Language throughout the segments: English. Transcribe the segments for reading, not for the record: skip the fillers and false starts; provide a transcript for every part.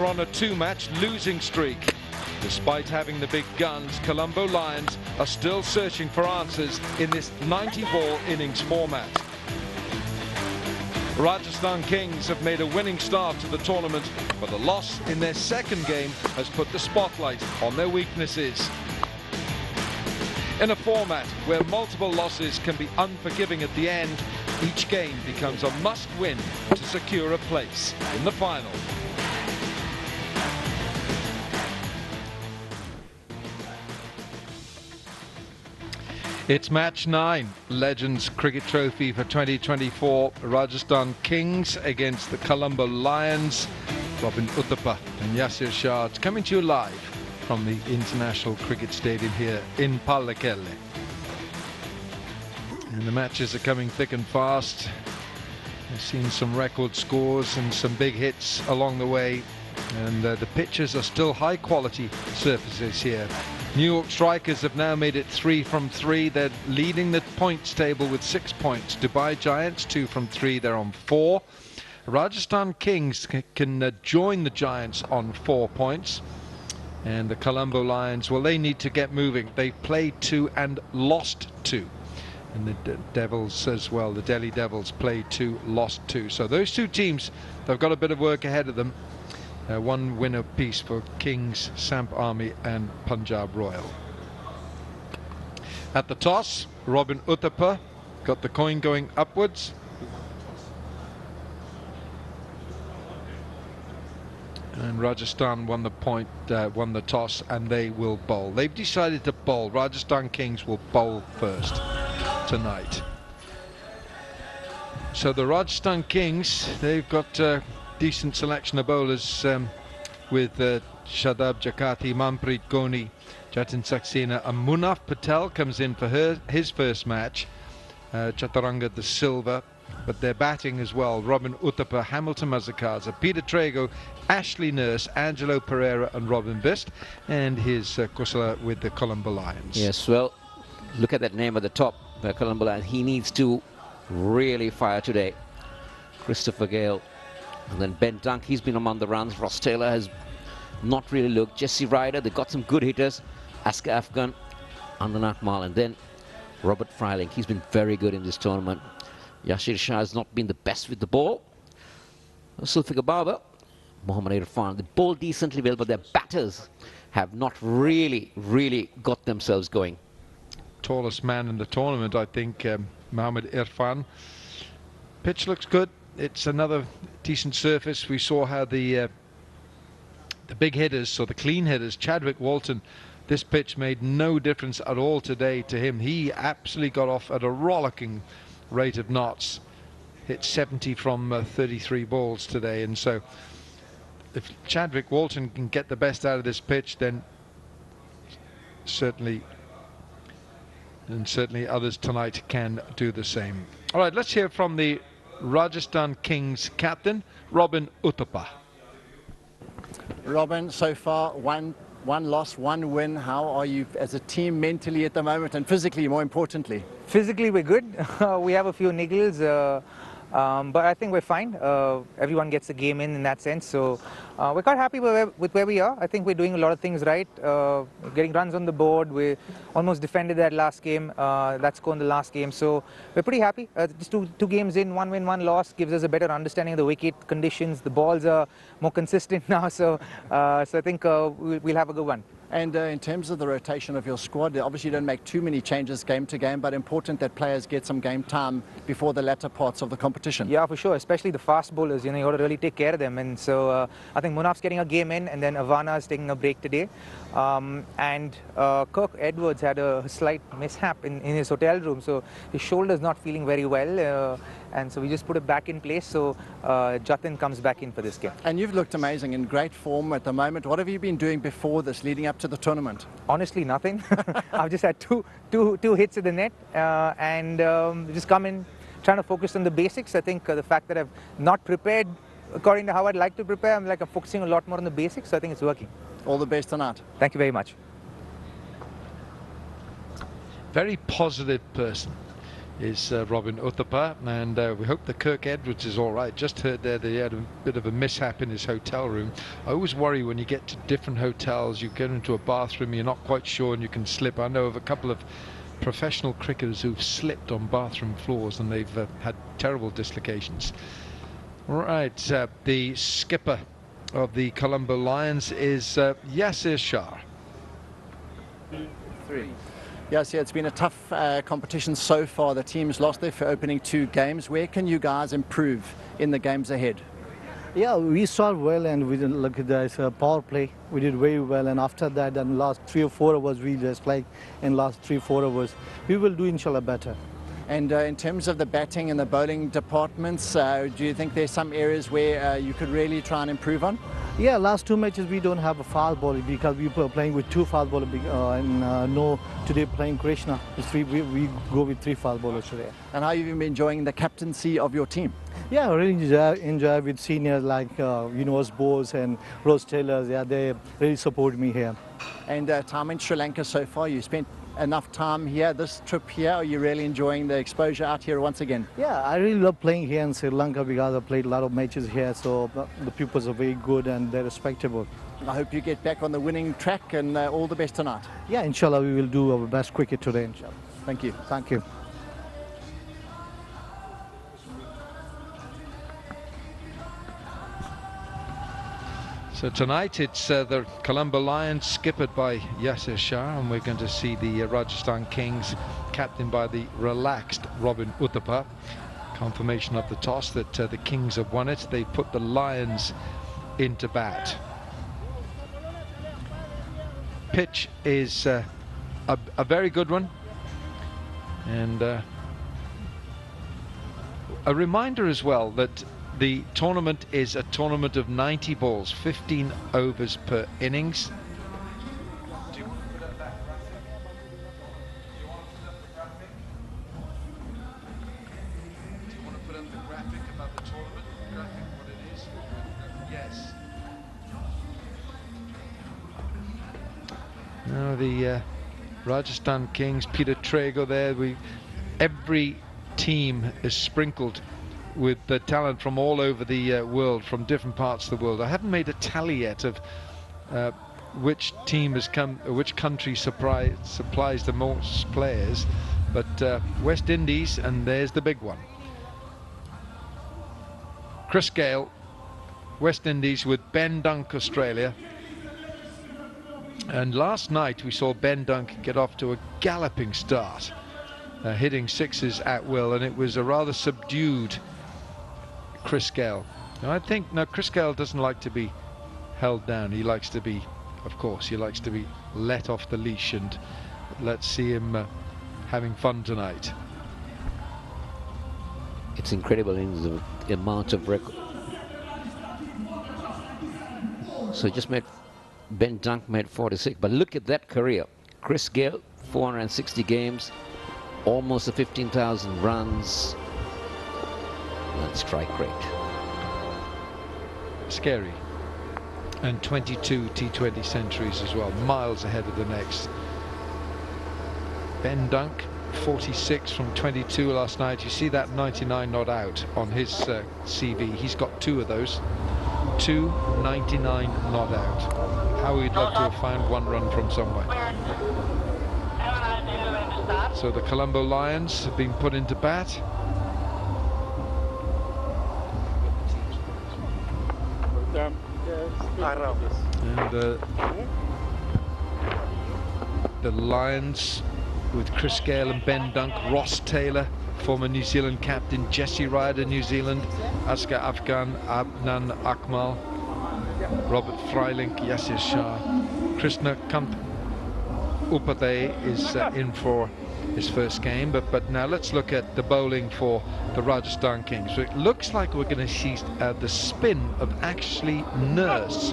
On a two-match losing streak. Despite having the big guns, Colombo Lions are still searching for answers in this 90-ball innings format. Rajasthan Kings have made a winning start to the tournament, but a loss in their second game has put the spotlight on their weaknesses. In a format where multiple losses can be unforgiving at the end, each game becomes a must-win to secure a place in the final. It's match 9, Legends Cricket Trophy for 2024. Rajasthan Kings against the Colombo Lions. Robin Uthappa and Yasir Shah. It's coming to you live from the International Cricket Stadium here in Pallekele. And the matches are coming thick and fast. We've seen some record scores and some big hits along the way. And the pitches are still high quality surfaces here. New York Strikers have now made it 3 from 3. They're leading the points table with 6 points. Dubai Giants 2 from 3. They're on 4. Rajasthan Kings can join the Giants on 4 points. And the Colombo Lions, well, they need to get moving. They've played 2 and lost 2. And the Devils as well. The Delhi Devils played 2, lost 2. So those two teams, they've got a bit of work ahead of them. One win apiece for Kings, Samp Army and Punjab Royal. At the toss, Robin Uthappa got the coin going upwards. And Rajasthan won the toss, and they will bowl. They've decided to bowl. Rajasthan Kings will bowl first tonight. So the Rajasthan Kings, they've got decent selection of bowlers with Shadab Jakati, Manpreet Goni, Jatin Saxena, and Munaf Patel comes in for his first match. Chaturanga de Silva, but they're batting as well. Robin Uthappa, Hamilton Mazakaza, Peter Trago, Ashley Nurse, Angelo Pereira and Robin Vist, and his Kusala with the Colombo Lions. Yes, well, look at that name at the top, Colombo Lions. He needs to really fire today. Christopher Gayle. And then Ben Dunk, he's been among the runs. Ross Taylor has not really looked. Jesse Ryder, they've got some good hitters. Asker Afghan, Andanak Mal, and then Robert Freiling. He's been very good in this tournament. Yasir Shah has not been the best with the ball. Sulfiqar Baba, Mohammad Irfan, they bowl decently well, but their batters have not really got themselves going. Tallest man in the tournament, I think, Mohammad Irfan. Pitch looks good. It's another decent surface. We saw how the big hitters, or the clean hitters, Chadwick Walton, this pitch made no difference at all today to him. He absolutely got off at a rollicking rate of knots. Hit 70 from 33 balls today. And so if Chadwick Walton can get the best out of this pitch, then certainly others tonight can do the same. All right, let's hear from the Rajasthan Kings captain, Robin Uthappa. Robin, so far one loss, 1 win. How are you as a team mentally at the moment, and physically, more importantly? Physically, we're good. We have a few niggles, but I think we're fine. Everyone gets a game in that sense, so we're quite happy with where we are. I think we're doing a lot of things right. Getting runs on the board. We almost defended that last game. That score in the last game, so we're pretty happy. Just two games in, 1 win, 1 loss gives us a better understanding of the wicket conditions. The balls are more consistent now, so I think we'll have a good one. And in terms of the rotation of your squad, obviously you don't make too many changes game to game, but important that players get some game time before the latter parts of the competition. Yeah, for sure, especially the fast bowlers, you got to really take care of them. And so I think Munaf's getting a game in, and then Ivana is taking a break today. And Kirk Edwards had a slight mishap in his hotel room, so his shoulder's not feeling very well. And so we just put it back in place, so Jatin comes back in for this game. And you've looked amazing, in great form at the moment. What have you been doing before this, leading up to the tournament? Honestly, nothing. I've just had two hits at the net, and just come in, trying to focus on the basics. I think the fact that I've not prepared according to how I'd like to prepare, I'm focusing a lot more on the basics, so I think it's working. All the best tonight. Thank you very much. Very positive person. is Robin Uthappa, and we hope that Kirk Edwards is all right. Just heard there that he had a bit of a mishap in his hotel room. I always worry when you get to different hotels, you get into a bathroom, you're not quite sure and you can slip. I know of a couple of professional cricketers who've slipped on bathroom floors and they've had terrible dislocations. Right, the skipper of the Colombo Lions is Yasir Shah. 3. Yes, yeah, it's been a tough competition so far. The team's lost their opening 2 games. Where can you guys improve in the games ahead? Yeah, we started well, and we didn't look at this power play. We did very well, and after that, in the last 3 or 4 hours, we just like in last 3 or 4 hours, we will do inshallah better. And in terms of the batting and the bowling departments, do you think there's some areas where you could really try and improve on? Yeah, last 2 matches we don't have a fast bowler because we were playing with 2 fast bowlers, and no, today playing Krishna. We go with 3 fast bowlers today. And how have you been enjoying the captaincy of your team? Yeah, I really enjoy with seniors like us Bose and Rose Taylors. Yeah, they really support me here. And time in Sri Lanka so far, you spent enough time here, this trip here, are you really enjoying the exposure out here once again? Yeah, I really love playing here in Sri Lanka because I played a lot of matches here, so the pupils are very good and they're respectable. I hope you get back on the winning track, and all the best tonight. Yeah, inshallah we will do our best cricket today, inshallah. Thank you. Thank you. So tonight it's the Colombo Lions skippered by Yasir Shah, and we're going to see the Rajasthan Kings captained by the relaxed Robin Uthappa. Confirmation of the toss that the Kings have won it. They put the Lions into bat. Pitch is a very good one, and a reminder as well that the tournament is a tournament of 90 balls, 15 overs per innings. Do you want to put up that graphic? Do you want to put up the graphic? Do you want to put up the graphic about the tournament? Graphic, what it is? Yes. Now the Rajasthan Kings, Peter Trago there. Every team is sprinkled with the talent from all over the world, from different parts of the world. I haven't made a tally yet of which team has come, which country supplies the most players, but West Indies, and there's the big one. Chris Gayle, West Indies, with Ben Dunk, Australia. And last night we saw Ben Dunk get off to a galloping start, hitting 6s at will, and it was a rather subdued Chris Gayle. Now I think Chris Gayle doesn't like to be held down. He likes to be, of course, he likes to be let off the leash, and let's see him having fun tonight. It's incredible in the amount of record. So just made Ben Dunk made 46, but look at that career. Chris Gayle, 460 games, almost 15,000 runs. That strike rate. Scary. And 22 T20 centuries as well, miles ahead of the next. Ben Dunk, 46 from 22 last night. You see that 99 not out on his CV. He's got 2 of those. 2 99 not out. How he'd love to have found 1 run from somewhere. So the Colombo Lions have been put into bat. And the Lions with Chris Gayle and Ben Dunk, Ross Taylor, former New Zealand captain, Jesse Ryder, New Zealand, Askar Afghan, Adnan Akmal, Robert Freiling, Yasir Shah, Krishna Kamp Upadhyay is in for his first game, but now let's look at the bowling for the Rajasthan Kings. So it looks like we're going to see the spin of Ashley Nurse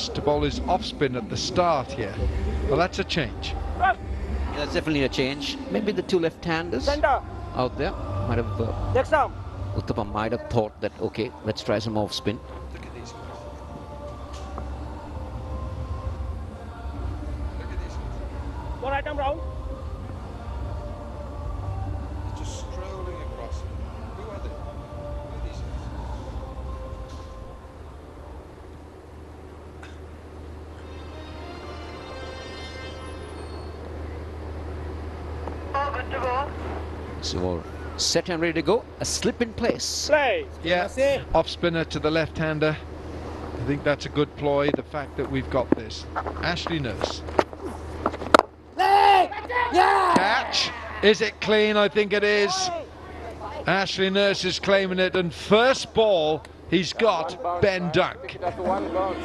to bowl his off spin at the start here. Well, that's a change. Yeah, that's definitely a change. Maybe the 2 left-handers out there might have Uthappa might have thought that, okay, let's try some off spin. Look at these. One item round. So set and ready to go. A slip in place. Yeah, off spinner to the left-hander. I think that's a good ploy, the fact that we've got this. Ashley Nurse. Catch. Is it clean? I think it is. Ashley Nurse is claiming it, and first ball, he's got Ben Dunk. One bounce.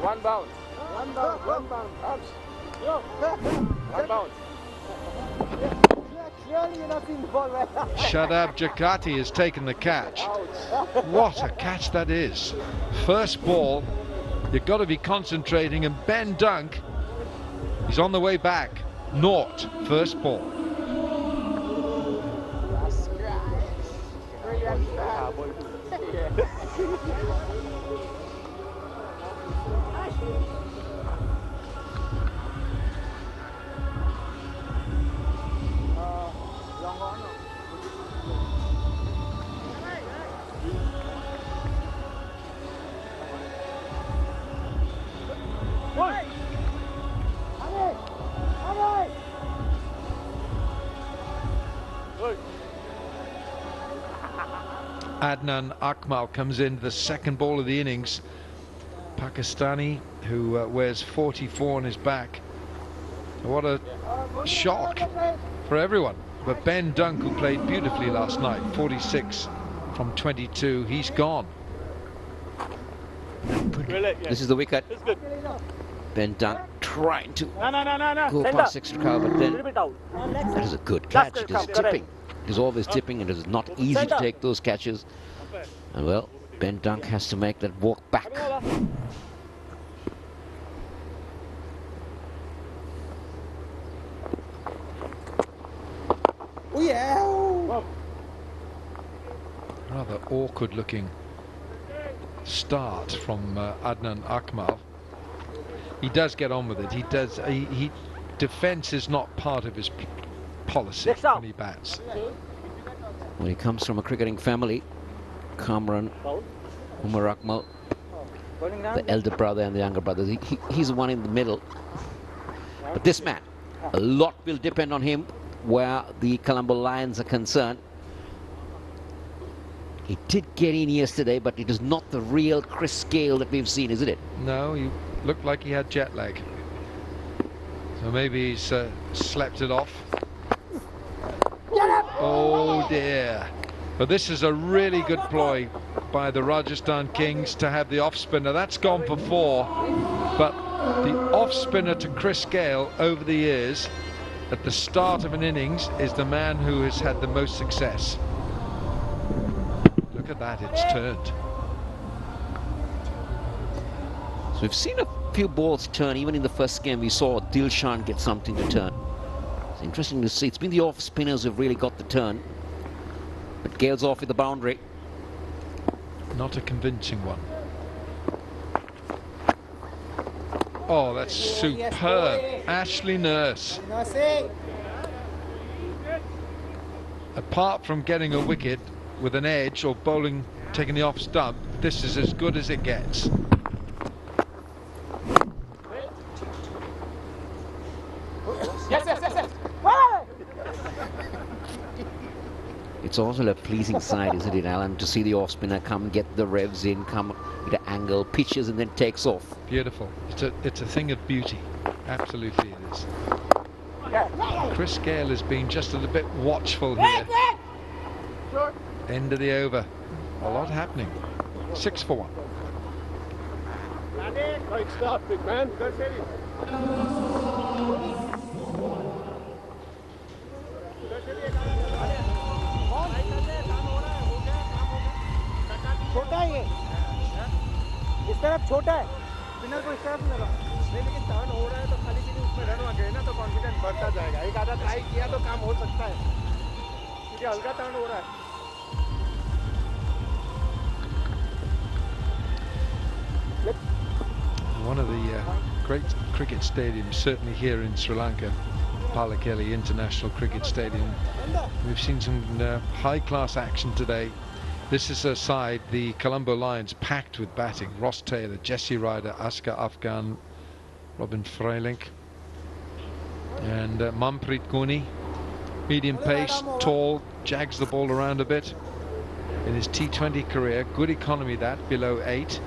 One bounce. Shadab Jakati has taken the catch. What a catch that is. First ball, you've got to be concentrating, and Ben Dunk, he's on the way back. Naught, first ball. Adnan Akmal comes in, the second ball of the innings. Pakistani, who wears 44 on his back. What a shock for everyone. But Ben Dunk, who played beautifully last night, 46 from 22, he's gone. This is the wicket. Ben Dunk trying to go past extra cover, but then that is a good catch. It is tipping. It is always tipping, and it is not easy to take those catches. And well, Ben Dunk has to make that walk back. Rather awkward looking start from Adnan Akmal. He does get on with it. He does. Defence is not part of his policy when he bats. When he comes from a cricketing family, Kamran, Umar Akmal, the elder brother and the younger brother, he's the one in the middle. But this man, a lot will depend on him where the Colombo Lions are concerned. He did get in yesterday, but it is not the real Chris Gayle that we've seen, isn't it? No, he looked like he had jet lag. So maybe he's slept it off. Oh dear. But this is a really good ploy by the Rajasthan Kings to have the off spinner. That's gone for 4. But the off spinner to Chris Gayle over the years at the start of an innings is the man who has had the most success. Look at that, it's turned. So we've seen a few balls turn. Even in the first game we saw Dilshan get something to turn. It's interesting to see. It's been the off spinners who've really got the turn. But Gayle's off with the boundary. Not a convincing one. Oh, that's superb. Ashley Nurse. Apart from getting a wicket with an edge or bowling, taking the off stump, this is as good as it gets. It's also a pleasing sight, isn't it, Alan, to see the off spinner come, get the revs in, come with an angle, pitches, and then takes off. Beautiful. It's a thing of beauty. Absolutely it is. Chris Gayle has been just a little bit watchful here. End of the over. A lot happening. 6 for 1. Great start, big man. छोटा है ये, इस तरफ छोटा है, spinner को इस तरफ लगा। नहीं, लेकिन टर्न हो रहा है तो खाली के लिए उसमें रन आ गए ना, तो कॉन्फिडेंस बढ़ता जाएगा। एक आधा ट्राई किया तो काम हो सकता है, क्योंकि हल्का टर्न हो रहा है। One of the great cricket stadiums, certainly here in Sri Lanka, Palakeli International Cricket Stadium. We've seen some high-class action today. This is a side, the Colombo Lions, packed with batting. Ross Taylor, Jesse Ryder, Askar Afghan, Robin Freilink. And Manpreet Cooney, medium pace, tall, jags the ball around a bit. In his T20 career, good economy that, below 8.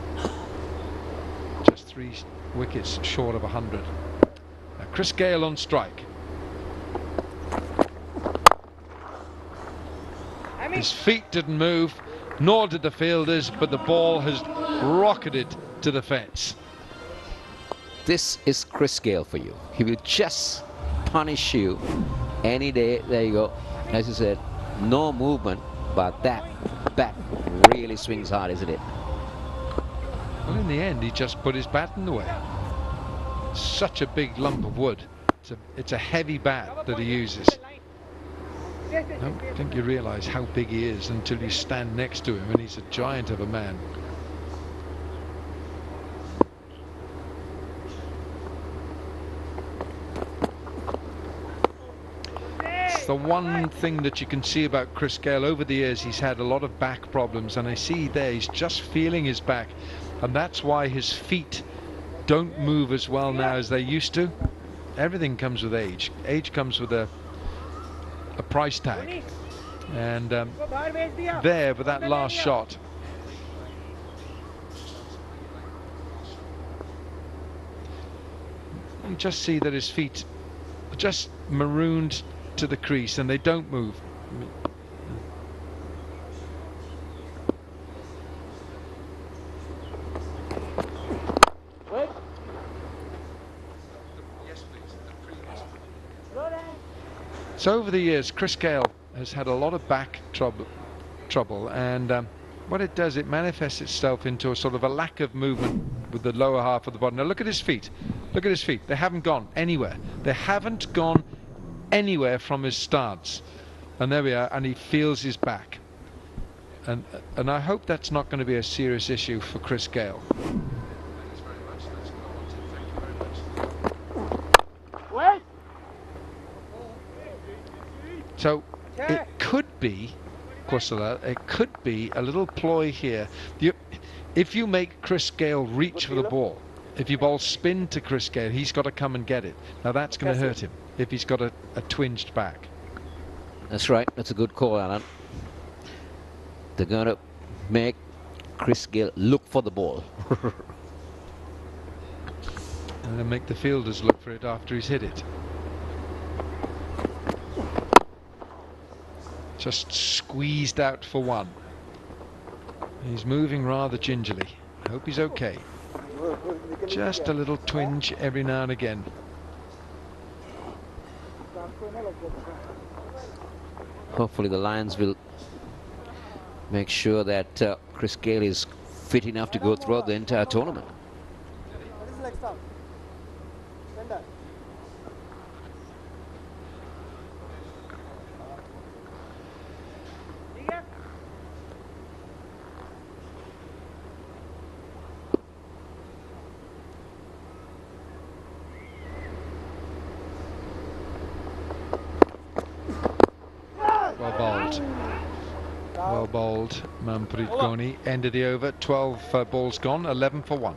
Just 3 wickets short of 100. Now Chris Gayle on strike. His feet didn't move, nor did the fielders, but the ball has rocketed to the fence. This is Chris Gayle for you. He will just punish you any day. There you go. As you said, no movement, but that bat really swings hard, isn't it? Well, in the end, he just put his bat in the way. Such a big lump of wood. It's a heavy bat that he uses. I don't think you realize how big he is until you stand next to him, and he's a giant of a man. It's the one thing that you can see about Chris Gayle. Over the years, he's had a lot of back problems, and I see there he's just feeling his back, and that's why his feet don't move as well now as they used to. Everything comes with age. Age comes with a price tag, and there with that last shot, you just see that his feet are just marooned to the crease and they don't move. So over the years, Chris Gayle has had a lot of back trouble, and what it does, it manifests itself into a sort of a lack of movement with the lower half of the body. Now look at his feet. Look at his feet. They haven't gone anywhere. They haven't gone anywhere from his stance. And there we are, and he feels his back. And I hope that's not going to be a serious issue for Chris Gayle. So it could be, Kusala, it could be a little ploy here. If you make Chris Gayle reach for the ball, if you bowl spin to Chris Gayle, he's got to come and get it. Now that's going to hurt him if he's got a twinged back. That's right. That's a good call, Alan. They're going to make Chris Gayle look for the ball. And then make the fielders look for it after he's hit it. Just squeezed out for one. He's moving rather gingerly. I hope he's okay. Just a little twinge every now and again. Hopefully the Lions will make sure that Chris Gayle is fit enough to go throughout the entire tournament. Well bowled, Manpreet Cooney. End of the over, 12 balls gone, 11 for 1.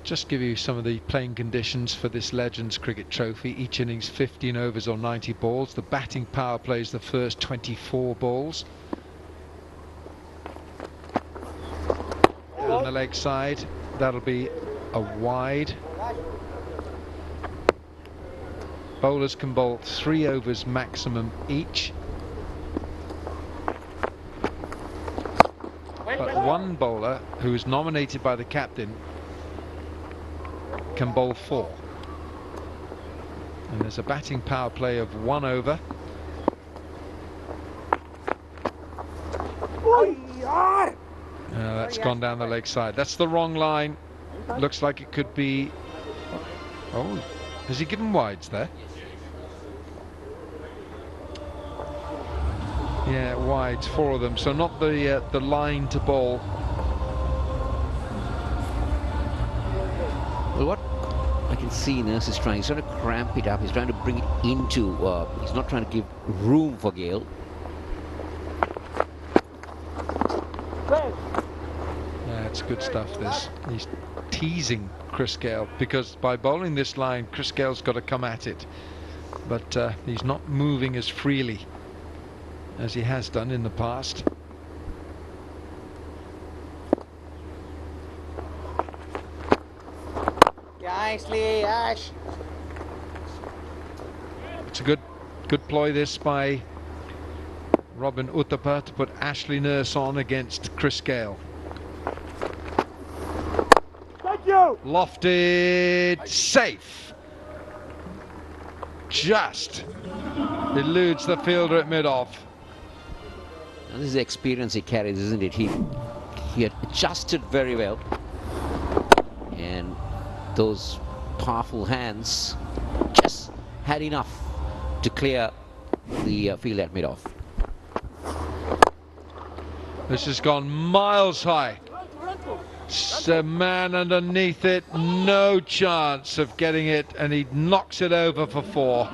Just give you some of the playing conditions for this Legends Cricket Trophy. Each innings 15 overs or 90 balls. The batting power plays the first 24 balls. On the leg side, that'll be a wide. Bowlers can bowl 3 overs maximum each. But one bowler who is nominated by the captain can bowl 4, and there's a batting power play of 1 over. That's gone down the leg side. That's the wrong line. looks like it could be. Oh, has he given wides there? Yeah, wides, 4 of them. So not the line to bowl. Well, what I can see Nurse is trying. He's trying to cramp it up. He's trying to bring it into. He's not trying to give room for Gayle. That's good stuff. This he's teasing Chris Gayle, because by bowling this line, Chris Gale's got to come at it, but he's not moving as freely as he has done in the past. Nicely, Ash. It's a good ploy this by Robin Uthappa to put Ashley Nurse on against Chris Gayle. Thank you. Lofted, safe. Just eludes the fielder at mid-off. And this is the experience he carries, isn't it? He had adjusted very well, and those powerful hands just had enough to clear the field at mid-off. This has gone miles high. The man underneath it, no chance of getting it, and he knocks it over for 4.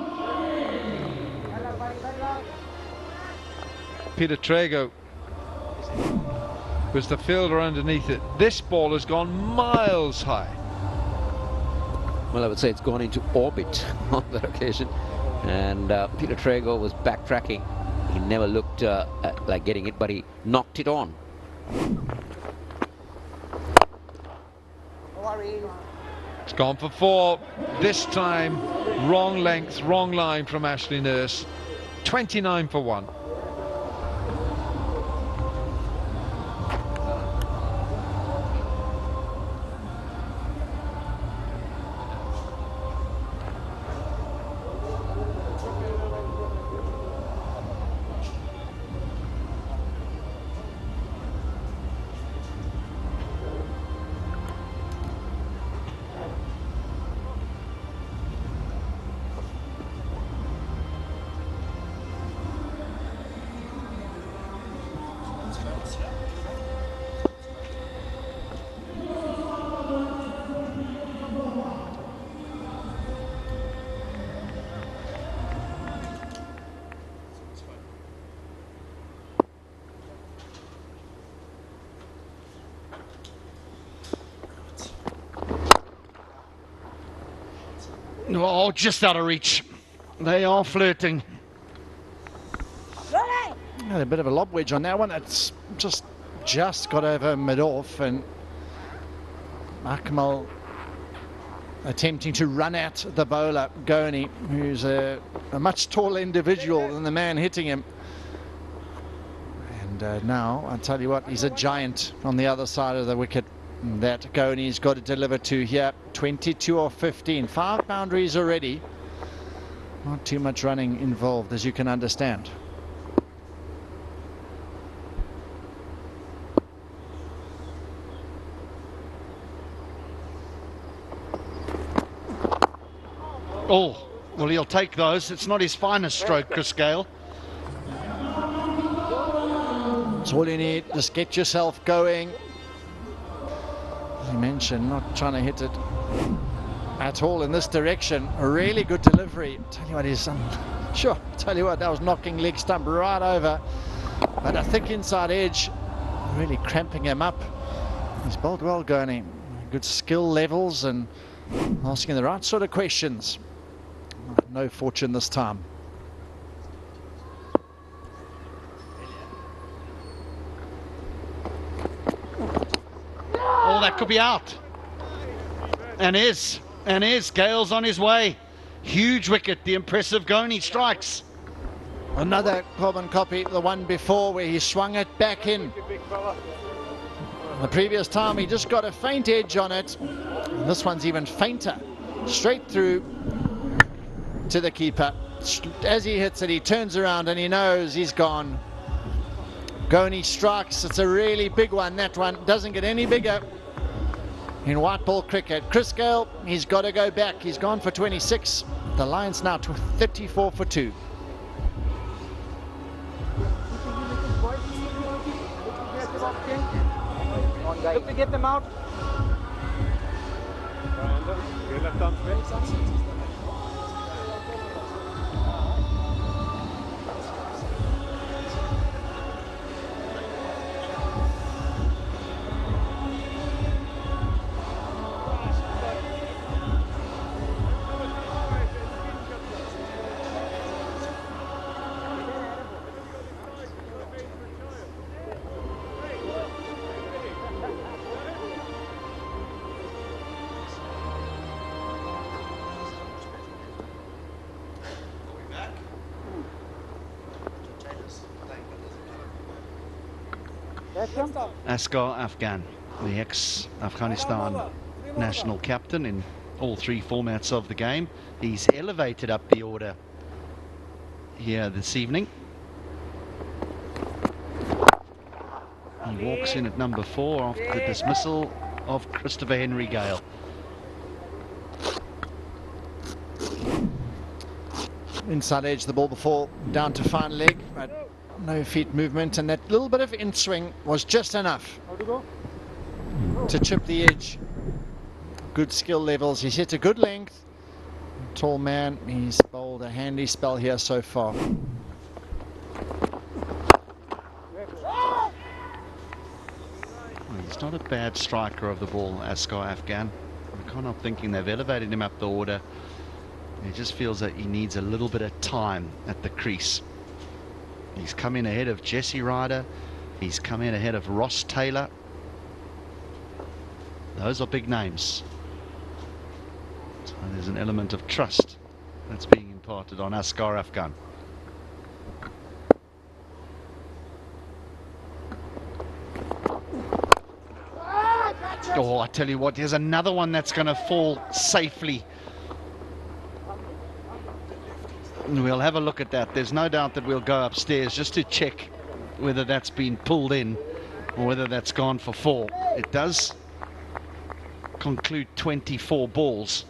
Peter Trago was the fielder underneath it. This ball has gone miles high. Well, I would say it's gone into orbit on that occasion, and Peter Trago was backtracking. He never looked like getting it, but he knocked it on. It's gone for 4. This time, wrong length, wrong line from Ashley Nurse. 29 for 1. Oh, just out of reach. They are flirting. Had a bit of a lob wedge on that one. It's just got over mid-off, and Akmal attempting to run at the bowler, Gayle, who's a much taller individual than the man hitting him. And now, I'll tell you what, he's a giant on the other side of the wicket that Gayle's got to deliver to here. 22 or 15, 5 boundaries already. Not too much running involved, as you can understand. Oh, well, he'll take those. It's not his finest stroke, Chris Gayle. It's all you need. Just get yourself going. As you mentioned, not trying to hit it at all in this direction. A really good delivery. Tell you what, he's sure. Tell you what, that was knocking leg stump right over. But a thick inside edge, really cramping him up. He's bowled well, Gayle. Good skill levels and asking the right sort of questions. No fortune this time. Oh, that could be out. And is. Gale's on his way. Huge wicket. The impressive Gayle strikes. Another carbon copy, the one before, where he swung it back in. The previous time he just got a faint edge on it. And this one's even fainter. Straight through to the keeper. As he hits it, he turns around and he knows he's gone. Gayle strikes. It's a really big one. That one doesn't get any bigger. in white ball cricket. Chris Gayle, he's got to go back. He's gone for 26. The Lions now 34 for 2. Look to get them out. Asghar Afghan, the ex-Afghanistan national captain in all 3 formats of the game. He's elevated up the order here this evening. He walks in at number 4 after the dismissal of Christopher Henry Gayle. Inside edge, the ball before, down to fine leg, but no feet movement, and that little bit of in swing was just enough to chip the edge. Good skill levels. He's hit a good length. Tall man. He's bowled a handy spell here so far. He's not a bad striker of the ball, Asghar Afghan. I'm kind of thinking they've elevated him up the order. He just feels that he needs a little bit of time at the crease. He's come in ahead of Jesse Ryder. He's come in ahead of Ross Taylor. Those are big names. So there's an element of trust that's being imparted on Asghar Afghan. Oh, I tell you what, here's another one that's going to fall safely. We'll have a look at that. There's no doubt that we'll go upstairs just to check whether that's been pulled in or whether that's gone for 4. It does conclude 24 balls.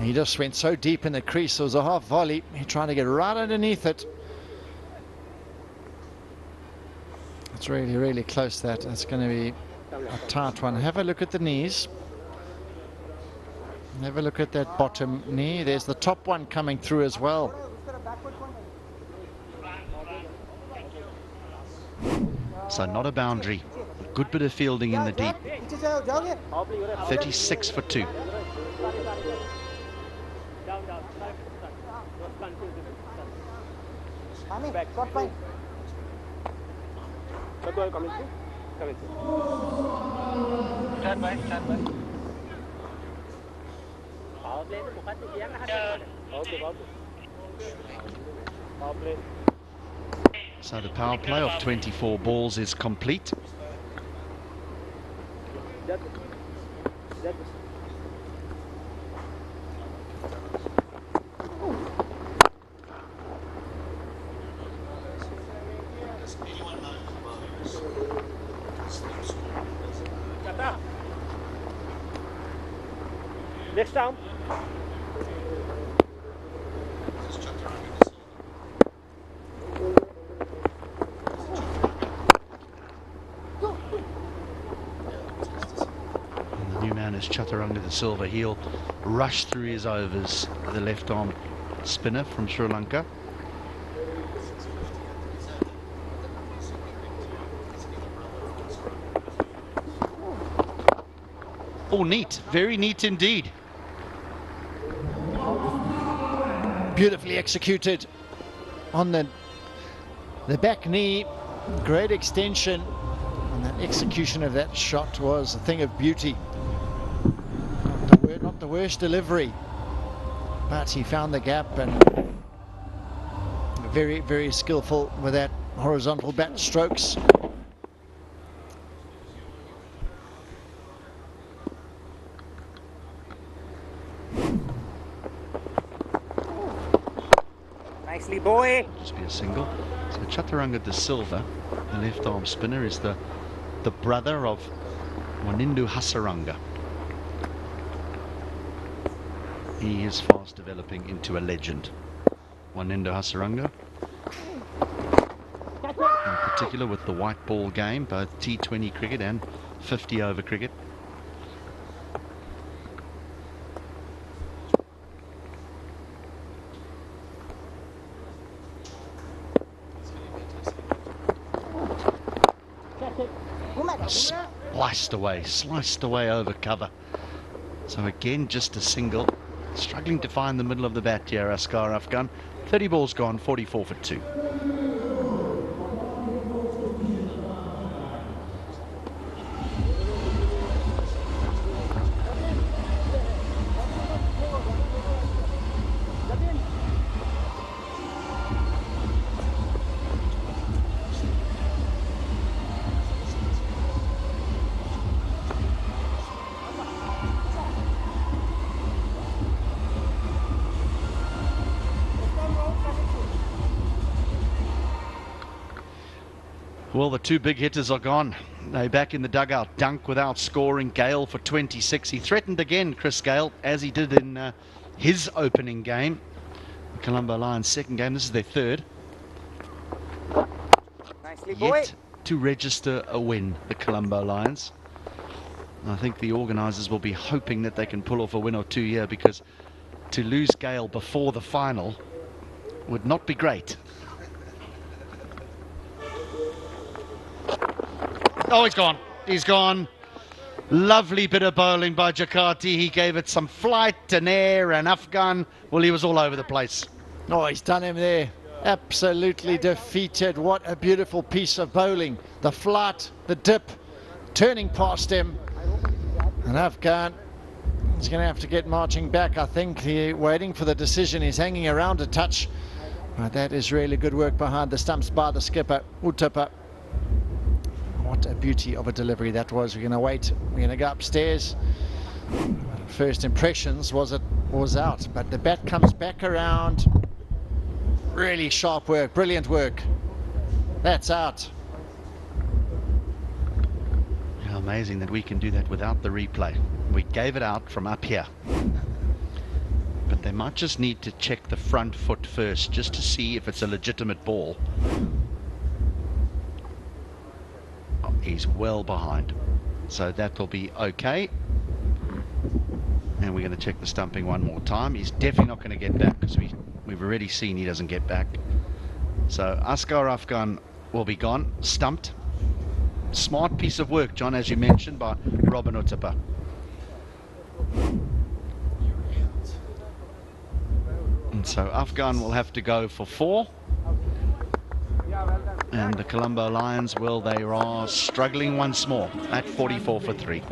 He just went so deep in the crease. It was a half volley. He's trying to get right underneath it. It's really, really close. That's going to be a tight one. Have a look at the knees. Have a look at that bottom knee. There's the top one coming through as well. So not a boundary. A good bit of fielding in the deep. 36 for 2. So the power play of 24 balls is complete. Next time. Chaturanga the silver. He'll rush through his overs, the left arm spinner from Sri Lanka. Oh, neat, very neat indeed. Beautifully executed on the back knee. Great extension, and that execution of that shot was a thing of beauty. Not the worst delivery, but he found the gap, and very, very skillful with that horizontal bat strokes. Nice Nicely, boy. Just be a single. So Chaturanga de Silva, the left arm spinner, is the brother of Wanindu Hasaranga. He is fast developing into a legend. Wanindu Hasaranga, in particular with the white ball game, both T20 cricket and 50 over cricket. Sliced away over cover. So again, just a single. Struggling to find the middle of the bat here, Asghar Afghan. 30 balls gone, 44 for 2. Well, the two big hitters are gone. They're back in the dugout. Dunk without scoring. Gayle for 26. He threatened again, Chris Gayle, as he did in his opening game. The Colombo Lions' second game. This is their third. Nicely, boy. Yet to register a win, the Colombo Lions. I think the organisers will be hoping that they can pull off a win or two here, because to lose Gayle before the final would not be great. Oh, he's gone. He's gone. Lovely bit of bowling by Jakarti. He gave it some flight and air, and Afghan, well, he was all over the place. Oh, he's done him there. Absolutely defeated. What a beautiful piece of bowling. The flight, the dip, turning past him. And Afghan is going to have to get marching back. I think he's waiting for the decision. He's hanging around a touch. But that is really good work behind the stumps by the skipper, Uthappa. What a beauty of a delivery that was. We're going to wait. We're going to go upstairs. First impressions was it was out, but the bat comes back around. Really sharp work, brilliant work. That's out. How amazing that we can do that without the replay. We gave it out from up here. But they might just need to check the front foot first, just to see if it's a legitimate ball. He's well behind, so that will be okay. And we're going to check the stumping one more time. He's definitely not going to get back, because we've already seen he doesn't get back. So Asghar Afghan will be gone, stumped. Smart piece of work, John, as you mentioned, by Robin Uthappa. And so Afghan will have to go for 4. And the Colombo Lions, well, they are struggling once more at 44 for 3.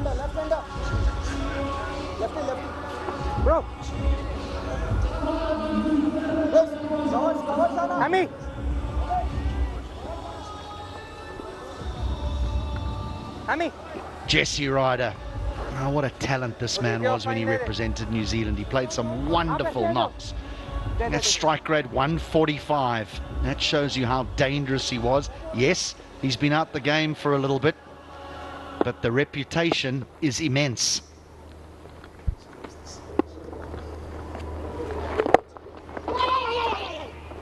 Left hander. Left. Bro. Yes. Cover, Hammy. Jesse Ryder. Oh, what a talent this man was when he represented New Zealand. He played some wonderful knocks. That strike rate 145. That shows you how dangerous he was. Yes, he's been out the game for a little bit, but the reputation is immense.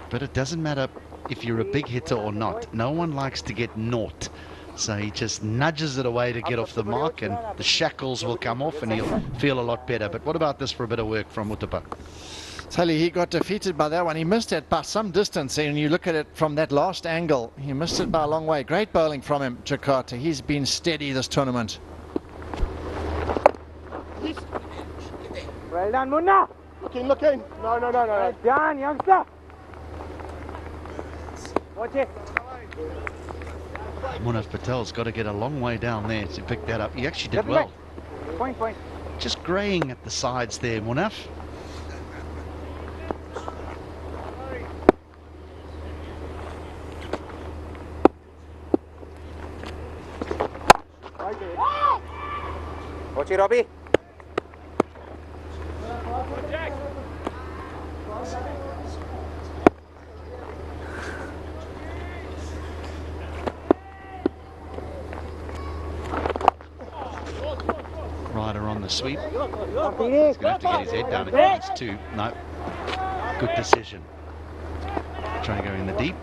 But it doesn't matter if you're a big hitter or not. No one likes to get naught. So he just nudges it away to get off the mark, and the shackles will come off and he'll feel a lot better. But what about this for a bit of work from Uthappa? Tell you, he got defeated by that one. He missed it by some distance, and you look at it from that last angle, he missed it by a long way. Great bowling from him, Jakarta. He's been steady this tournament. Well done, Munna. Looking. No. Well done, youngster. Watch it. Munaf Patel's got to get a long way down there to pick that up. He actually did well. Point. Just greying at the sides there, Munaf. Watch it, Robbie. Ryder on the sweep. He's going to have to get his head down if he wants to. No. Good decision. Trying to go in the deep.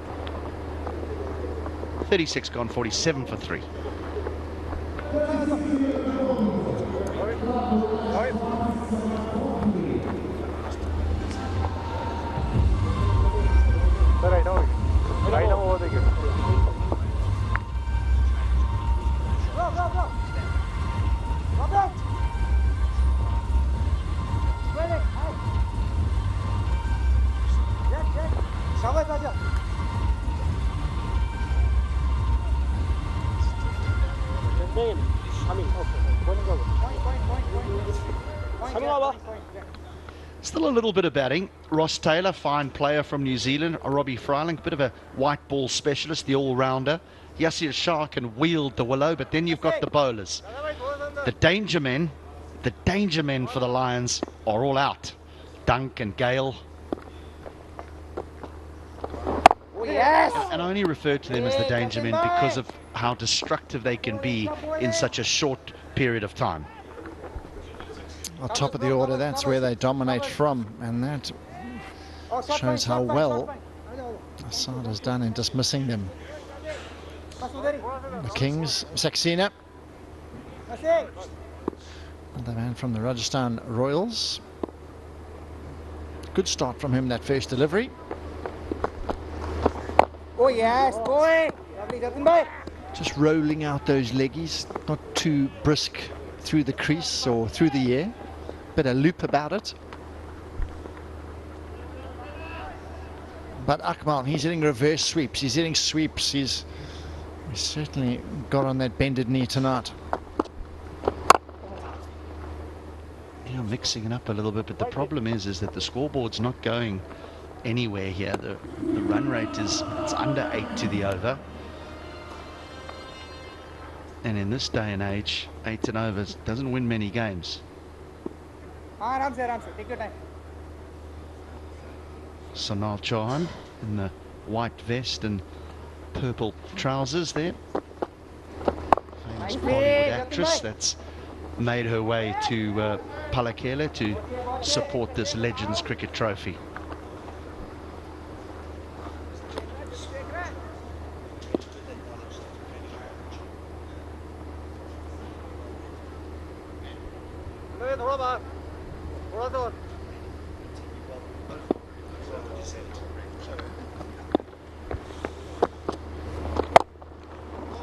36 gone, 47 for 3. Right now over the game. Still a little bit of batting. Ross Taylor, fine player from New Zealand. Robbie Fryling, bit of a white ball specialist, the all-rounder. Yasir Shah can wield the willow, but then you've got the bowlers. The danger men for the Lions are all out. Dunk and Gayle. Yes! And I only refer to them as the danger men because of how destructive they can be in such a short period of time. On top of the order, that's where they dominate from, and that shows how well Assad has done in dismissing them. The Kings, Saxena, another man from the Rajasthan Royals. Good start from him, that first delivery. Oh yes, boy! Lovely, Jatin bhai. Just rolling out those leggies, not too brisk through the crease or through the air. Bit of loop about it. But Akmal, he's hitting reverse sweeps. He's hitting sweeps. He's certainly got on that bended knee tonight. Yeah, mixing it up a little bit, but the problem is that the scoreboard's not going anywhere here. The run rate is it's under 8 to the over. And in this day and age, 8 and overs doesn't win many games. Aram se, take your time. Sonal Chauhan in the white vest and purple trousers there. Famous Bollywood actress that's made her way to Palakela to support this Legends Cricket Trophy.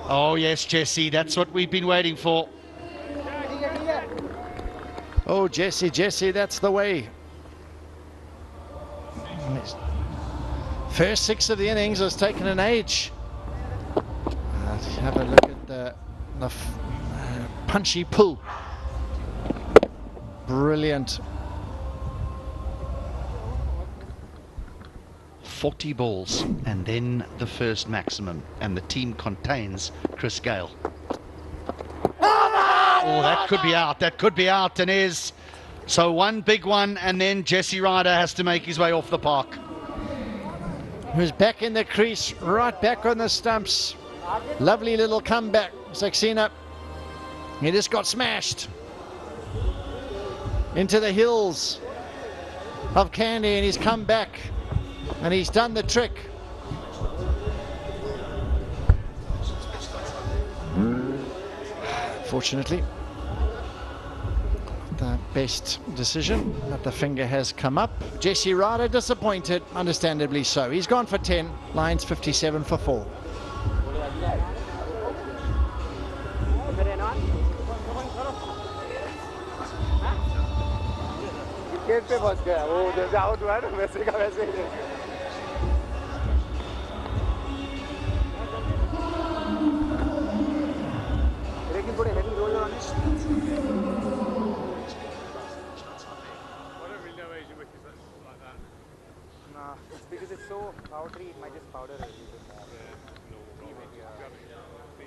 Oh yes, Jesse, that's what we've been waiting for. Oh, Jesse, that's the way. First 6 of the innings has taken an age. Have a look at the punchy pull. Brilliant. 40 balls and then the first maximum, and the team contains Chris Gayle. Oh, that could be out, and is. So one big one, and then Jesse Ryder has to make his way off the park. Who's back in the crease, right back on the stumps. Lovely little comeback, Saxena. He just got smashed into the hills of Kandy, and he's come back. And he's done the trick. Fortunately, the best decision, that the finger has come up. Jesse Ryder disappointed, understandably so. He's gone for 10, Lions 57 for 4.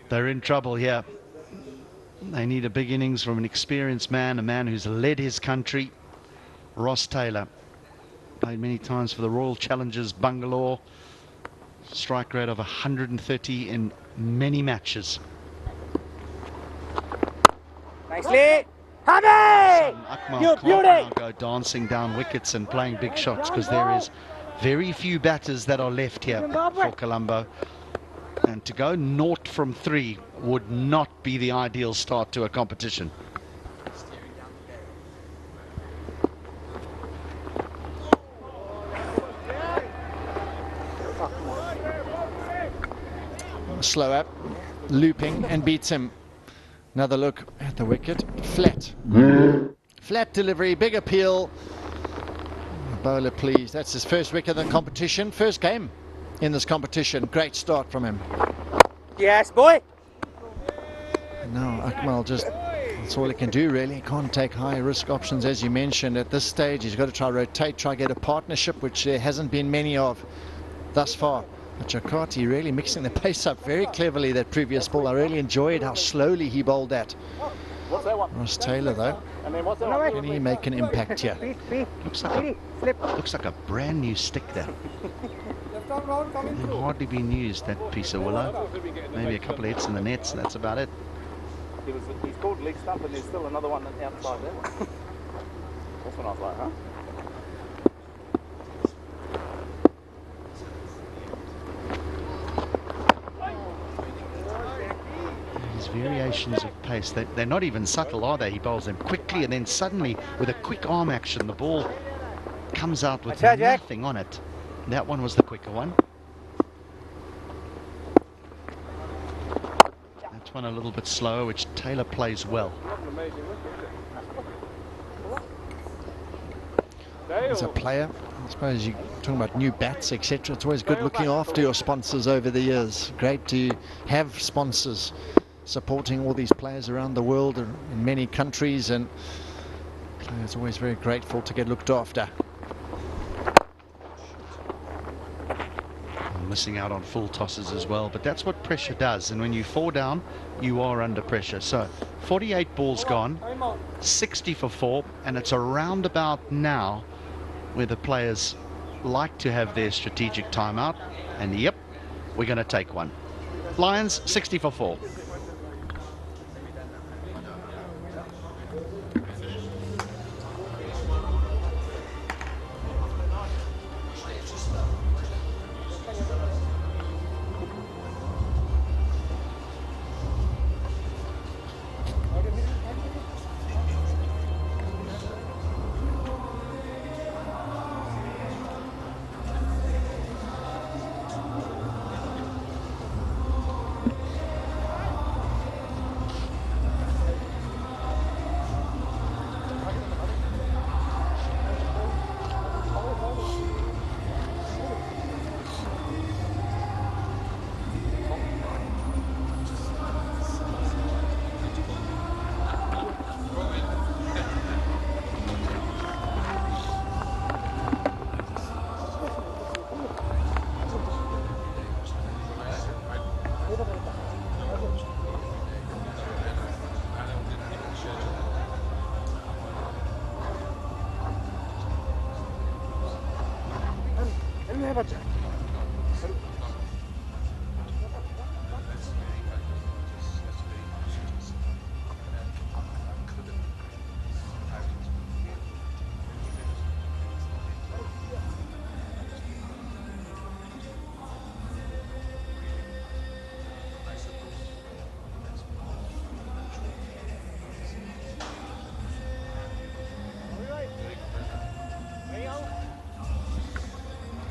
They're in trouble here. They need a big innings from an experienced man, a man who's led his country. Ross Taylor played many times for the Royal Challengers Bangalore. Strike rate of 130 in many matches. Nicely. Happy! You beauty! Now go dancing down wickets and playing big shots, because there is very few batters that are left here for Colombo. And to go 0 from 3 would not be the ideal start to a competition. Slow up, looping, and beats him. Another look at the wicket. Flat. Flat delivery, big appeal. Bowler pleased. That's his first wicket in the competition. First game in this competition. Great start from him. Yes, boy. Now Akmal just, that's all he can do really. He can't take high risk options, as you mentioned. At this stage he's got to try rotate, try get a partnership, which there hasn't been many of thus far. But Jakarta really mixing the pace up very cleverly, that previous ball. I really enjoyed how slowly he bowled that. Ross Taylor though, can he make an impact here? Looks like a brand new stick there. Hardly been used, that piece of willow. Maybe a couple of hits in the nets, and that's about it. He's called leg stump, and there's still another one outside there. That's when I was like, huh? These variations of pace, they're not even subtle, are they? He bowls them quickly, and then suddenly, with a quick arm action, the ball comes out with nothing on it. That one was the quicker one. That one a little bit slower, which Taylor plays well. As a player, I suppose you're talking about new bats, etc. It's always good looking after your sponsors over the years. Great to have sponsors supporting all these players around the world and in many countries, and players always very grateful to get looked after. Missing out on full tosses as well, but that's what pressure does, and when you fall down you are under pressure. So 48 balls gone, 60 for 4, and it's around about now where the players like to have their strategic timeout, and yep, we're going to take one. Lions 60 for 4.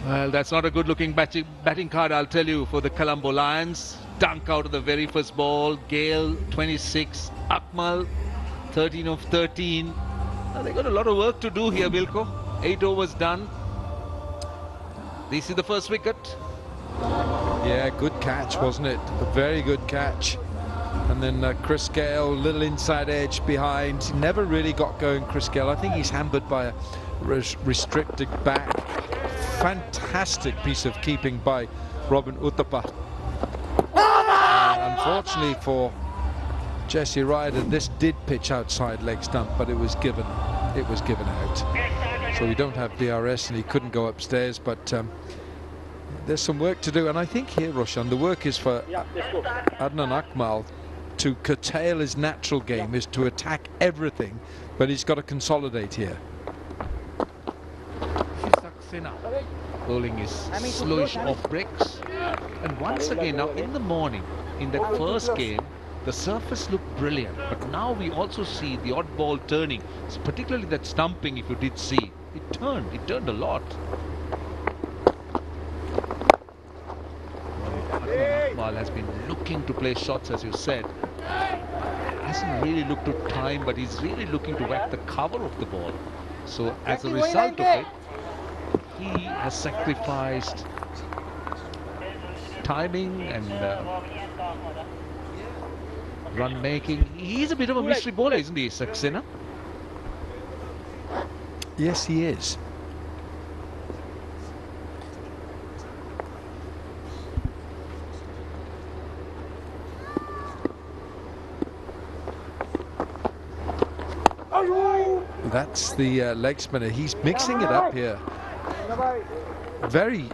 Well, that's not a good-looking batting card, I'll tell you, for the Colombo Lions. Dunk out of the very first ball. Gayle, 26. Akmal, 13 of 13. Now, they've got a lot of work to do here, Bilko. 8 overs done. This is the first wicket. Yeah, good catch, wasn't it? A very good catch. And then Chris Gayle, little inside edge behind. He never really got going, Chris Gayle. I think he's hampered by a restricted back. fantastic piece of keeping by Robin Uthappa. Unfortunately for Jesse Ryder, this did pitch outside leg stump, but it was given out. So we don't have DRS, and he couldn't go upstairs. But there's some work to do, and I think here, Roshan, the work is for Adnan Akmal to curtail his natural game, is to attack everything, but he's got to consolidate here. Bowling is slowish off breaks, and once again now in the morning, in that first game, the surface looked brilliant, but now we also see the odd ball turning, so particularly that stumping. If you did see, it turned a lot. Akmal has been looking to play shots, as you said. Hasn't really looked to time, but he's really looking to whack the cover of the ball. So as a result of it, he has sacrificed timing and run making. He's a bit of a mystery bowler, isn't he, Saxena? Yes, he is. That's the leg spinner. He's mixing it up here very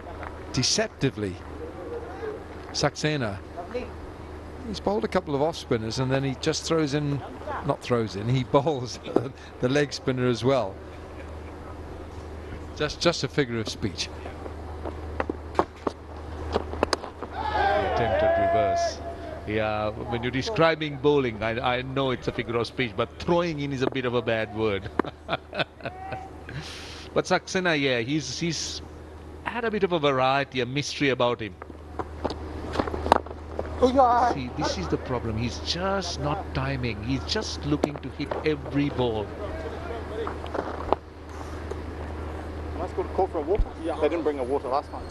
deceptively. Saxena. He's bowled a couple of off spinners, and then he just throws in, he bowls the leg spinner as well. Just a figure of speech. Attempted reverse. Yeah, when you're describing bowling, I know it's a figure of speech, but throwing in is a bit of a bad word. But Saxena, yeah, he's had a bit of a variety, a mystery about him. See, this is the problem. He's just not timing. He's just looking to hit every ball. Nice good call for a water. Yeah. They didn't bring a water last time.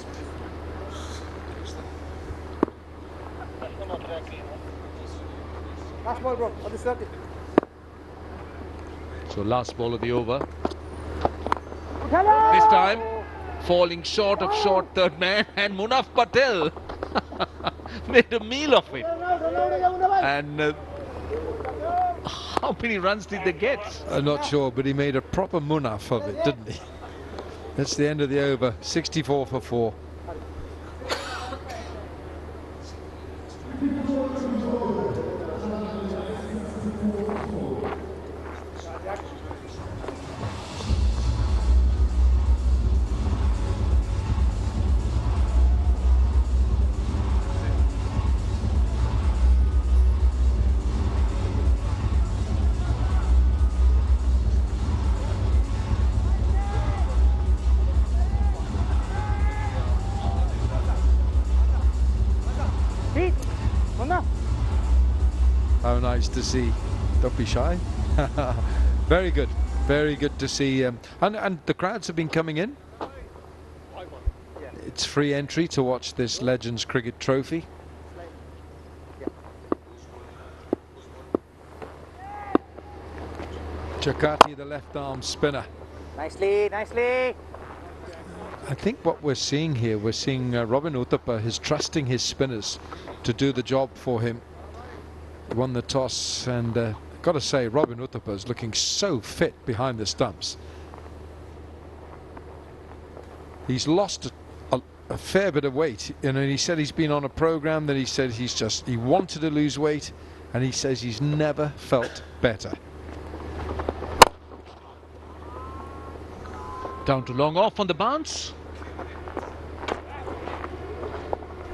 Last ball, bro. On the circuit. So last ball of the over. This time, falling short of short third man, and Munaf Patel made a meal of it. And how many runs did they get? I'm not sure, but he made a proper Munaf of it, didn't he? That's the end of the over. 64 for 4. How nice to see. Don't be shy. Very good to see. And the crowds have been coming in. It's free entry to watch this Legends Cricket Trophy. Chakati, the left arm spinner. Nicely, nicely. I think what we're seeing here, we're seeing Robin Uthappa is trusting his spinners to do the job for him. He won the toss, and got to say, Robin Uthappa is looking so fit behind the stumps. He's lost a fair bit of weight. You know, he said he's been on a program, then he said he wanted to lose weight, and he says he's never felt better. Down to long off on the bounce.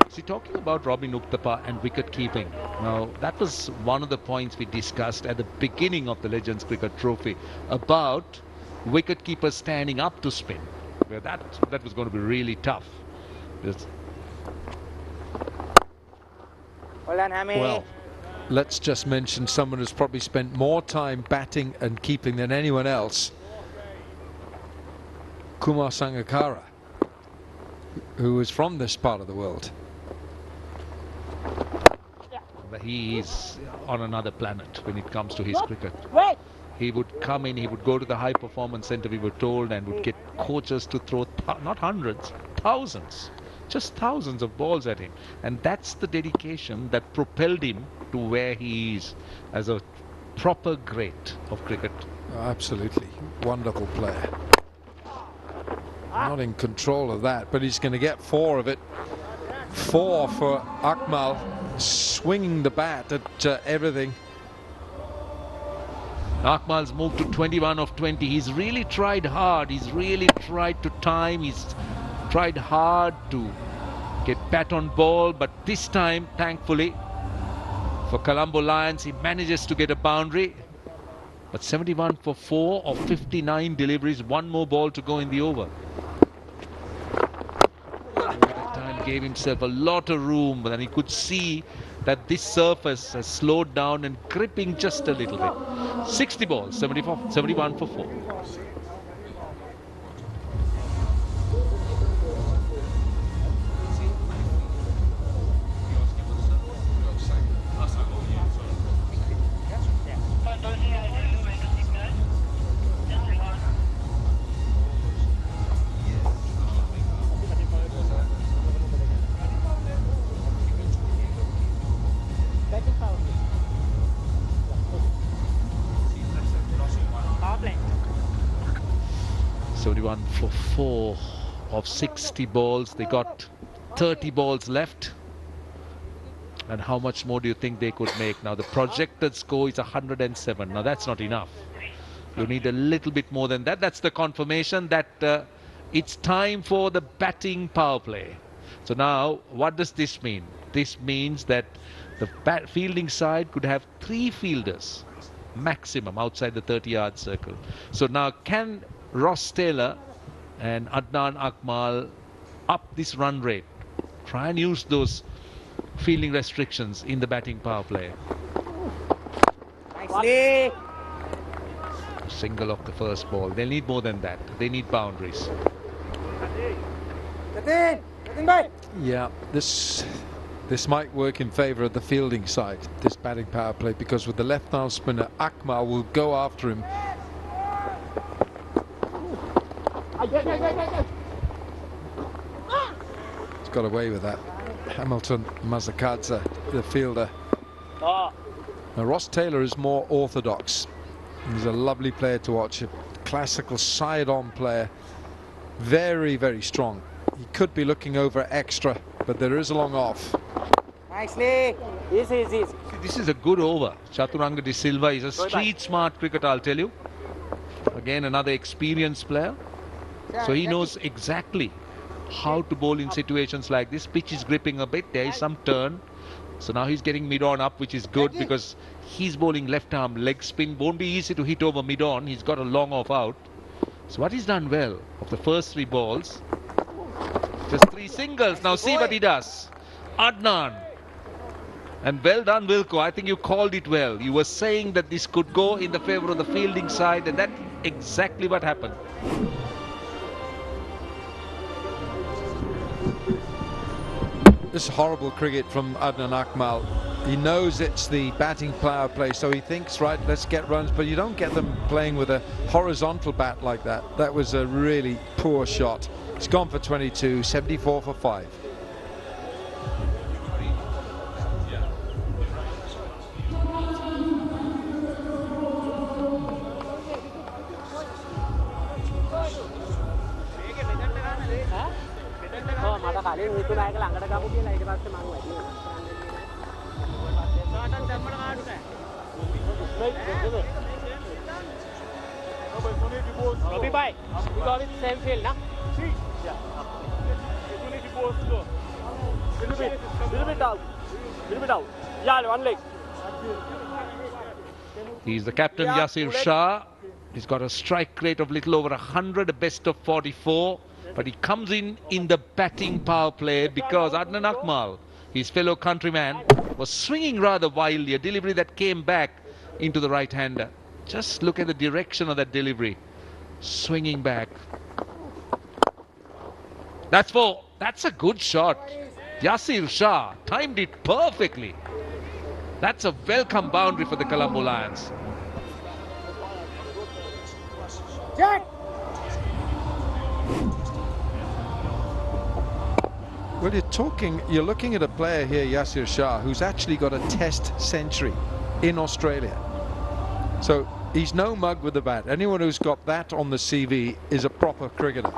See, talking about Robin Uthappa and wicket keeping. Now, that was one of the points we discussed at the beginning of the Legends Cricket Trophy about wicket keepers standing up to spin. Where that was going to be really tough. Well done, Hammy. Well, let's just mention someone who's probably spent more time batting and keeping than anyone else. Kumar Sangakkara, who is from this part of the world. But he is on another planet when it comes to his cricket. He would come in, he would go to the high performance center, we were told, and would get coaches to throw not hundreds, thousands, just thousands of balls at him. And that's the dedication that propelled him to where he is as a proper great of cricket. Absolutely wonderful player. Not in control of that, but he's going to get 4 of it. 4 for Akmal, swinging the bat at everything. Akmal's moved to 21 of 20. He's really tried hard. He's really tried to time. He's tried hard to get bat on ball, but this time, thankfully, for Colombo Lions, he manages to get a boundary. But 71 for 4 of 59 deliveries, 1 more ball to go in the over. That time gave himself a lot of room, but then he could see that this surface has slowed down and gripping just a little bit. 60 balls, 71 for 4. For 4 of 60 balls. They got 30 balls left. And how much more do you think they could make? Now the projected score is 107. Now that's not enough. You need a little bit more than that. That's the confirmation that it's time for the batting power play. So now what does this mean? This means that the fielding side could have 3 fielders maximum outside the 30-yard circle. So now can Ross Taylor and Adnan Akmal up this run rate? Try and use those fielding restrictions in the batting power play. Nicely. Single off the first ball. They'll need more than that. They need boundaries. Yeah, this might work in favour of the fielding side, this batting power play, because with the left arm spinner, Akmal will go after him. He's got away with that. Hamilton Mazakadze, the fielder. Now Ross Taylor is more orthodox. He's a lovely player to watch, a classical side-on player. Very, very strong. He could be looking over extra, but there is a long off. Nicely. Easy. See, this is a good over. Chaturanga de Silva is a street-smart cricketer, I'll tell you. Again, another experienced player. So he knows exactly how to bowl in situations like this. Pitch is gripping a bit. There is some turn. So now he's getting mid-on up, which is good because he's bowling left-arm leg spin. Won't be easy to hit over mid-on. He's got a long off out. So what he's done well of the first 3 balls, just 3 singles. Now see what he does. Adnan. And well done, Wilco. I think you called it well. You were saying that this could go in the favour of the fielding side, and that's exactly what happened. This is horrible cricket from Adnan Akmal. He knows it's the batting power play, so he thinks, right, let's get runs, but you don't get them playing with a horizontal bat like that. That was a really poor shot. It's gone for 22, 74 for 5. Robbie bhai, you got it same field, na? Little bit out. Yeah, one leg. He's the captain, Yasir Shah. He's got a strike rate of little over 100, a best of 44. But he comes in the batting power play because Adnan Akmal, his fellow countryman, was swinging rather wildly. A delivery that came back into the right-hander. Just look at the direction of that delivery. Swinging back. That's 4. That's a good shot. Yasir Shah timed it perfectly. That's a welcome boundary for the Colombo Lions. Well, you're looking at a player here, Yasir Shah, who's actually got a test century in Australia. So he's no mug with the bat. Anyone who's got that on the CV is a proper cricketer.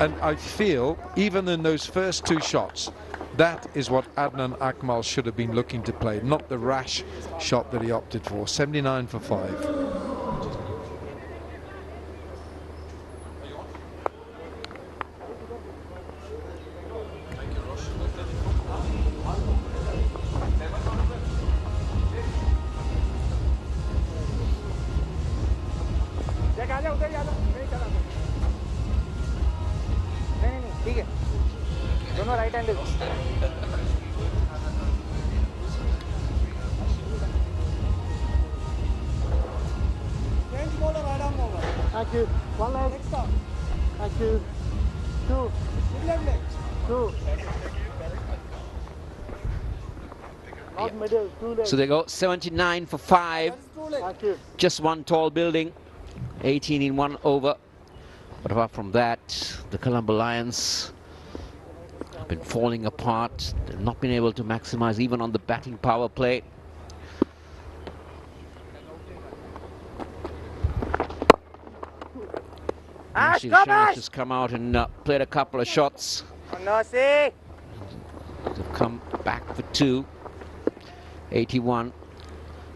And I feel, even in those first two shots, that is what Adnan Akmal should have been looking to play, not the rash shot that he opted for. 79 for 5. Thank you. One leg. Thank you. Two. Two. Not middle. Two legs. So they go 79 for 5. Thank you. Just one tall building. 18 in 1 over. But apart from that, the Colombo Lions have been falling apart. They've not been able to maximize even on the batting power play. Ashley has come out and played a couple of shots. They've come back for 2. 81.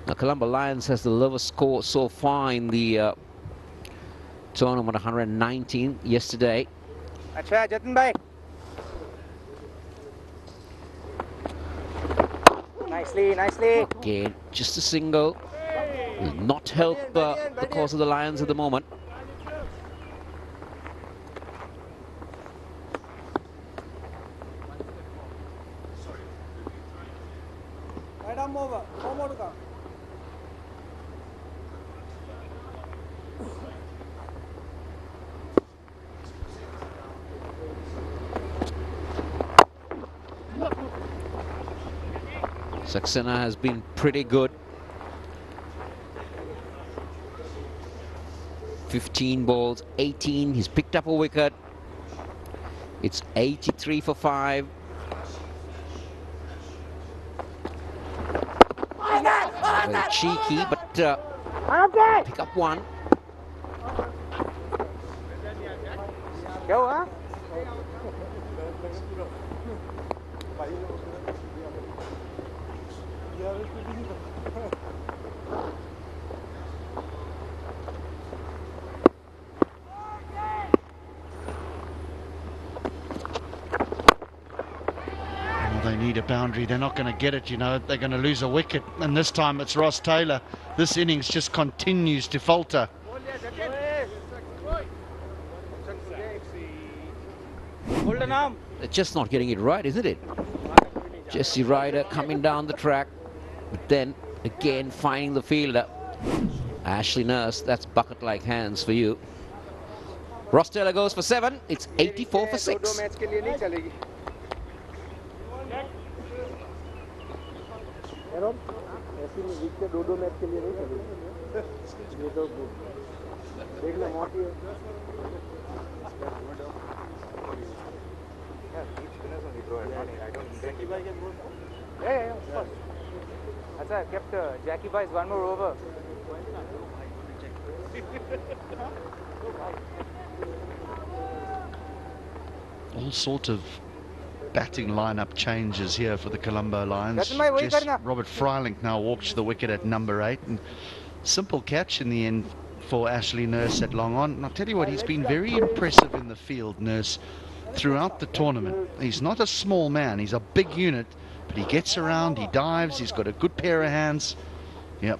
Now Colombo Lions has the lowest score so far in the tournament, 119 yesterday. Nicely. Again, just a single. Will not help the cause of the Lions at the moment. Saxena has been pretty good. 15 balls, 18. He's picked up a wicket. It's 83 for 5. Very cheeky, but pick up one. Go, huh? They need a boundary. They're not going to get it, you know. They're going to lose a wicket. And this time it's Ross Taylor. This innings just continues to falter. They're just not getting it right, isn't it? Jesse Ryder coming down the track, but then again finding the fielder. Ashley Nurse, that's bucket-like hands for you. Ross Taylor goes for 7. It's 84 for 6. Yeah, of course. That's why I kept Jackie buys one more over. All sort of batting lineup changes here for the Colombo Lions. Robert Freiling now walks the wicket at number 8, and simple catch in the end for Ashley Nurse at long on. And I'll tell you what, he's been very impressive in the field, Nurse, throughout the tournament. He's not a small man, he's a big unit, but he gets around, he dives, he's got a good pair of hands. Yep,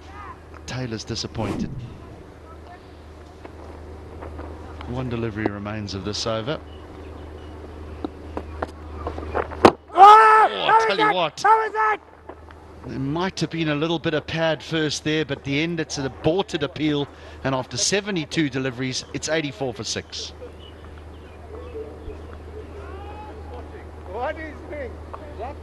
Taylor's disappointed. One delivery remains of this over. I tell you what, there might have been a little bit of pad first there, but at the end it's an aborted appeal, and after 72 deliveries, it's 84 for 6. What is doing? Jack?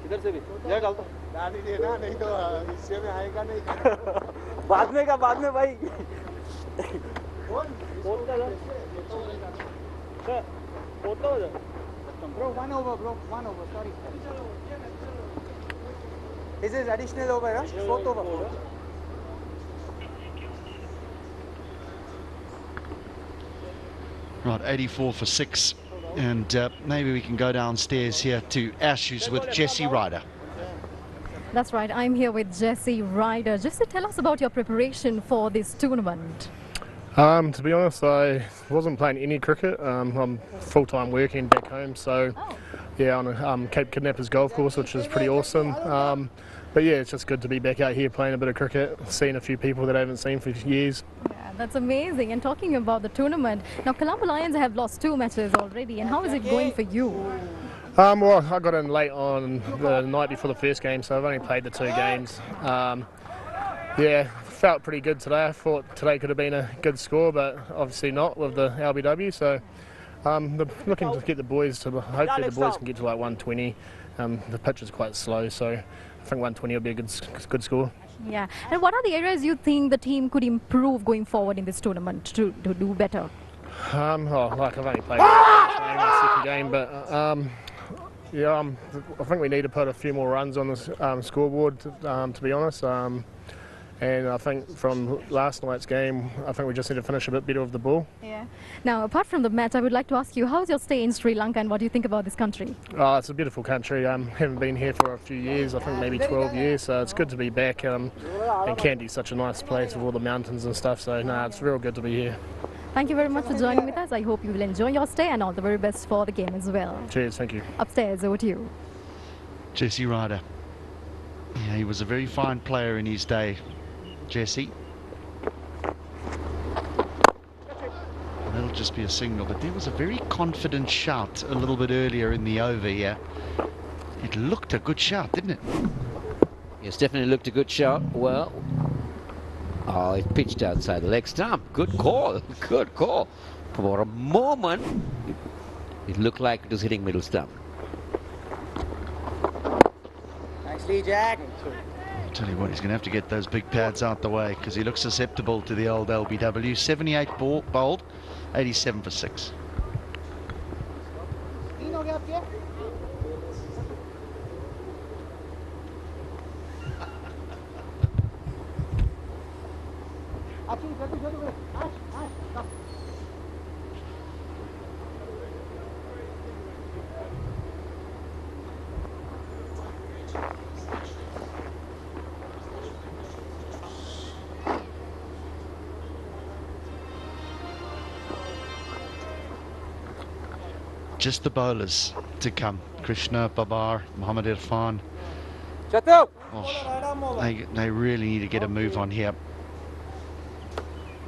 किधर से भी ये डालता डाल ही देना, नहीं तो हिस्से में आएगा नहीं। बाद में भाई। Sir, photo. Bro, 1 over, bro. 1 over, sorry. This is additional over, huh? 4th over. Right, 84 for 6. And maybe we can go downstairs here to Ash, who's with Jesse Ryder. That's right, I'm here with Jesse Ryder. Just to tell us about your preparation for this tournament. To be honest, I wasn't playing any cricket. I'm full-time working back home, so yeah, on Cape Kidnappers golf course, which is pretty awesome. But yeah, it's just good to be back out here playing a bit of cricket, seeing a few people that I haven't seen for years. Yeah, that's amazing. And talking about the tournament, now Colombo Lions have lost 2 matches already, and how is it going for you? Well, I got in late on the night before the first game, so I've only played the 2 games. Yeah, felt pretty good today. I thought today could have been a good score, but obviously not with the LBW. So looking to get the boys to, hopefully the boys can get to like 120. The pitch is quite slow, so I think 120 will be a good score. Yeah, and what are the areas you think the team could improve going forward in this tournament to do better? Like I've only played my second game, but yeah, I think we need to put a few more runs on the scoreboard, to be honest. And I think from last night's game, I think we just need to finish a bit better with the ball. Yeah. Now, apart from the match, I would like to ask you, how's your stay in Sri Lanka and what do you think about this country? Oh, it's a beautiful country. Haven't been here for a few years, I think maybe 12 years, so it's good to be back. And Kandy's such a nice place with all the mountains and stuff, so no, it's real good to be here. Thank you very much for joining with us. I hope you will enjoy your stay and all the very best for the game as well. Cheers, thank you. Upstairs, over to you. Jesse Ryder. Yeah, he was a very fine player in his day, Jesse. And that'll just be a signal, but there was a very confident shout a little bit earlier in the over here. It looked a good shout, didn't it? Yes, definitely looked a good shot. Well, oh, it pitched outside the leg stump. Good call, good call. For a moment, it looked like it was hitting middle stump. Nicely, Jack. I'll tell you what, he's going to have to get those big pads out the way because he looks susceptible to the old LBW. 78 bowled, 87 for 6. Just the bowlers to come. Krishna, Babar, Mohammad Irfan. Oh, they really need to get a move on here.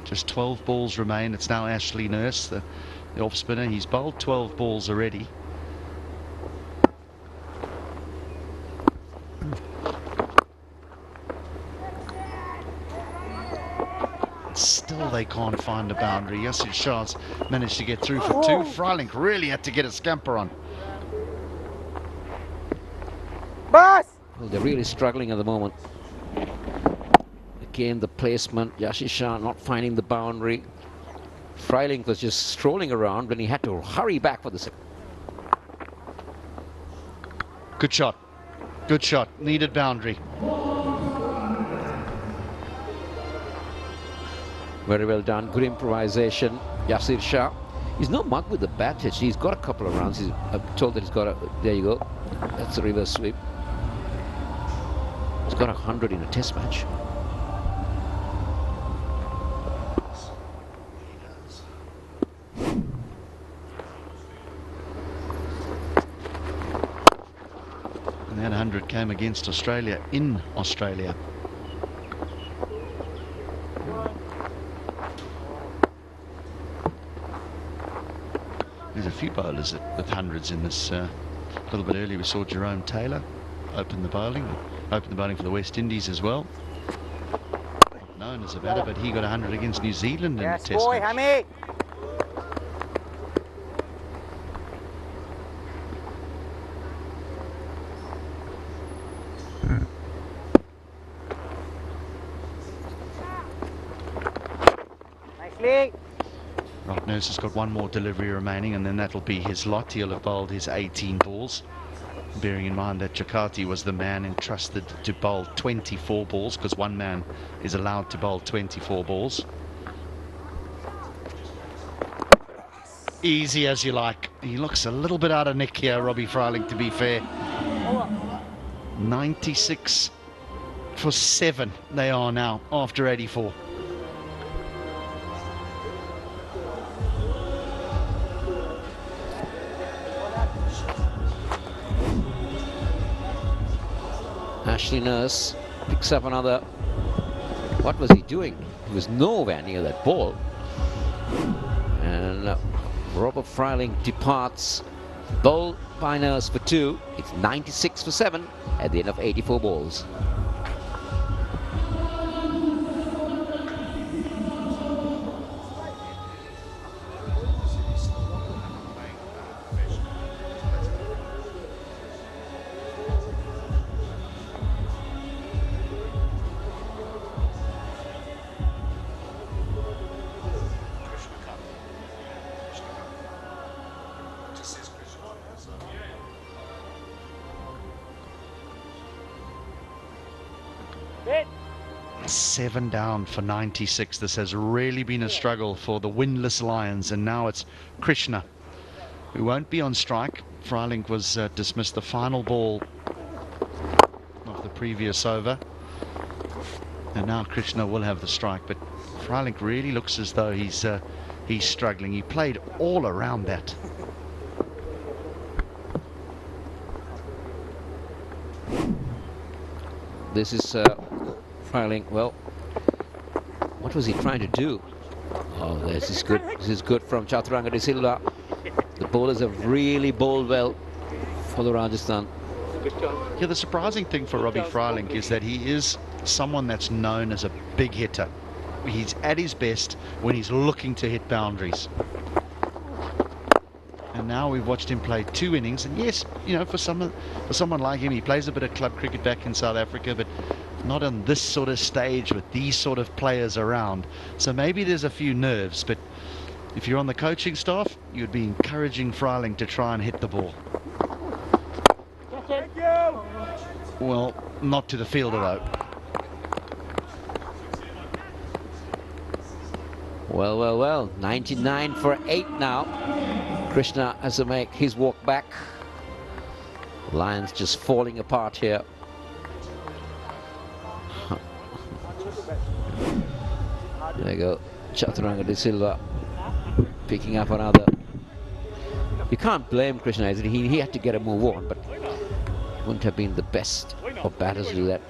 Just 12 balls remain. It's now Ashley Nurse, the off spinner. He's bowled 12 balls already. Still they can't find a boundary. Yasir Shah's managed to get through for 2. Freiling really had to get a scamper on. Well, they're really struggling at the moment. Again, the placement, Yasir Shah not finding the boundary. Freiling was just strolling around when he had to hurry back for the second. Good shot. Good shot. Needed boundary. Very well done. Good improvisation. Yasir Shah. He's no mug with the bat. He's got a couple of runs. I'm told that he's got a... There you go. That's a reverse sweep. He's got 100 in a test match. And that 100 came against Australia in Australia. There's a few bowlers with hundreds in this. A little bit earlier we saw Jerome Taylor open the bowling for the West Indies as well. Not known as a batter, but he got 100 against New Zealand in the test match. Right, Nurse has got one more delivery remaining, and then that'll be his lot. He'll have bowled his 18 balls, bearing in mind that Jakati was the man entrusted to bowl 24 balls, because one man is allowed to bowl 24 balls. Easy as you like. He looks a little bit out of nick here, Robbie Fryling, to be fair. 96 for 7 they are now after 84. Ashley Nurse picks up another. What was he doing? He was nowhere near that ball. And Robert Fryling departs. Bowled by Nurse for 2. It's 96 for 7 at the end of 84 balls. Seven down for 96. This has really been a struggle for the winless Lions, and now it's Krishna who won't be on strike. Fryling was dismissed the final ball of the previous over, and now Krishna will have the strike. But Fryling really looks as though he's struggling. He played all around that. This is Fryling. Well, what was he trying to do? Oh, this is good. This is good from Chaturanga de Silva. The bowlers have really bowled well for the Rajasthan. Yeah, the surprising thing for Robbie Fryling is that he is someone that's known as a big hitter. He's at his best when he's looking to hit boundaries. And now we've watched him play 2 innings, and yes, you know, for someone like him, he plays a bit of club cricket back in South Africa, but not on this sort of stage with these sort of players around. So maybe there's a few nerves, but if you're on the coaching staff, you'd be encouraging Fryling to try and hit the ball. Well, not to the fielder though. Well, 99 for 8 now. Krishna has to make his walk back. Lions just falling apart here. There you go, Chaturanga de Silva picking up another. You can't blame Krishna. He had to get a move on, but wouldn't have been the best of batters to do that.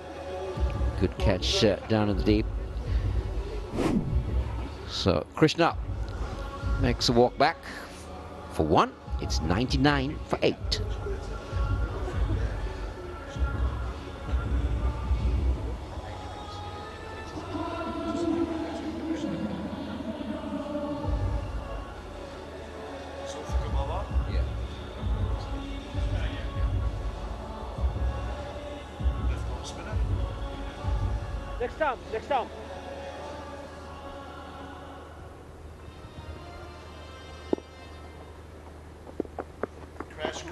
Good catch down in the deep. So Krishna makes a walk back for 1. It's 99 for 8. Next time. Crash.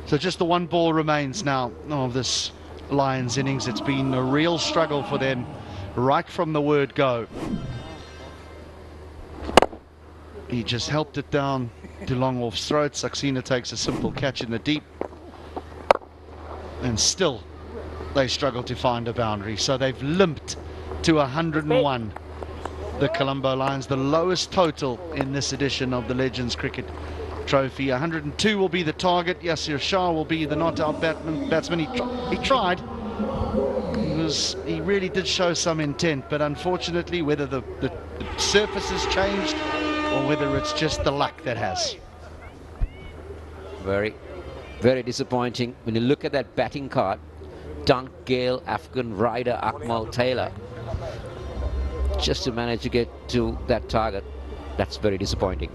So just the 1 ball remains now of this Lions innings. It's been a real struggle for them right from the word go. He just helped it down to Longhoff's throat. Saxena takes a simple catch in the deep, and still they struggle to find a boundary. So they've limped to 101. The Colombo Lions, the lowest total in this edition of the Legends Cricket Trophy. 102 will be the target. Yasir Shah will be the not-out batsman. He tried. He really did show some intent, but unfortunately, whether the surface has changed or whether it's just the luck that has. Very, very disappointing. When you look at that batting card, Dunk, Gayle, Afghan, Ryder, Akmal, Taylor, just to manage to get to that target, that's very disappointing.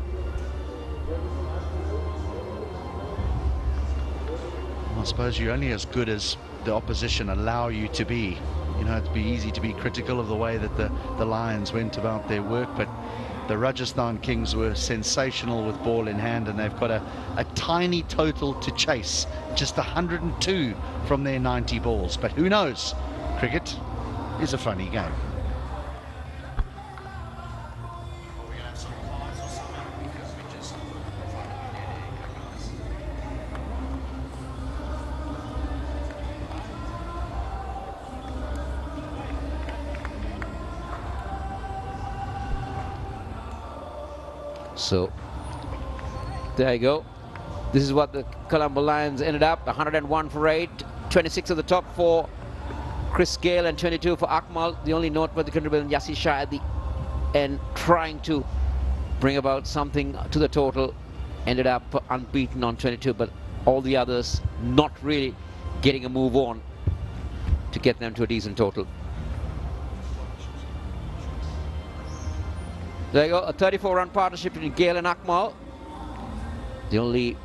I suppose you're only as good as the opposition allow you to be. You know, it'd be easy to be critical of the way that the Lions went about their work, but the Rajasthan Kings were sensational with ball in hand, and they've got a tiny total to chase, just 102 from their 90 balls. But who knows? Cricket is a funny game. So there you go. This is what the Colombo Lions ended up: 101 for 8, 26 at the top for Chris Gayle and 22 for Akmal. The only noteworthy contributor, Yassi Shah at the end, trying to bring about something to the total. Ended up unbeaten on 22, but all the others not really getting a move on to get them to a decent total. There you go, a 34-run partnership between Gayle and Akmal. The only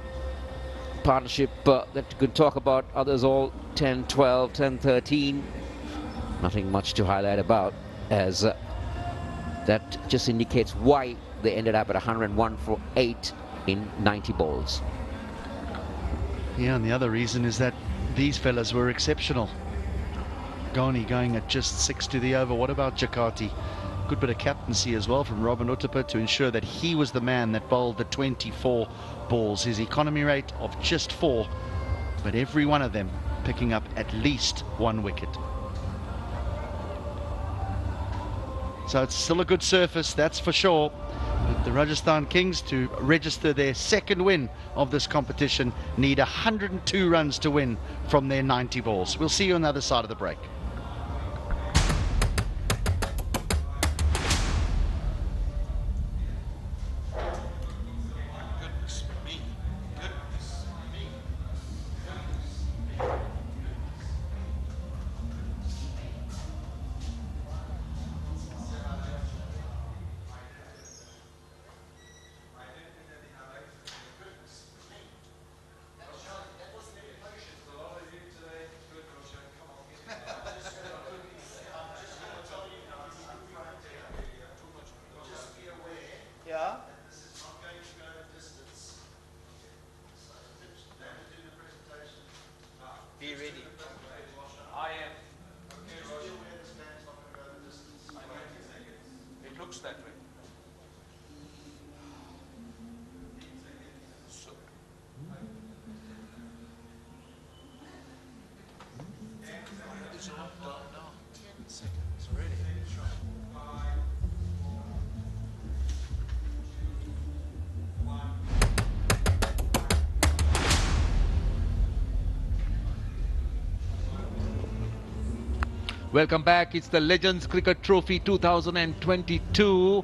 partnership that you could talk about, others all 10, 12, 10, 13. Nothing much to highlight about, as that just indicates why they ended up at 101 for 8 in 90 balls. Yeah, and the other reason is that these fellas were exceptional. Ghani going at just 6 to the over. What about Jakarta? Good bit of captaincy as well from Robin Uthappa to ensure that he was the man that bowled the 24 balls. His economy rate of just 4, but every one of them picking up at least 1 wicket. So it's still a good surface, that's for sure. But the Rajasthan Kings, to register their second win of this competition, need 102 runs to win from their 90 balls. We'll see you on the other side of the break. Welcome back. It's the Legends Cricket Trophy 2022,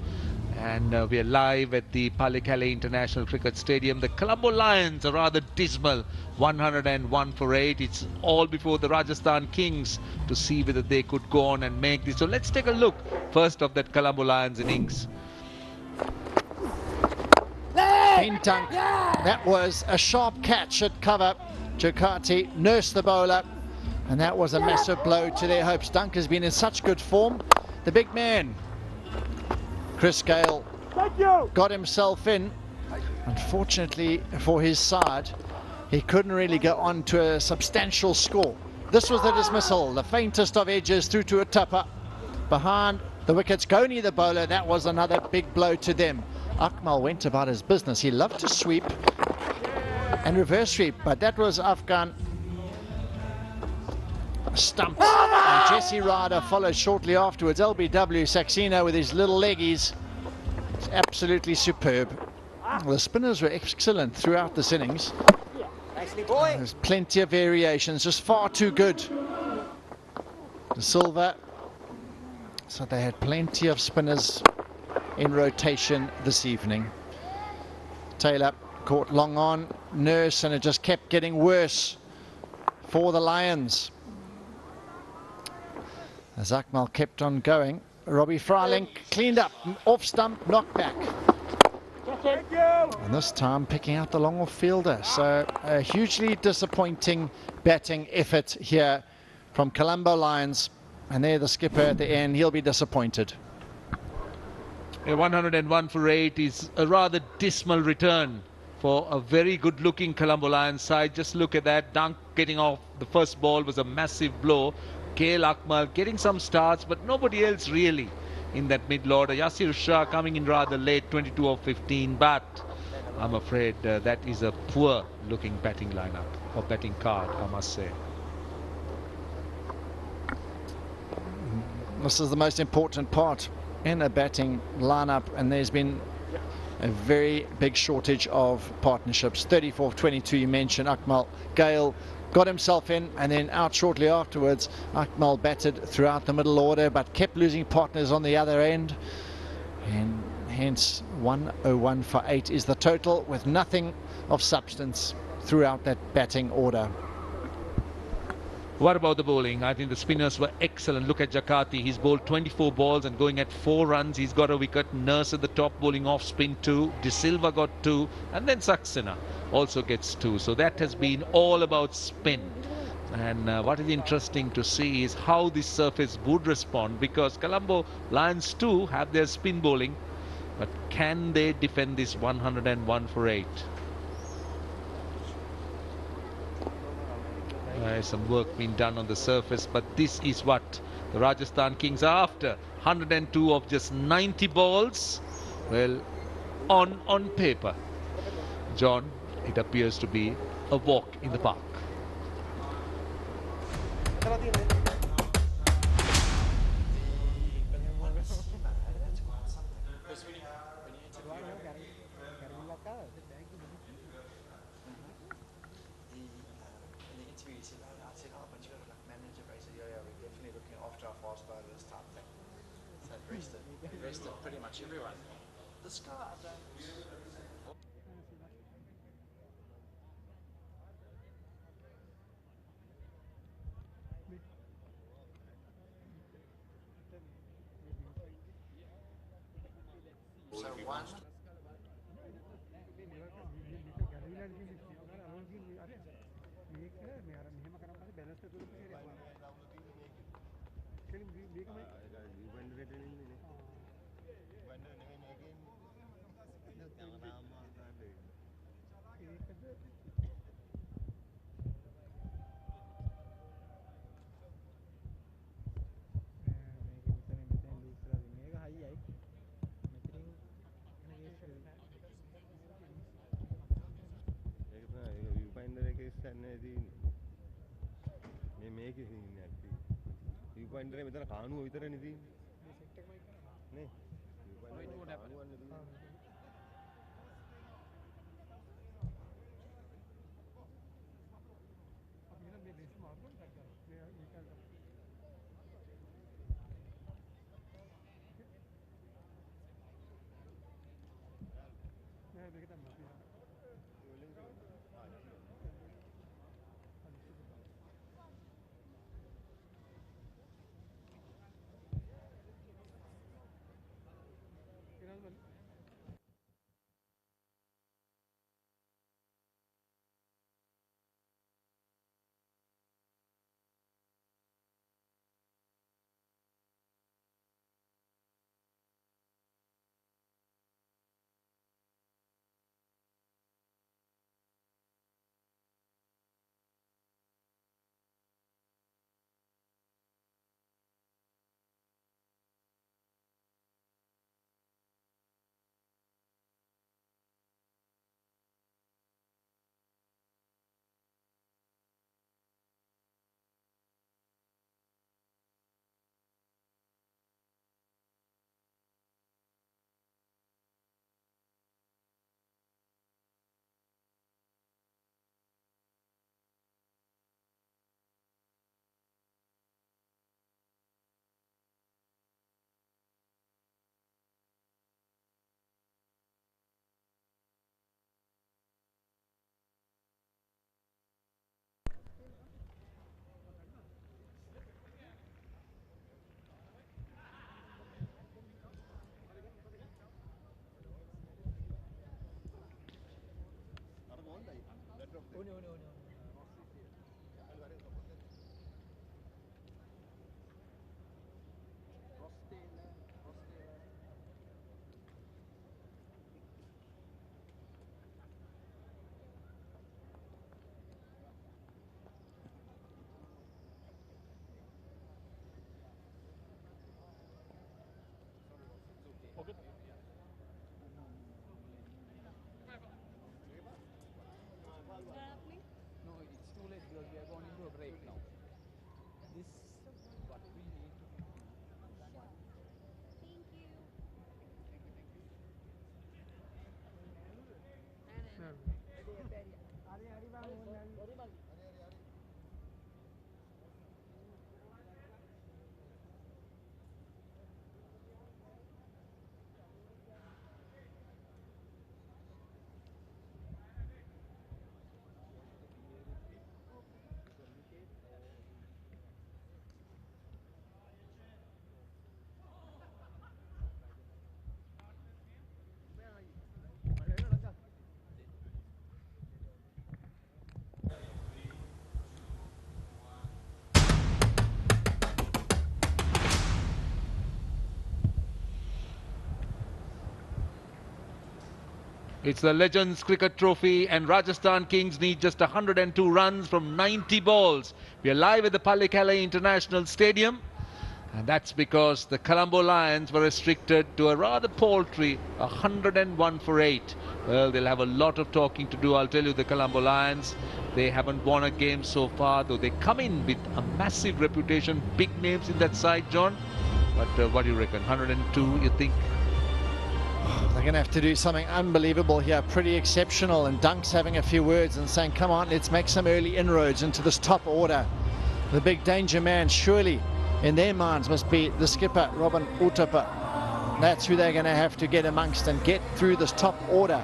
and we are live at the Pallekele International Cricket Stadium. The Colombo Lions are rather dismal, 101 for 8. It's all before the Rajasthan Kings to see whether they could go on and make this. So let's take a look first of that Colombo Lions innings. Bentang, that was a sharp catch at cover. Jakarta nursed the bowler, and that was a massive blow to their hopes. Dunk has been in such good form. The big man, Chris Gayle, got himself in. Unfortunately for his side, he couldn't really go on to a substantial score. This was the dismissal, the faintest of edges through to Uthappa. Behind the wickets, Ghani the bowler, that was another big blow to them. Akmal went about his business. He loved to sweep and reverse sweep, but that was Afghan stumped, and Jesse Ryder followed shortly afterwards. LBW Saxena with his little leggies, it's absolutely superb. The spinners were excellent throughout this innings. There's plenty of variations, just far too good. The Silver, so they had plenty of spinners in rotation this evening. Taylor caught long on, nurse, and it just kept getting worse for the Lions. As Akmal kept on going, Robbie Fryling cleaned up, off stump, knocked back. And this time picking out the long off fielder. So a hugely disappointing batting effort here from Colombo Lions. And there the skipper at the end, he'll be disappointed. A 101 for 8 is a rather dismal return for a very good looking Colombo Lions side. Just look at that. Dunk getting off the first ball was a massive blow. Gayle, Akmal getting some starts, but nobody else really in that middle order. Yasir Shah coming in rather late, 22 of 15, but I'm afraid that is a poor looking batting lineup or batting card, I must say. This is the most important part in a batting lineup, and there's been a very big shortage of partnerships. 34 of 22 you mentioned. Akmal, Gayle got himself in and then out shortly afterwards. Akmal batted throughout the middle order but kept losing partners on the other end, and hence 101 for 8 is the total, with nothing of substance throughout that batting order. What about the bowling? I think the spinners were excellent. Look at Jakati. He's bowled 24 balls and going at 4 runs. He's got a wicket. Nurse at the top bowling off spin 2. De Silva got 2. And then Saxena also gets 2. So that has been all about spin. And what is interesting to see is how this surface would respond, because Colombo Lions too have their spin bowling. But can they defend this 101 for 8? Some work being done on the surface, but this is what the Rajasthan Kings are after. 102 of just 90 balls. Well, on paper, John, it appears to be a walk in the park. Pretty much everyone. The sky. So one. It's the Legends Cricket Trophy, and Rajasthan Kings need just 102 runs from 90 balls. We are live at the Pallekele International Stadium, and that's because the Colombo Lions were restricted to a rather paltry 101 for 8. Well, they'll have a lot of talking to do. I'll tell you, the Colombo Lions, they haven't won a game so far, though they come in with a massive reputation, big names in that side, John. But what do you reckon? 102, you think? They're going to have to do something unbelievable here, pretty exceptional. And Dunk's having a few words and saying, come on, let's make some early inroads into this top order. The big danger man, surely, in their minds, must be the skipper, Robin Uthappa. That's who they're going to have to get amongst and get through this top order.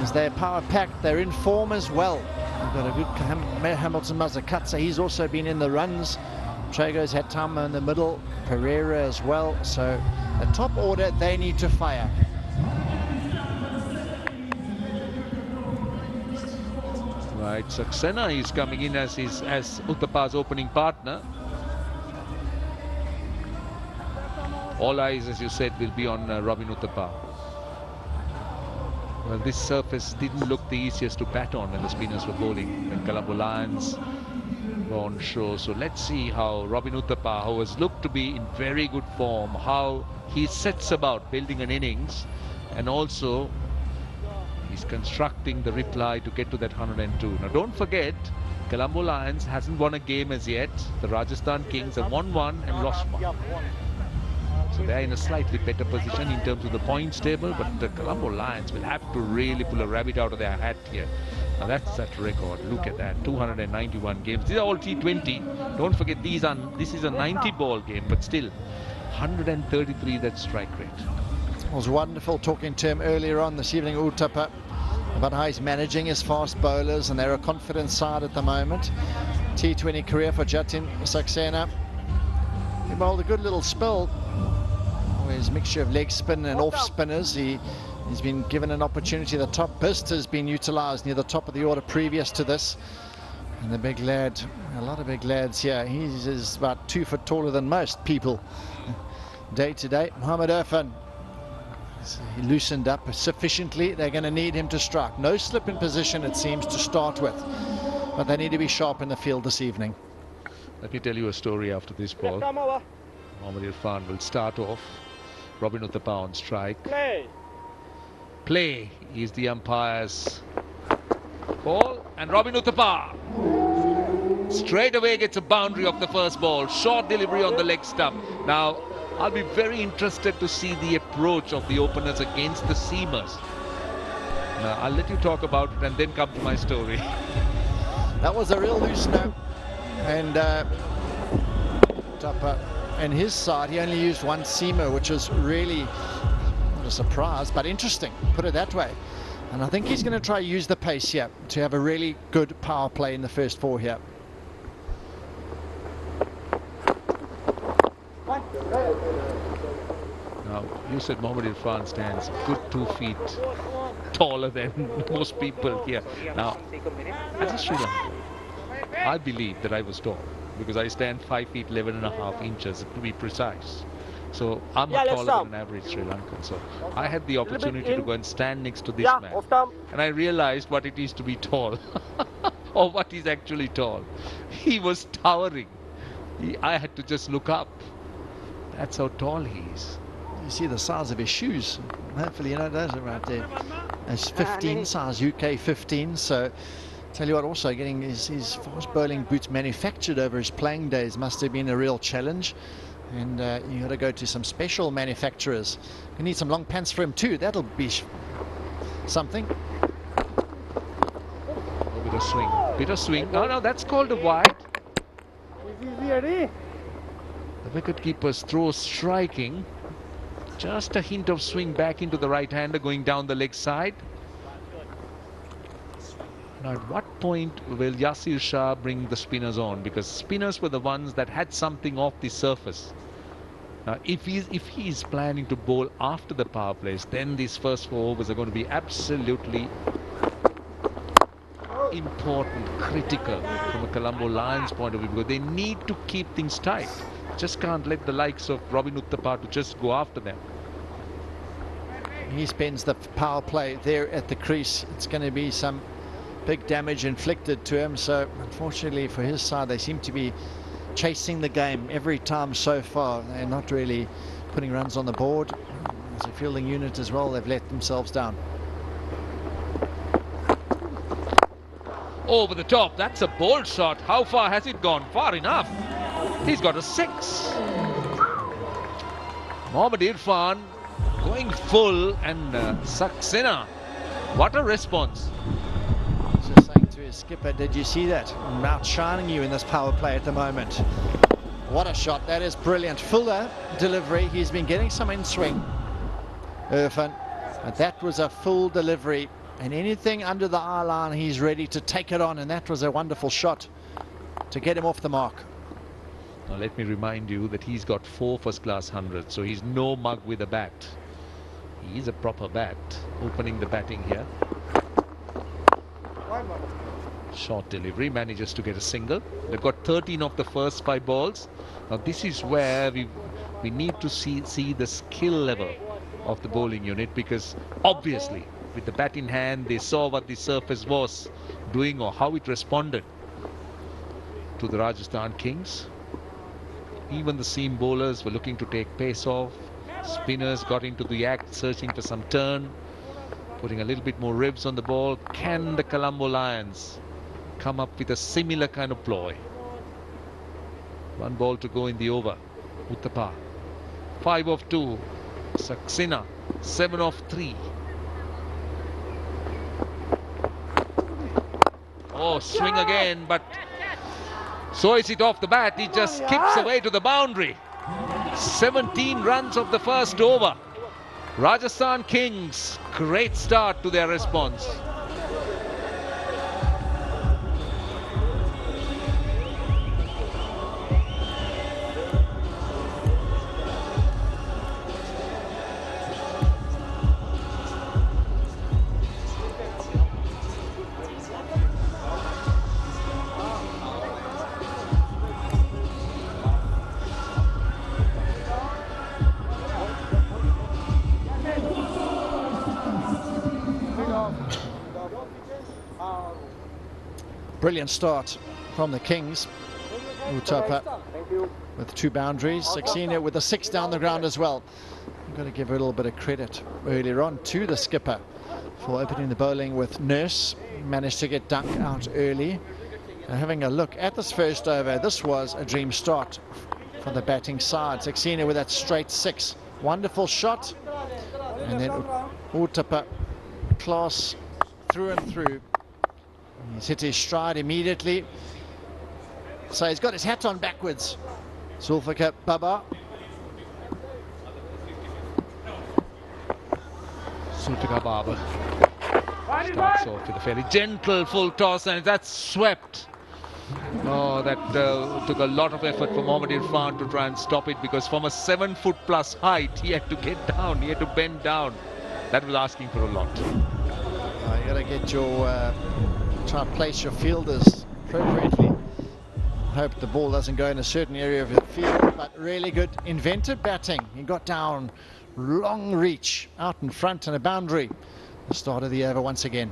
As they're power-packed, they're in form as well. They've got a good Hamilton Mazakatsa. He's also been in the runs. Trago's had Tama in the middle, Pereira as well. So the top order, they need to fire. Right, Saxena is coming in as Uthappa's opening partner. All eyes, as you said, will be on Robin Uthappa. Well, this surface didn't look the easiest to bat on when the spinners were bowling, when Colombo Lions were on show. So let's see how Robin Uthappa, who has looked to be in very good form, how he sets about building an innings, and also he's constructing the reply to get to that 102. Now don't forget, Colombo Lions hasn't won a game as yet. The Rajasthan Kings have won one and lost one. So they're in a slightly better position in terms of the points table, but the Colombo Lions will have to really pull a rabbit out of their hat here. Now that's that record. Look at that, 291 games. These are all T20. Don't forget, this is a 90 ball game, but still 133, that strike rate. It was wonderful talking to him earlier on this evening, Uthappa, about how he's managing his fast bowlers, and they're a confident side at the moment. T20 career for Jatin Saxena. He bowled a good little spell. His mixture of leg spin and off spinners. He's been given an opportunity. The top burst has been utilised near the top of the order previous to this. And the big lad, a lot of big lads here. He's about 2 foot taller than most people. Day to day, Mohammad Irfan. He loosened up sufficiently. They're going to need him to strike. No slip in position, it seems, to start with. But they need to be sharp in the field this evening. Let me tell you a story after this ball. Mohammad Irfan will start off. Robin Uthappa on strike. Play is the umpire's ball, and Robin Uthappa straight away gets a boundary of the first ball. Short delivery on the leg stump. Now I'll be very interested to see the approach of the openers against the seamers. Now I'll let you talk about it and then come to my story. That was a real loosener, and Uthappa and his side, he only used one seamer, which was really not a surprise, but interesting, put it that way. And I think he's going to try to use the pace here to have a really good power play in the first 4 here. Now, you said Mohammad Irfan stands good 2 feet taller than most people here. Now, as a Sri Lankan, I believe that I was tall, because I stand 5 feet 11.5 inches to be precise. So I'm taller than an average Sri Lankan. So I had the opportunity to go and stand next to this man, and I realized what it is to be tall, or what is actually tall. He was towering. I had to just look up. That's how tall he is. You see the size of his shoes. Hopefully, you know, those are right there. It's 15 size, UK 15. So tell you what, also getting his fast bowling boots manufactured over his playing days must have been a real challenge. And you got to go to some special manufacturers. You need some long pants for him too. That'll be something. A bit of swing. Bit of swing. Oh no, that's called a wide. The wicketkeeper's throw striking. Just a hint of swing back into the right-hander going down the leg side. Now, at what point will Yasir Shah bring the spinners on? Because spinners were the ones that had something off the surface. Now, if he's planning to bowl after the power plays, then these first 4 overs are going to be absolutely important, critical from a Colombo Lions point of view, because they need to keep things tight. Just can't let the likes of Robin Uthappa to just go after them. he spends the power play there at the crease, it's going to be some big damage inflicted to him. So unfortunately for his side, they seem to be chasing the game every time so far. They're not really putting runs on the board. As a fielding unit as well, they've let themselves down. Over the top, that's a bold shot. How far has it gone? Far enough. He's got a 6. Mohammad Irfan going full, and Saxena. What a response. Just saying to his skipper, did you see that? I'm outshining you in this power play at the moment. What a shot. That is brilliant. Fuller delivery. He's been getting some in swing, Irfan, but that was a full delivery, and anything under the eye line he's ready to take it on, and that was a wonderful shot to get him off the mark. Now let me remind you that he's got 4 first-class hundreds, so he's no mug with a bat. He's a proper bat. Opening the batting here. Short delivery, manages to get a single. They've got 13 of the first 5 balls. Now this is where we need to see the skill level of the bowling unit, because obviously with the bat in hand they saw what the surface was doing or how it responded to the Rajasthan Kings. Even the seam bowlers were looking to take pace off. Spinners got into the act, searching for some turn, putting a little bit more ribs on the ball. Can the Colombo Lions come up with a similar kind of ploy? 1 ball to go in the over. Uthappa 5 of 2. Saxena 7 of 3. Oh, swing again, but so is it off the bat. He just skips away to the boundary. 17 runs of the first over. Rajasthan Kings, great start to their response. Brilliant start from the Kings. Uthappa with 2 boundaries. Saxena with a 6 down the ground as well. You've got to give a little bit of credit earlier on to the skipper for opening the bowling with Nurse. Managed to get Dunk out early. And having a look at this first over, this was a dream start for the batting side. Saxena with that straight 6. Wonderful shot. And then Uthappa, class through and through. He's hit his stride immediately. So he's got his hat on backwards. Zulfikar Baba. Zulfikar Baba starts off with a fairly gentle full toss, and that's swept. Oh, that took a lot of effort for Mohammad Irfan to try and stop it, because from a 7-foot+ height he had to get down, he had to bend down. That was asking for a lot. You got to get your try and place your fielders appropriately. Hope the ball doesn't go in a certain area of the field, but really good inventive batting. He got down, long reach out in front and a boundary. The start of the over once again.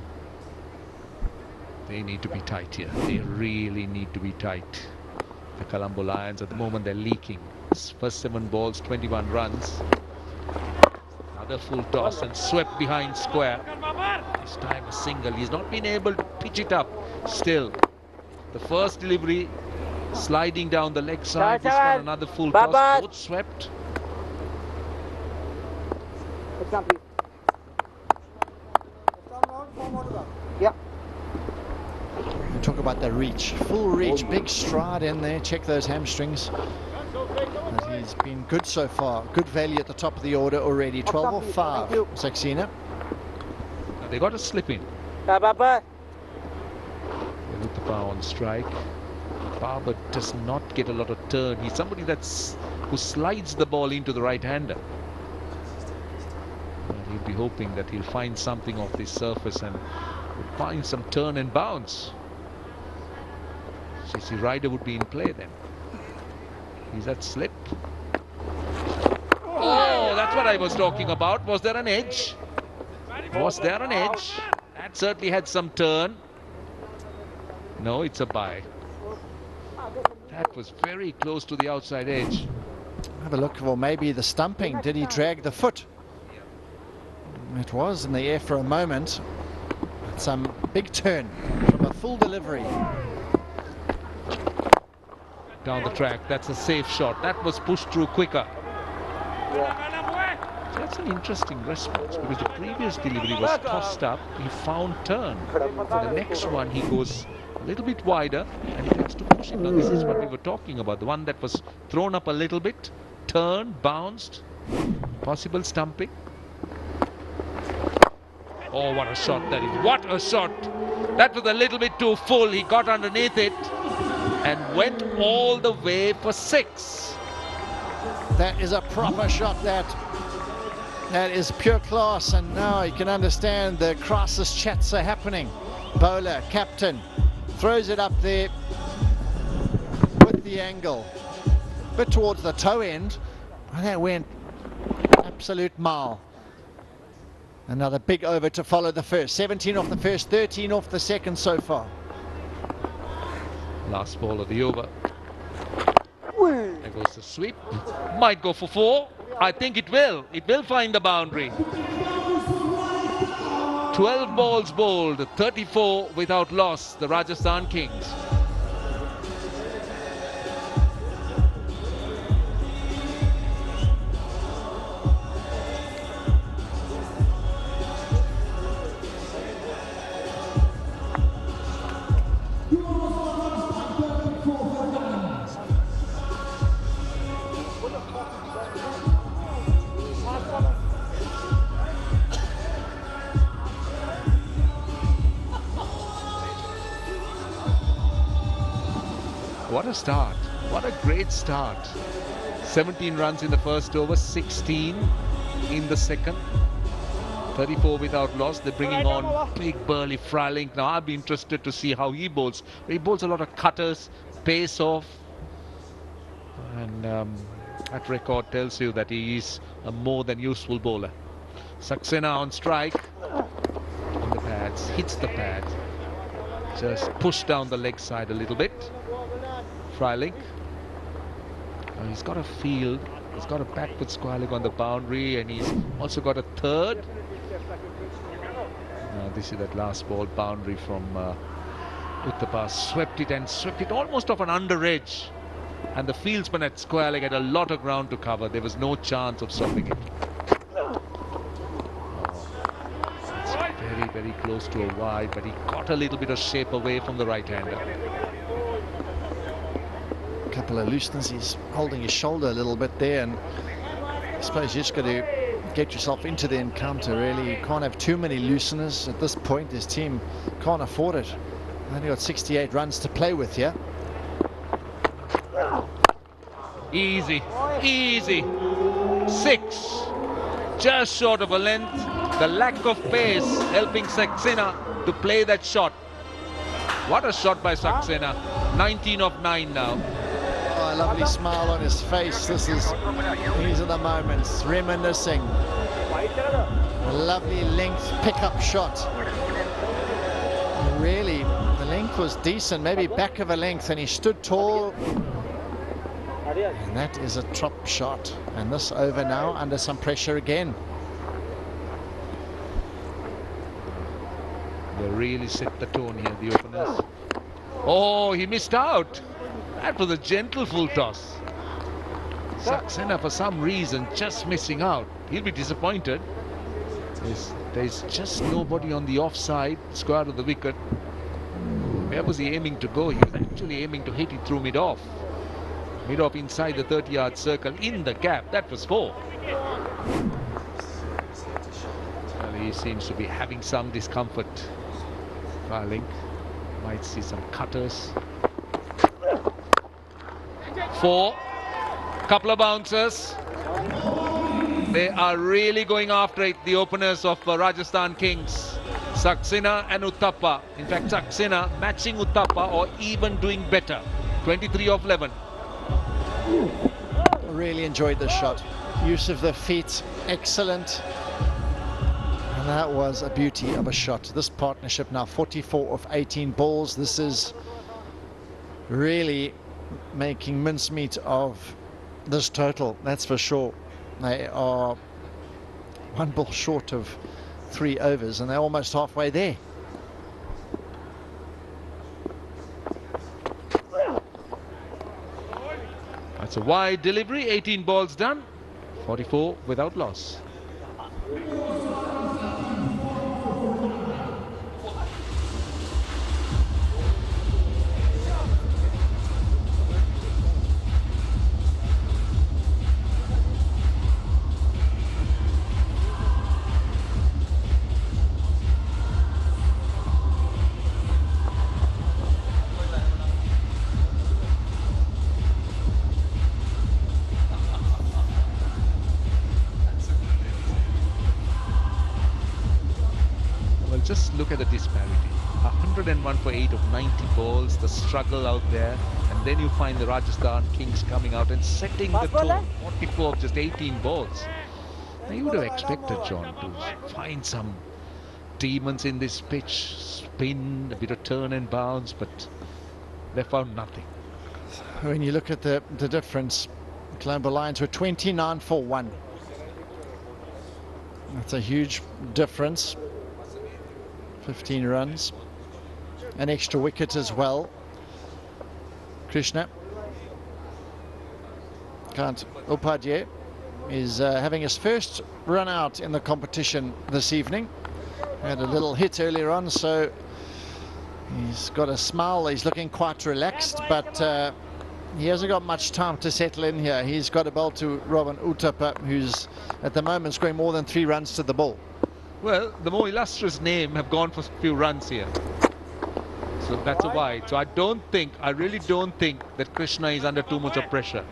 They need to be tight here. They really need to be tight. The Colombo Lions at the moment, they're leaking. First 7 balls, 21 runs. Another full toss and swept behind square. This time a single. He's not been able to pitch it up. Still, the first delivery sliding down the leg side. This one another full toss. Both swept. Yeah. We talk about the reach, full reach, big stride in there. Check those hamstrings. But he's been good so far. Good value at the top of the order already. 12 or 5. Saxena. They got a slip in. Uthappa on strike. Baba does not get a lot of turn. He's somebody who slides the ball into the right-hander. He'll be hoping that he'll find something off this surface and find some turn and bounce. JC Ryder would be in play then. Is that slip? Oh, that's what I was talking about. Was there an edge? Was there an edge? That certainly had some turn. No, it's a bye. That was very close to the outside edge. Have a look. Well, maybe the stumping. Did he drag the foot? It was in the air for a moment. Some big turn from a full delivery. Down the track, that's a safe shot. That was pushed through quicker. That's an interesting response, because the previous delivery was tossed up. He found turn. For the next one, he goes a little bit wider and he tries to push it. Now, this is what we were talking about. The one that was thrown up a little bit, turned, bounced, possible stumping. Oh, what a shot that is. What a shot. That was a little bit too full. He got underneath it and went all the way for 6. That is a proper shot. That is pure class, and now you can understand the crisis chats are happening. Bowler, captain, throws it up there with the angle, bit towards the toe end, and that went absolute mile. Another big over to follow the first. 17 off the first, 13 off the second so far. Last ball of the over. There goes the sweep. Might go for 4. I think it will. It will find the boundary. 12 balls bowled, 34 without loss, the Rajasthan Kings. What a start. What a great start. 17 runs in the first over, 16 in the second. 34 without loss. They're bringing on big burly Freiling. Now I'll be interested to see how he bowls. He bowls a lot of cutters, pace off. And that record tells you that he is a more than useful bowler. Saxena on strike. On the pads. Hits the pad. Just push down the leg side a little bit. Freiling. He's got a field, he's got a backward square leg on the boundary, and he's also got a third. This is that last ball boundary from Uthappa. Swept it almost off an under edge, and the fieldsman at square leg had a lot of ground to cover. There was no chance of stopping it. It's very, very close to a wide, but he got a little bit of shape away from the right-hander. Couple of looseness. He's holding his shoulder a little bit there, and I suppose you just got to get yourself into the encounter, really. You can't have too many looseners at this point. His team can't afford it. Only got 68 runs to play with here. Easy, easy. 6, just short of a length. The lack of pace helping Saxena to play that shot. What a shot by Saxena. 19 of 9 now. Oh, a lovely smile on his face. These are the moments, reminiscing. A lovely length pickup shot. Really, the length was decent, maybe back of a length, and he stood tall. And that is a top shot. And this over now under some pressure again. They really set the tone here, the openers. Oh, he missed out. That was a gentle full toss. Saxena, for some reason, just missing out. He'll be disappointed. There's just nobody on the offside, square of the wicket. Where was he aiming to go? He was actually aiming to hit it through mid-off. Mid-off inside the 30-yard circle, in the gap. That was 4. Well, he seems to be having some discomfort. Freiling might see some cutters. 4, couple of bouncers. They are really going after it, the openers of Rajasthan Kings. Saxena and Uthappa. In fact, Saxena matching Uthappa or even doing better. 23 of 11. Really enjoyed the shot. Use of the feet, excellent. That was a beauty of a shot. This partnership now 44 of 18 balls. This is really making mincemeat of this total, that's for sure. They are 1 ball short of 3 overs and they're almost halfway there. That's a wide delivery, 18 balls done, 44 without loss. Just look at the disparity. 101 for 8 of 90 balls, the struggle out there, and then you find the Rajasthan Kings coming out and setting the tone. 44 of just 18 balls. Now you would have expected, John, to find some demons in this pitch, spin, a bit of turn and bounce, but they found nothing. When you look at the difference, Colombo Lions were 29 for 1. That's a huge difference. 15 runs, an extra wicket as well. Krishna Uthappa is having his first run out in the competition this evening. Had a little hit earlier on, so he's got a smile. He's looking quite relaxed, but he hasn't got much time to settle in here. He's got a bowl to Robin Uthappa, who's at the moment scoring more than 3 runs to the ball. Well, the more illustrious name have gone for a few runs here. So that's a wide. So I really don't think that Krishna is under too much of pressure.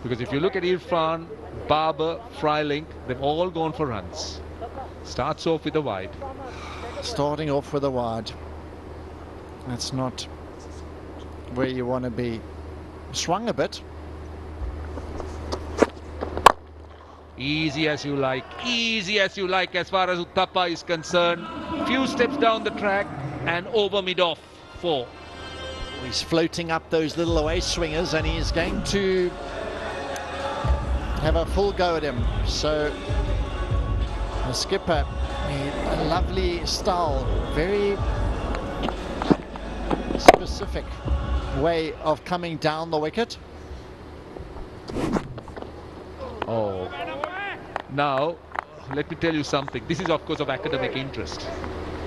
Because if you look at Irfan, Barber, Freiling, they've all gone for runs. Starts off with a wide. Starting off with a wide. That's not where you want to be. Swung a bit. Easy as you like as far as Uthappa is concerned. Few steps down the track and over mid-off 4. He's floating up those little away swingers and he's going to have a full go at him. So the skipper, a lovely style, very specific way of coming down the wicket. Oh. Now, let me tell you something. This is, of course, of academic interest.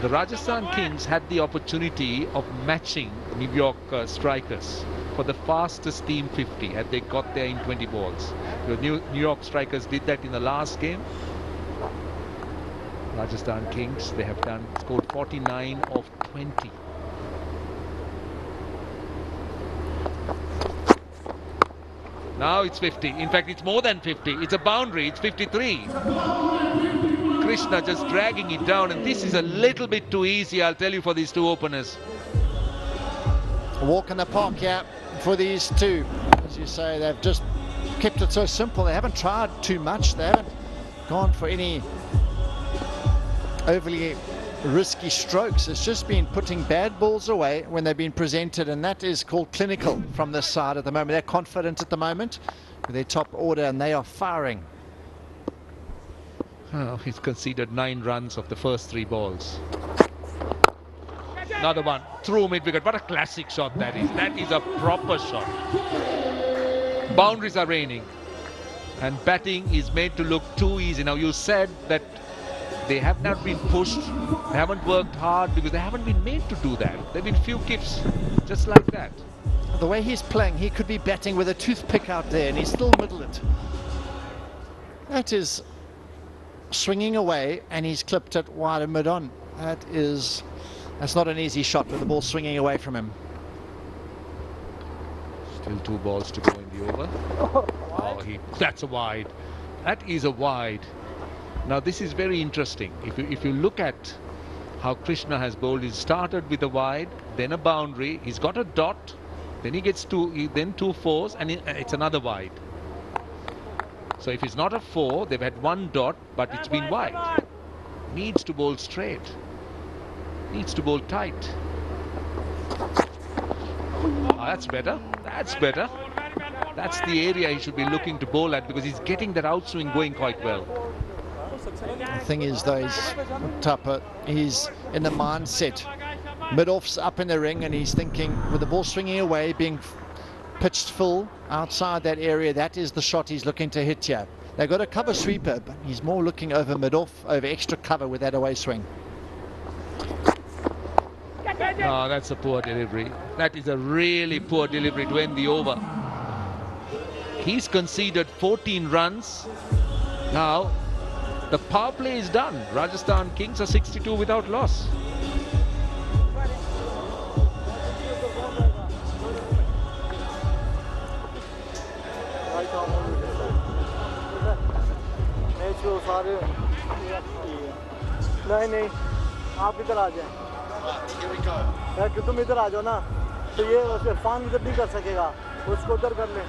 The Rajasthan Kings had the opportunity of matching New York strikers for the fastest team 50 had they got there in 20 balls. The New York strikers did that in the last game. Rajasthan Kings, they have scored 49 of 20. Now it's 50. In fact, it's more than 50. It's a boundary. It's 53. Krishna just dragging it down. And this is a little bit too easy, I'll tell you, for these 2 openers. A walk in the park, yeah, for these 2. As you say, they've just kept it so simple. They haven't tried too much. They haven't gone for any overly risky strokes. It's just been putting bad balls away when they've been presented, and that is called clinical from this side at the moment. They're confident at the moment with their top order and they are firing. Oh, he's conceded 9 runs of the first 3 balls. Another one through mid-wicket. What a classic shot that is. That is a proper shot. Boundaries are raining and batting is made to look too easy. Now, you said that they have not been pushed, they haven't worked hard because they haven't been made to do that. There have been few kicks just like that. The way he's playing, he could be batting with a toothpick out there and he's still middle it. That is swinging away and he's clipped it wide and mid-on. That's not an easy shot with the ball swinging away from him. Still 2 balls to go in the over. Oh, that's a wide. That is a wide. Now this is very interesting. If you look at how Krishna has bowled, he started with a wide, then a boundary, he's got a dot, then he gets 2 4s, and it's another wide. So if it's not a 4, they've had 1 dot, but it's been wide. needs to bowl straight, needs to bowl tight. That's better, that's better. That's the area he should be looking to bowl at, because he's getting that outswing going quite well. The thing is, though, Uthappa, he's in the mindset. Mid-off's up in the ring, and he's thinking, with the ball swinging away, being pitched full outside that area, that is the shot he's looking to hit here. They've got a cover sweeper, but he's more looking over mid-off, over extra cover with that away swing. Oh, that's a poor delivery. That is a really poor delivery to end the over. He's conceded 14 runs. Now, the power play is done. Rajasthan Kings are 62 without loss. नहीं आप इधर आ जाए कि तुम इधर आ जाओ ना तो ये इरफान इधर नहीं कर सकेगा उसको उधर कर ले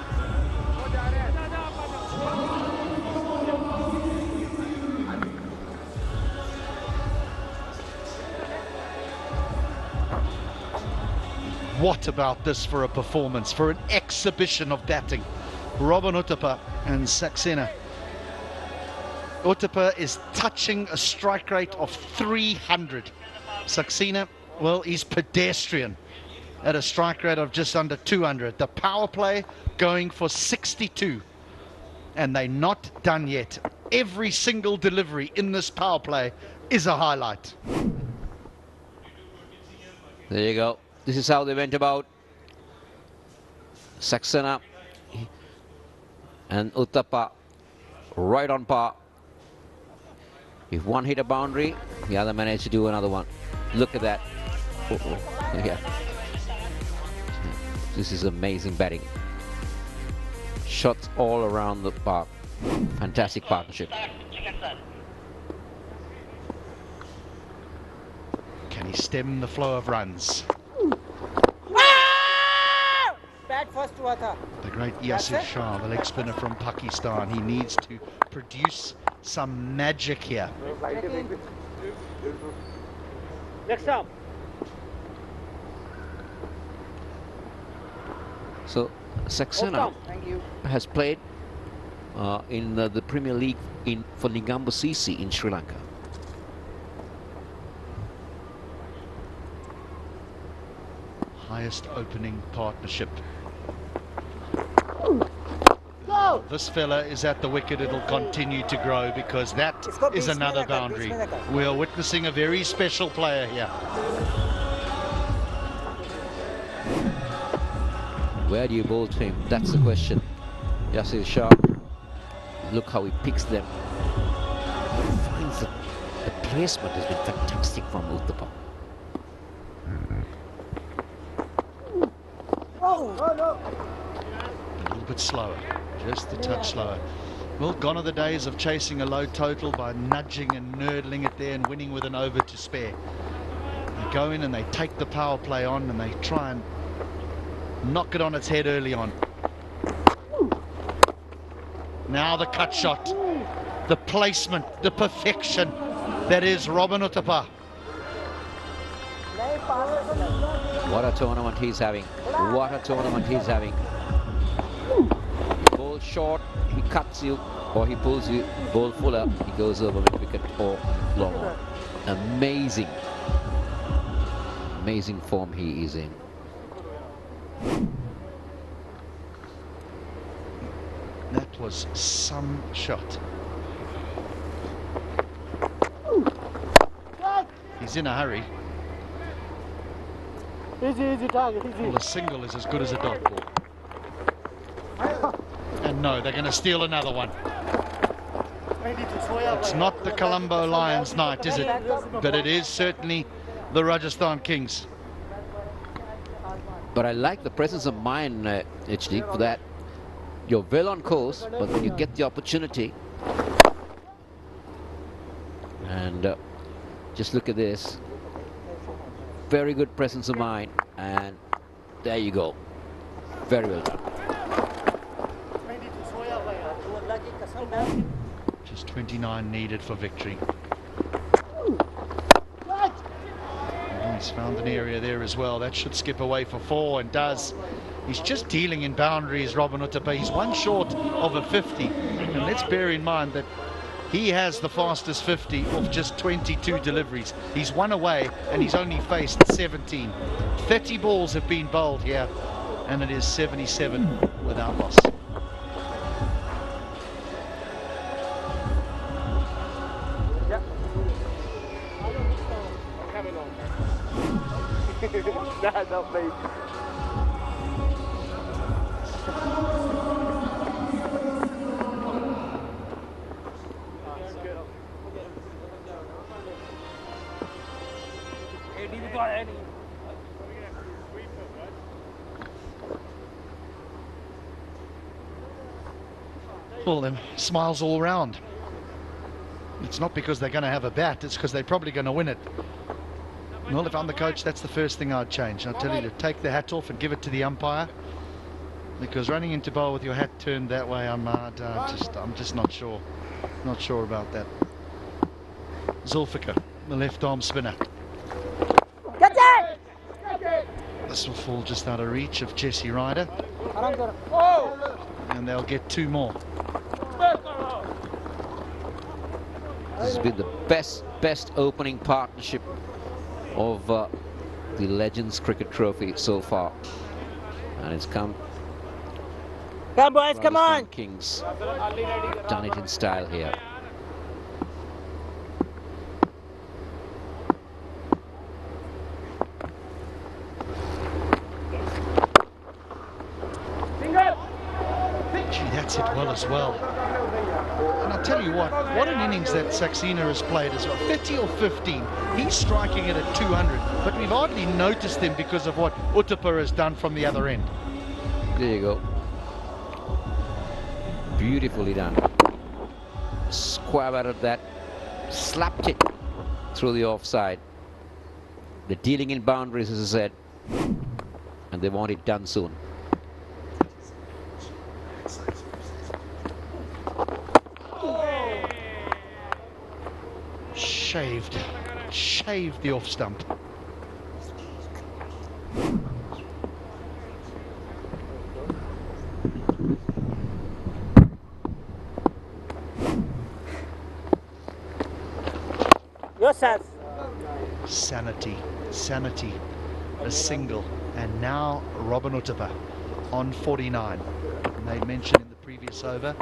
What about this for a performance, for an exhibition of batting? Robin Uthappa and Saxena. Uthappa is touching a strike rate of 300. Saxena, well, he's pedestrian at a strike rate of just under 200. The power play going for 62. And they're not done yet. Every single delivery in this power play is a highlight. There you go. This is how they went about. Saxena and Uthappa right on par. If one hit a boundary, the other managed to do another one. Look at that. Yeah. This is amazing batting. Shots all around the park. Fantastic partnership. Can he stem the flow of runs? The great Yasir Shah, the leg spinner from Pakistan, he needs to produce some magic here. Next up. So Saxena has played in the Premier League for Colombo CC in Sri Lanka. Highest opening partnership. This fella is at the wicket. It'll continue to grow because that is another boundary. We are witnessing a very special player here. Where do you bowl to him? That's the question. Yasir Shah, look how he picks them. He finds that the placement has been fantastic from Uthappa. A little bit slower, just a touch slower. Well, gone are the days of chasing a low total by nudging and nurdling it there and winning with an over to spare. They go in and they take the power play on and they try and knock it on its head early on. Now the cut shot, the placement, the perfection that is Robin Uthappa. What a tournament he's having. What a tournament he's having. Ball short, he cuts you or he pulls you. Ball fuller, he goes over mid wicket or long on. Amazing. Amazing form he is in. That was some shot. He's in a hurry. Easy, target, easy. Well, a single is as good as a dot ball. And no, they're going to steal another one. It's not the Colombo Lions night, is it? But it is certainly the Rajasthan Kings. But I like the presence of mind, HD, for that. You're well on course, but when you get the opportunity, and just look at this. Very good presence of mind, and there you go. Very well done. Just 29 needed for victory. He's found an area there as well. That should skip away for 4, and does. He's just dealing in boundaries, Robin Uthappa. He's 1 short of a 50. And let's bear in mind that he has the fastest 50 of just 22 deliveries. He's 1 away, and he's only faced 17. 30 balls have been bowled here, and it is 77 without loss. Well, then, smiles all round. It's not because they're going to have a bat, it's because they're probably going to win it. Well, if I'm the coach, that's the first thing I'd change. I'll tell you to take the hat off and give it to the umpire, because running into bowl with your hat turned that way, I'm just not sure. Not sure about that. Zulfikar, the left arm spinner. This will fall just out of reach of Jesse Ryder, and they'll get 2 more. This has been the best opening partnership of the Legends Cricket Trophy so far, and it's come. Come boys, come Rajasthan on! Kings done it in style here. Gee, that's it well as well. And I'll tell you what an innings that Saxena has played as well. 30 or 15. He's striking it at 200, but we've hardly noticed him because of what Uthappa has done from the other end. There you go. Beautifully done. Square batted that, slapped it through the offside. They're dealing in boundaries, as I said, and they want it done soon. Shaved the off stump. Yourself. Sanity, a single, and now Robin Uthappa on 49. Made mention in the previous over,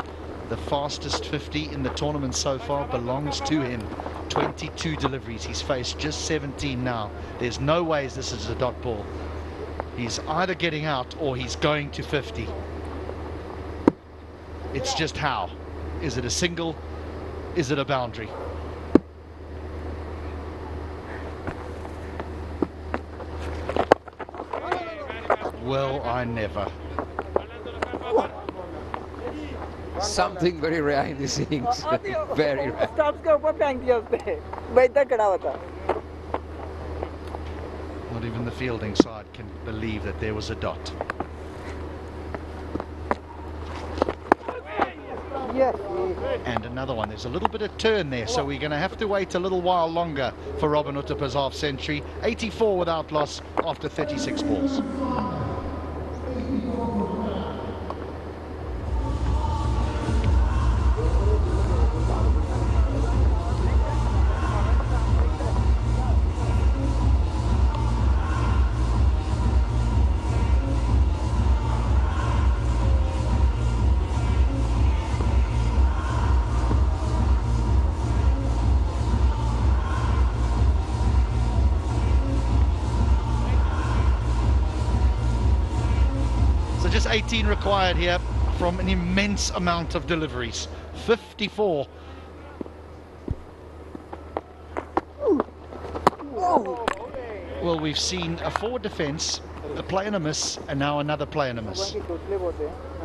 the fastest 50 in the tournament so far belongs to him. 22 deliveries, he's faced just 17 now. There's no ways this is a dot ball. He's either getting out or he's going to 50. It's just how. Is it a single? Is it a boundary? Well, I never. Something very rare in this innings. Very rare. Stops के ऊपर फेंक दिया उसने. मैं इधर खड़ा हुआ था. Not even the fielding side can believe that there was a dot. Yes. And another one. There's a little bit of turn there, so we're going to have to wait a little while longer for Robin Uthappa's half century. 84 without loss after 36 balls. Just 18 required here from an immense amount of deliveries. 54. Well, we've seen a forward defence, a play and a miss, and now another play and a miss.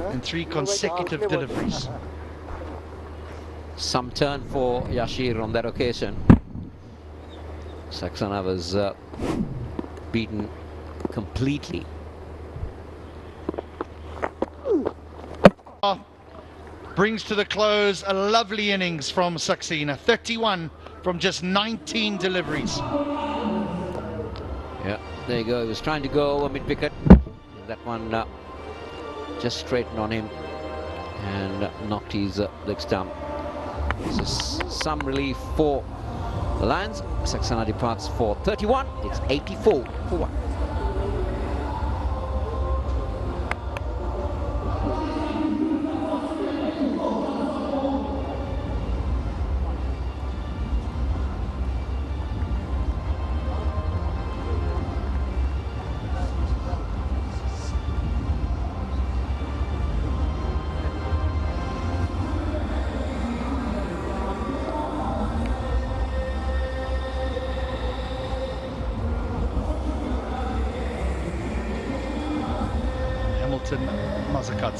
And 3 consecutive deliveries. Some turn for Yashir on that occasion. Saxena was beaten completely. Brings to the close a lovely innings from Saxena. 31 from just 19 deliveries. There you go. He was trying to go mid-wicket. That one just straightened on him and knocked his leg stump. This is some relief for the Lions. Saxena departs for 31. It's 84 for 1.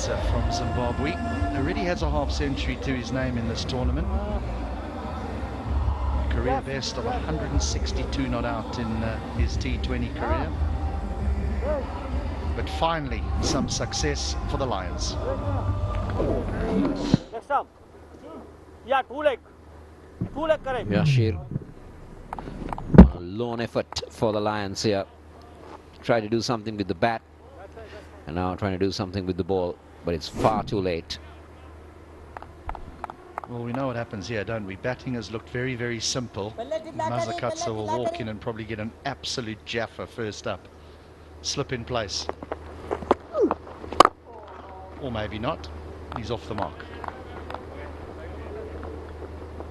From Zimbabwe already has a half-century to his name in this tournament. Career best of 162 not out in his T20 career. But finally, some success for the Lions. Next up. Yeah, two leg correct. Yashir, a lone effort for the Lions here. Try to do something with the bat. And now trying to do something with the ball, but it's far too late. Well, we know what happens here, don't we? Batting has looked very, very simple. Mazakatsa will walk in and probably get an absolute jaffa first up. Slip in place. Or maybe not. He's off the mark.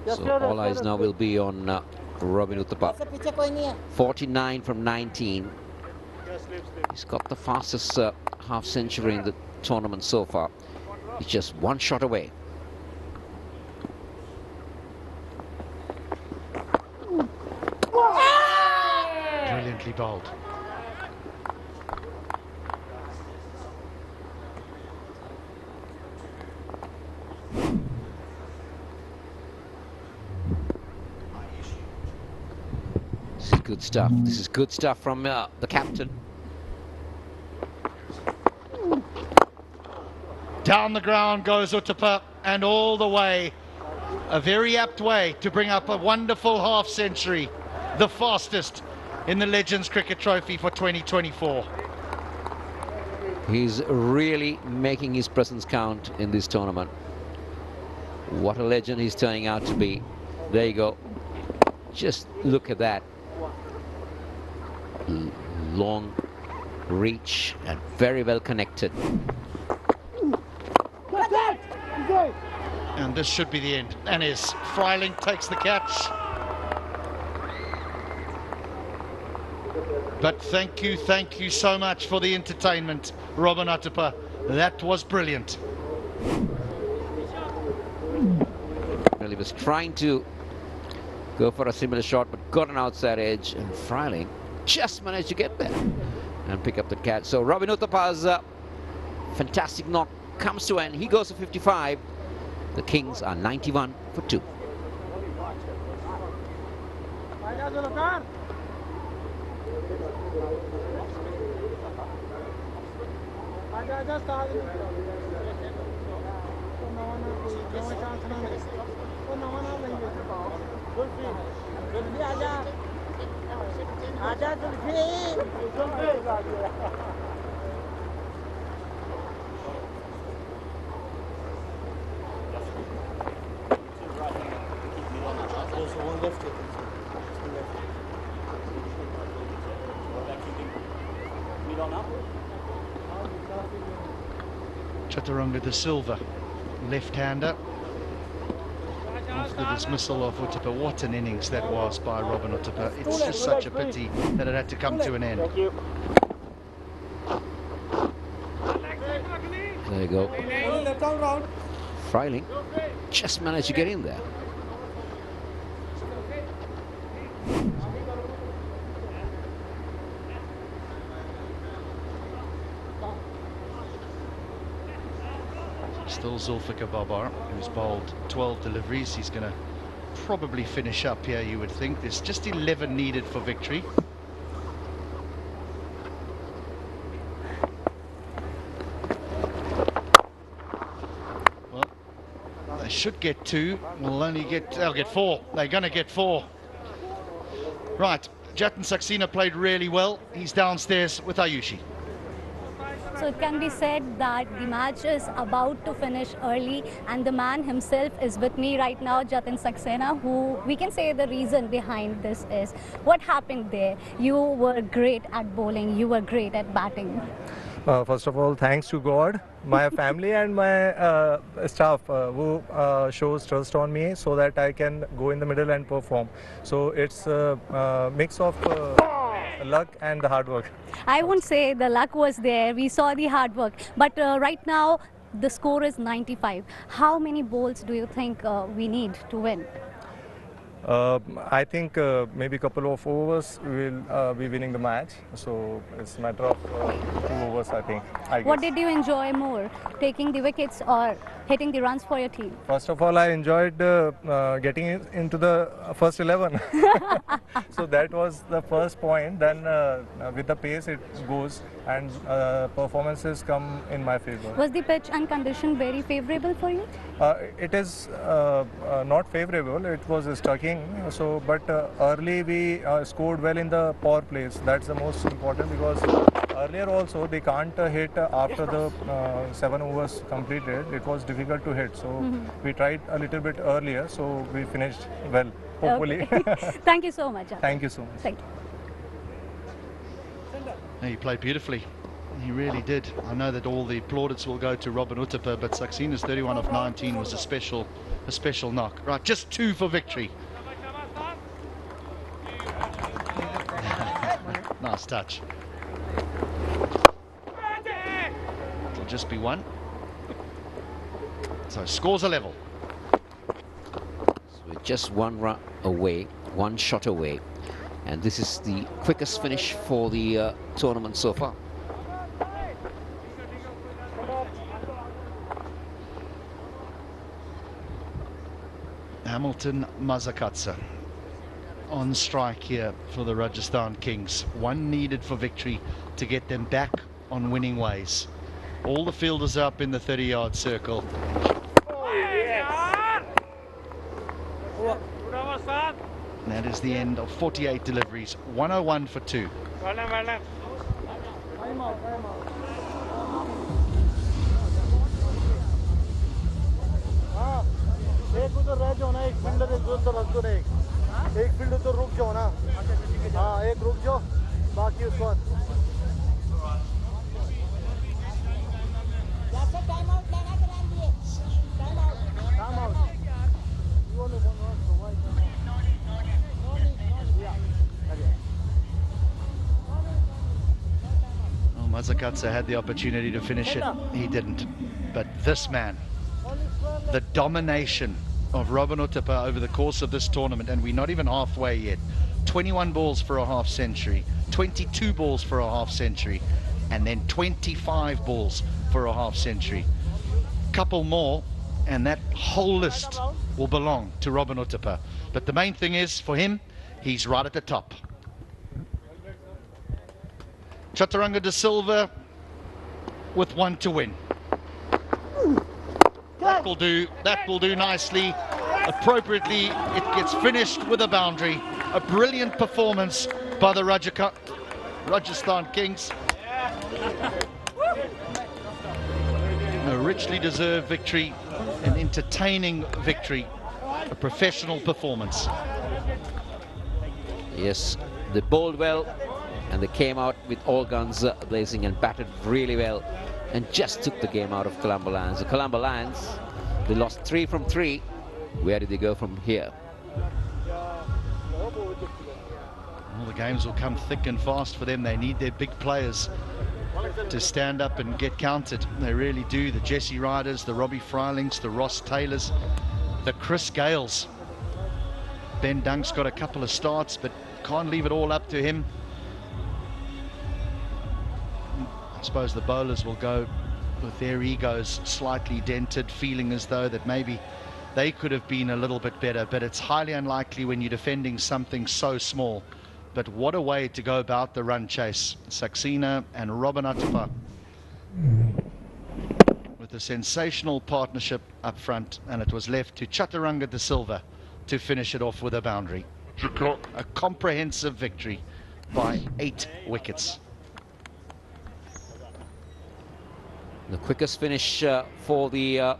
So all eyes now will be on Robin Uthappa. 49 from 19. He's got the fastest half-century in the tournament so far. He's just one shot away. Brilliantly bowled. This is good stuff. This is good stuff from the captain. Down the ground goes Uthappa, and all the way. A very apt way to bring up a wonderful half-century. The fastest in the Legends Cricket Trophy for 2024. He's really making his presence count in this tournament. What a legend he's turning out to be. There you go. Just look at that. Long reach and very well connected. And this should be the end. And is. Freiling takes the catch. But thank you so much for the entertainment, Robin Uthappa. That was brilliant. Well, he was trying to go for a similar shot, but got an outside edge, and Freiling just managed to get there and pick up the catch. So Robin Uthappa's fantastic knock comes to end. He goes for 55. The Kings are 91 for 2. Chaturanga de Silva, left-hander. After the dismissal of Uthappa, what an innings that was by Robin Uthappa. It's just such a pity that it had to come to an end. There you go. Freiling just managed to get in there. Still Zulfikar Babar, who's bowled 12 deliveries. He's going to probably finish up here, you would think. There's just 11 needed for victory. Well, they should get 2. They'll get 4. They're going to get 4. Right, Jatin Saxena played really well. He's downstairs with Ayushi. So it can be said that the match is about to finish early, and the man himself is with me right now, Jatin Saxena, who we can say the reason behind this is. What happened there? You were great at bowling, you were great at batting. First of all, thanks to God, my family and my staff who shows trust on me so that I can go in the middle and perform. So it's a mix of luck and the hard work. I won't say the luck was there, we saw the hard work, but right now the score is 95. How many bowls do you think we need to win? I think maybe a couple of overs will be winning the match. So it's a matter of 2 overs, I think. What did you enjoy more, taking the wickets or hitting the runs for your team? First of all, I enjoyed getting into the first 11. So that was the first point. Then with the pace it goes and performances come in my favor. Was the pitch and condition very favorable for you? It is not favorable. It was stucking. So, but early we scored well in the power plays. That's the most important, because earlier also they can't hit after the 7 overs completed. It was difficult to hit. So we tried a little bit earlier. So we finished well, hopefully. Okay. Thank you so much. Thank you so much. Thank you. He played beautifully. He really did. I know that all the plaudits will go to Robin Uthappa, but Saxena's 31 of 19 was a special knock. Right, just 2 for victory. Nice touch. It'll just be 1. So scores are level. So we're just 1 run away, 1 shot away, and this is the quickest finish for the tournament so far. Hamilton Mazakatsa on strike here for the Rajasthan Kings. 1 needed for victory to get them back on winning ways. All the fielders are up in the 30-yard circle. And that is the end of 48 deliveries. 101 for 2. एक उधर रह जाओ ना, एक fielder उधर रख दो ना, एक फील्ड उधर रुक जाओ ना, हाँ एक रुक जाओ, बाकी उसके बाद Well, Mazakatsa had the opportunity to finish it. He didn't. But this man, the domination of Robin Uthappa over the course of this tournament, and we're not even halfway yet. 21 balls for a half century, 22 balls for a half century, and then 25 balls for a half century. Couple more and that whole list will belong to Robin Uthappa. But the main thing is, for him, he's right at the top. Chaturanga de Silva with 1 to win. That will do nicely. Appropriately, it gets finished with a boundary. A brilliant performance by the Rajasthan Kings. A richly deserved victory, an entertaining victory, a professional performance. Yes, they bowled well and they came out with all guns blazing and batted really well and just took the game out of Colombo Lions. The Colombo Lions, they lost 3 from 3. Where did they go from here? Well, the games will come thick and fast for them. They need their big players to stand up and get counted. They really do. The Jesse Riders, the Robbie Freilings, the Ross Taylors, the Chris Gayles. Ben Dunk's got a couple of starts, but can't leave it all up to him. I suppose the bowlers will go with their egos slightly dented, feeling as though that maybe they could have been a little bit better, but it's highly unlikely when you're defending something so small. But what a way to go about the run chase. Saxena and Robin Uthappa with a sensational partnership up front, and it was left to Chaturanga de Silva to finish it off with a boundary. A comprehensive victory by 8 wickets. The quickest finish for the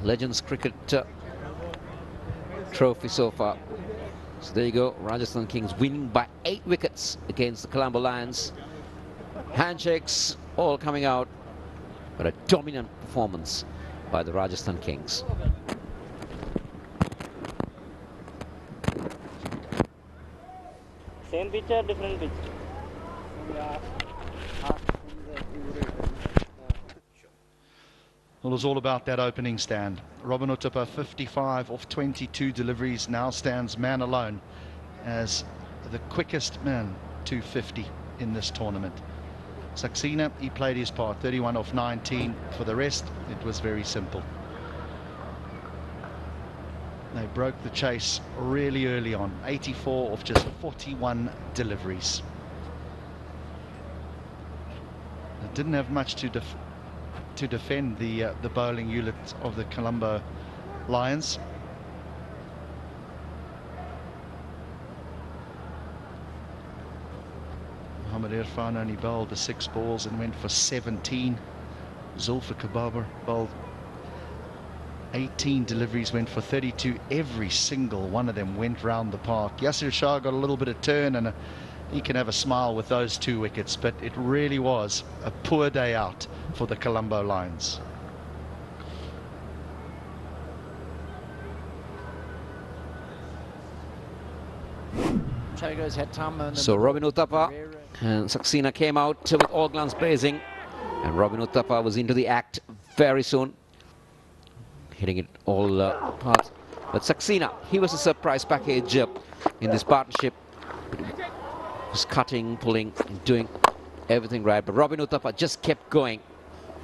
Legends Cricket Trophy so far. So there you go, Rajasthan Kings winning by 8 wickets against the Colombo Lions. Handshakes all coming out, but a dominant performance by the Rajasthan Kings. Same pitch or different pitch? Well, it was all about that opening stand. Robin Uthappa, 55 off 22 deliveries, now stands man alone as the quickest man to 50 in this tournament. Saxena, he played his part, 31 off 19. For the rest, it was very simple. They broke the chase really early on, 84 off just 41 deliveries. They didn't have much to defend the bowling unit of the Colombo Lions. Mohamed Irfan only bowled the 6 balls and went for 17. Zulfikar Babar bowled 18 deliveries, went for 32. Every single one of them went round the park. Yasir Shah got a little bit of turn, and he can have a smile with those 2 wickets, but it really was a poor day out for the Colombo Lions. So Robin Uthappa and Saxena came out with all guns blazing, and Robin Uthappa was into the act very soon, hitting it all parts. But Saxena, he was a surprise package in this partnership. Was cutting, pulling, doing everything right, but Robin Uthappa just kept going.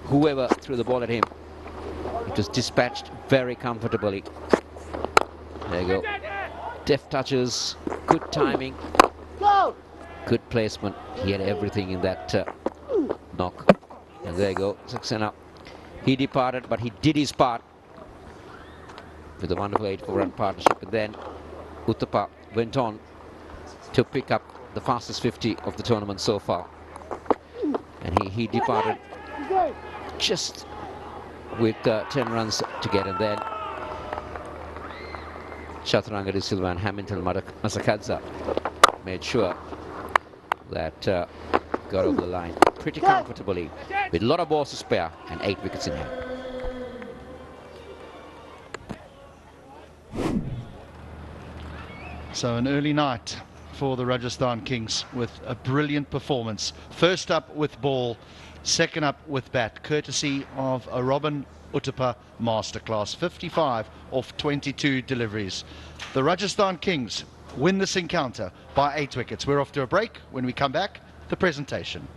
Whoever threw the ball at him, it was dispatched very comfortably. There you go. Deft touches, good timing, good placement. He had everything in that knock. And there you go, Saxena. He departed, but he did his part with a wonderful 8-4-run partnership. And then Uthappa went on to pick up the fastest 50 of the tournament so far. And he departed just with 10 runs to get, and then Chaturanga de Silva and Hamilton Masakadza made sure that got over the line pretty comfortably with a lot of balls to spare and 8 wickets in hand. So an early night for the Rajasthan Kings with a brilliant performance. First up with ball, second up with bat, courtesy of a Robin Uthappa masterclass. 55 off 22 deliveries. The Rajasthan Kings win this encounter by 8 wickets. We're off to a break. When we come back, the presentation.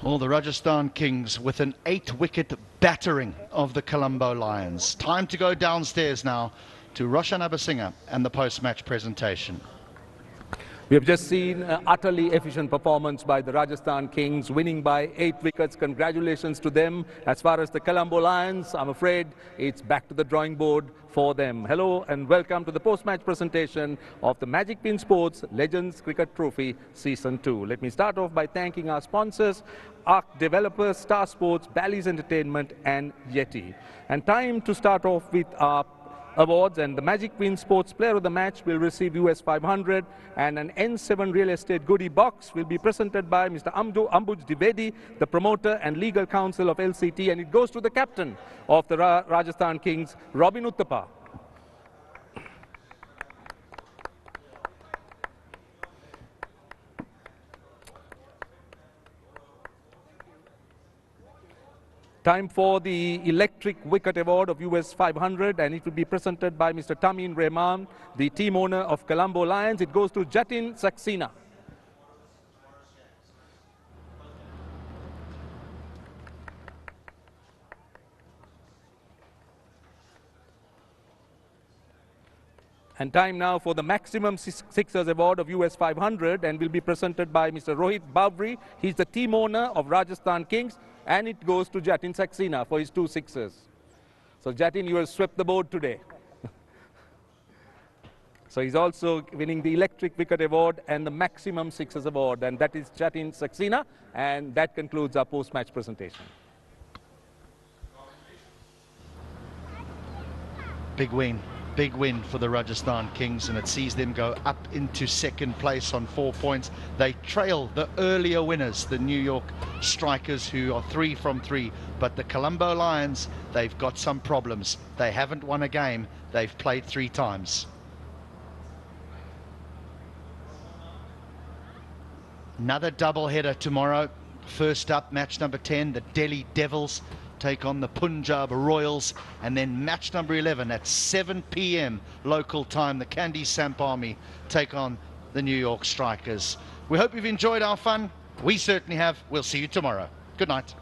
Well, the Rajasthan Kings with an 8-wicket battering of the Colombo Lions. Time to go downstairs now to Roshan Abasinghe and the post-match presentation. We have just seen an utterly efficient performance by the Rajasthan Kings, winning by 8 wickets. Congratulations to them. As far as the Colombo Lions, I'm afraid it's back to the drawing board for them. Hello and welcome to the post-match presentation of the Magic Pin Sports Legends Cricket Trophy Season 2. Let me start off by thanking our sponsors, ARC Developers, Star Sports, Bally's Entertainment and Yeti. And time to start off with our awards, and the Magic Pin Sports Player of the Match will receive US 500 and an N7 Real Estate Goodie Box will be presented by Mr. Ambuj Dwivedi, the promoter and legal counsel of LCT, and it goes to the captain of the Rajasthan Kings, Robin Uthappa. Time for the Electric Wicket Award of US 500, and it will be presented by Mr. Tamim Rahman, the team owner of Colombo Lions. It goes to Jatin Saxena. And time now for the Maximum Sixers Award of US 500, and will be presented by Mr. Rohit Bavri. He's the team owner of Rajasthan Kings, and it goes to Jatin Saxena for his 2 sixers. So Jatin, you have swept the board today. So he's also winning the Electric Wicket Award and the Maximum Sixers Award, and that is Jatin Saxena, and that concludes our post-match presentation. Big win. Big win for the Rajasthan Kings, and it sees them go up into second place on 4 points. They trail the earlier winners, the New York Strikers, who are 3 from 3. But the Colombo Lions, they've got some problems. They haven't won a game. They've played 3 times. Another double-header tomorrow. First up, match number 10, the Delhi Devils take on the Punjab Royals, and then match number 11 at 7 p.m. local time, the Kandy Samp Army take on the New York Strikers. We hope you've enjoyed our fun. We certainly have. We'll see you tomorrow. Good night.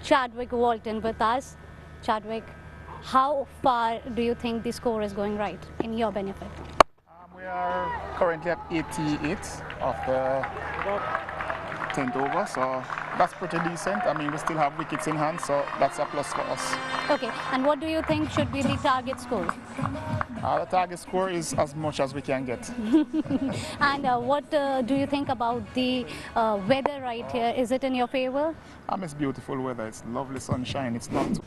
Chadwick Walton with us. Chadwick, how far do you think the score is going right in your benefit? We are currently at 88 of the 10th over, so that's pretty decent. I mean, we still have wickets in hand, so that's a plus for us. Okay, and what do you think should be the target score? The target score is as much as we can get. And what do you think about the weather right here? Is it in your favor? It's beautiful weather. It's lovely sunshine. It's not.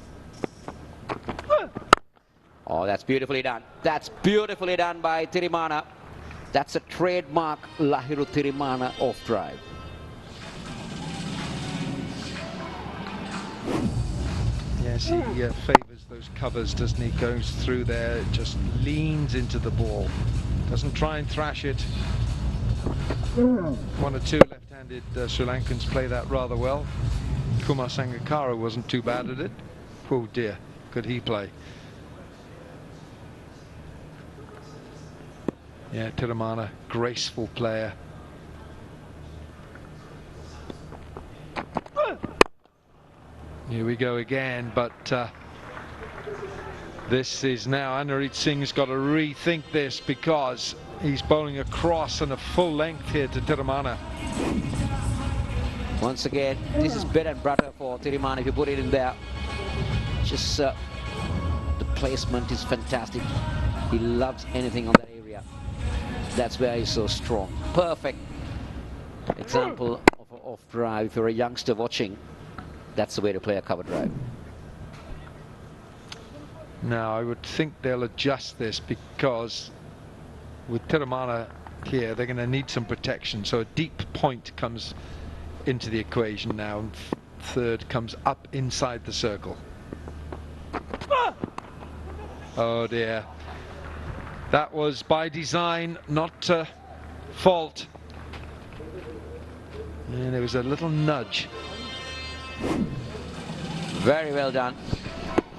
Oh, that's beautifully done. That's beautifully done by Tirimana. That's a trademark Lahiru Tirimana off drive. Yes, he favours those covers, doesn't he? Goes through there, just leans into the ball. Doesn't try and thrash it. 1 or 2 left-handed Sri Lankans play that rather well. Kumar Sangakkara wasn't too bad at it. Oh dear, could he play? Yeah, Tirimana, graceful player. Here we go again, but this is now Anurit Singh's got to rethink this, because he's bowling across and a full length here to Tirimana. Once again, this is bread and butter for Thirumanna if you put it in there. Just the placement is fantastic. He loves anything on that area. That's where he's so strong. Perfect example of an off drive. If you're a youngster watching, that's the way to play a cover drive. Now, I would think they'll adjust this because with Thirumanna here, they're going to need some protection. So a deep point comes into the equation now, and third comes up inside the circle. Oh dear. That was by design, not fault. And there was a little nudge. Very well done.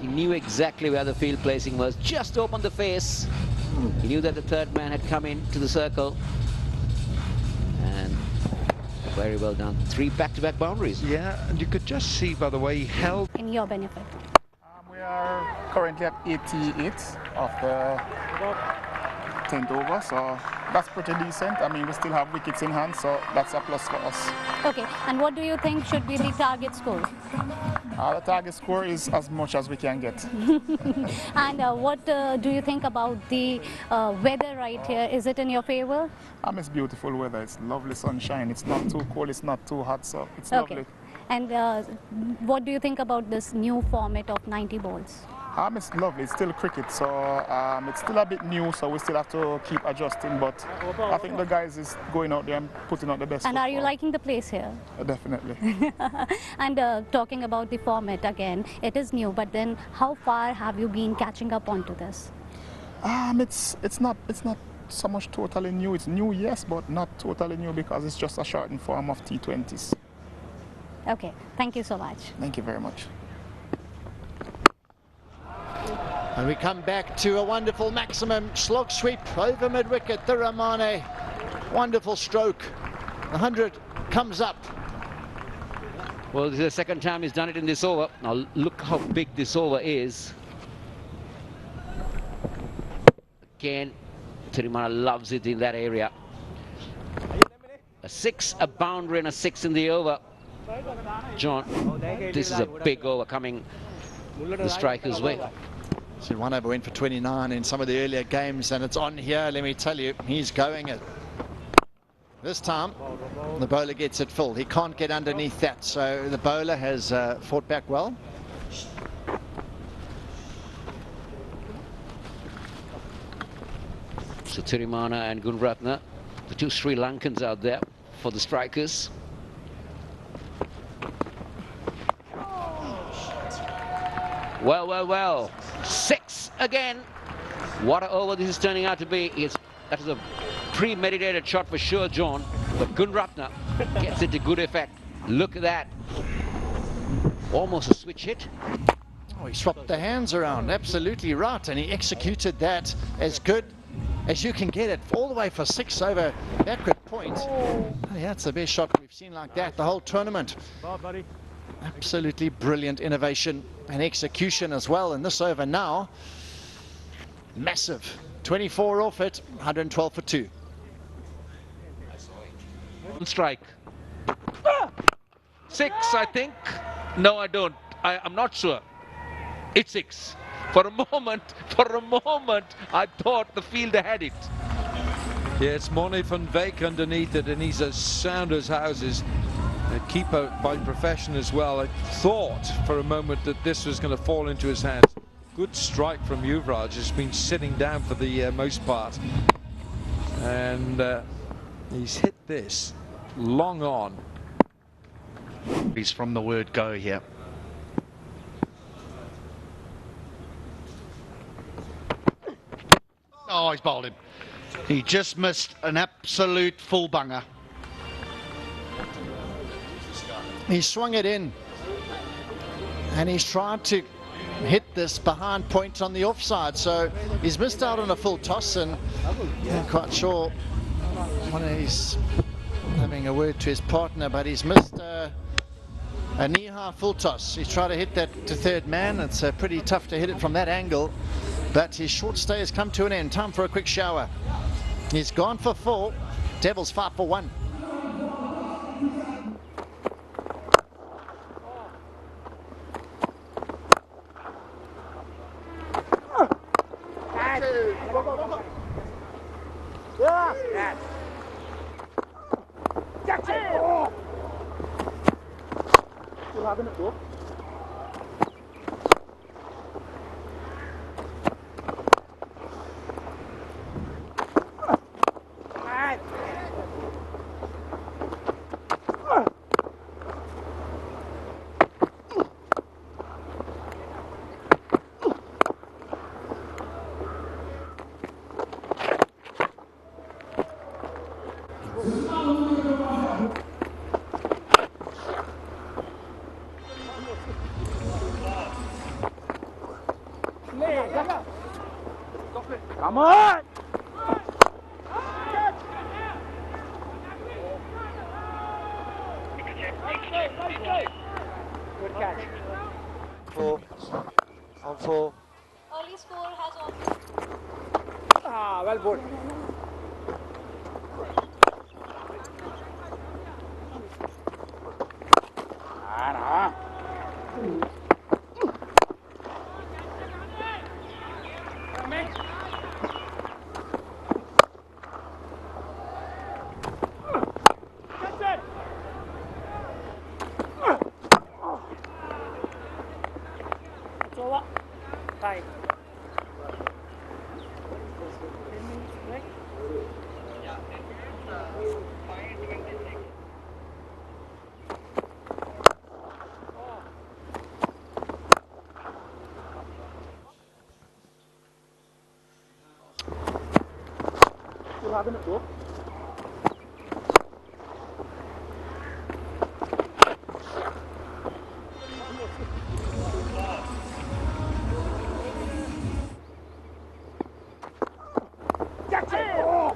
He knew exactly where the field placing was. Just opened the face. He knew that the third man had come into the circle. And very well done. 3 back-to-back boundaries. Yeah, and you could just see by the way he held. In your benefit. We are currently at 88 of the 10th over, so that's pretty decent. I mean, we still have wickets in hand, so that's a plus for us. Okay, and what do you think should be the target score? The target score is as much as we can get. And what do you think about the weather right here? Is it in your favor? It's beautiful weather. It's lovely sunshine. It's not too cold, it's not too hot, so it's Okay. lovely. And what do you think about this new format of 90 balls? It's lovely. It's still cricket, so it's still a bit new, so we still have to keep adjusting. But I think the guys is going out there and putting out the best. And are you football. liking the place here? Definitely. And talking about the format again, it is new, but then how far have you been catching up onto this? It's not so much totally new. It's new, yes, but not totally new because it's just a shortened form of T20s. Okay, thank you so much. Thank you very much. And we come back to a wonderful maximum slog sweep over mid-wicket. Thirumanna, wonderful stroke. The 100 comes up. Well, this is the second time he's done it in this over. Now look how big this over is. Again, Thirumanna loves it in that area. A 6, a boundary and a 6 in the over. John, this is a big over coming the striker's way. So one over went for 29 in some of the earlier games, and it's on here. Let me tell you, he's going it. This time, the bowler gets it full. He can't get underneath that, so the bowler has fought back well. So Thirumanna and Gunratna, the 2 Sri Lankans out there for the strikers. Well, well, well. 6 again. What an over this is turning out to be. That is a premeditated shot for sure, John. But Gunratna gets it to good effect. Look at that. Almost a switch hit. Oh, he swapped the hands around. Absolutely right. And he executed that as good as you can get it. All the way for 6 over backward point. Oh, yeah, it's the best shot we've seen like that the whole tournament. Bye, buddy. Absolutely brilliant innovation and execution as well in this over now. Massive. 24 off it, 112 for 2. Strike. 6, I think. No, I don't. I'm not sure. It's 6. For a moment, I thought the fielder had it. Yeah, it's Moni van Veek underneath it, and he's as sound as houses. A keeper by profession as well. I thought for a moment that this was going to fall into his hands. Good strike from Yuvraj. Has been sitting down for the most part, and he's hit this long on. He's from the word go here. Oh, he's bowled him. He just missed an absolute full bunger. He swung it in, and he's tried to hit this behind point on the offside, so he's missed out on a full toss, and I'm quite sure he's having a word to his partner, but he's missed a knee-high full toss. He's tried to hit that to third man. It's pretty tough to hit it from that angle, but his short stay has come to an end. Time for a quick shower. He's gone for 4. Devils 5 for 1. Yeah. Catch it. Oh. Still having it though. Come on! Good catch. 4. On 4. Early score has all. Ah, well put. Time. Still having it though. Catch it! Oh.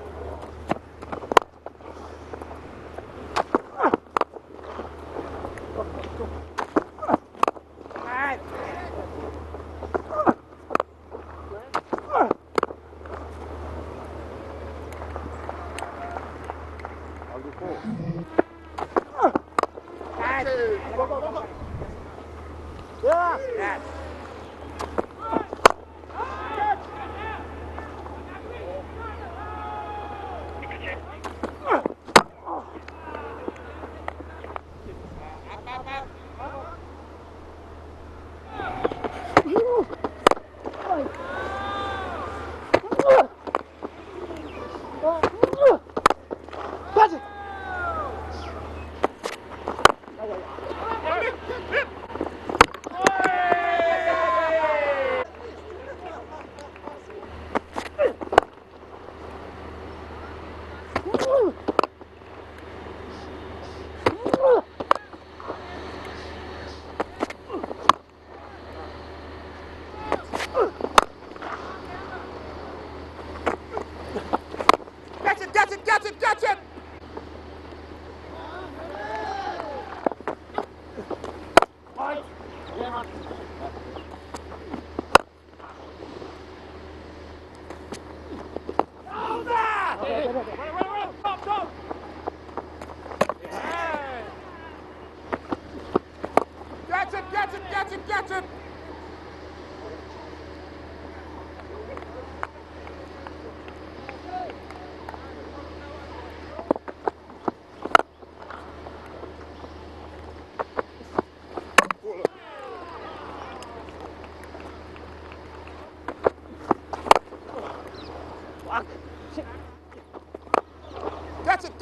Yeah. Yes.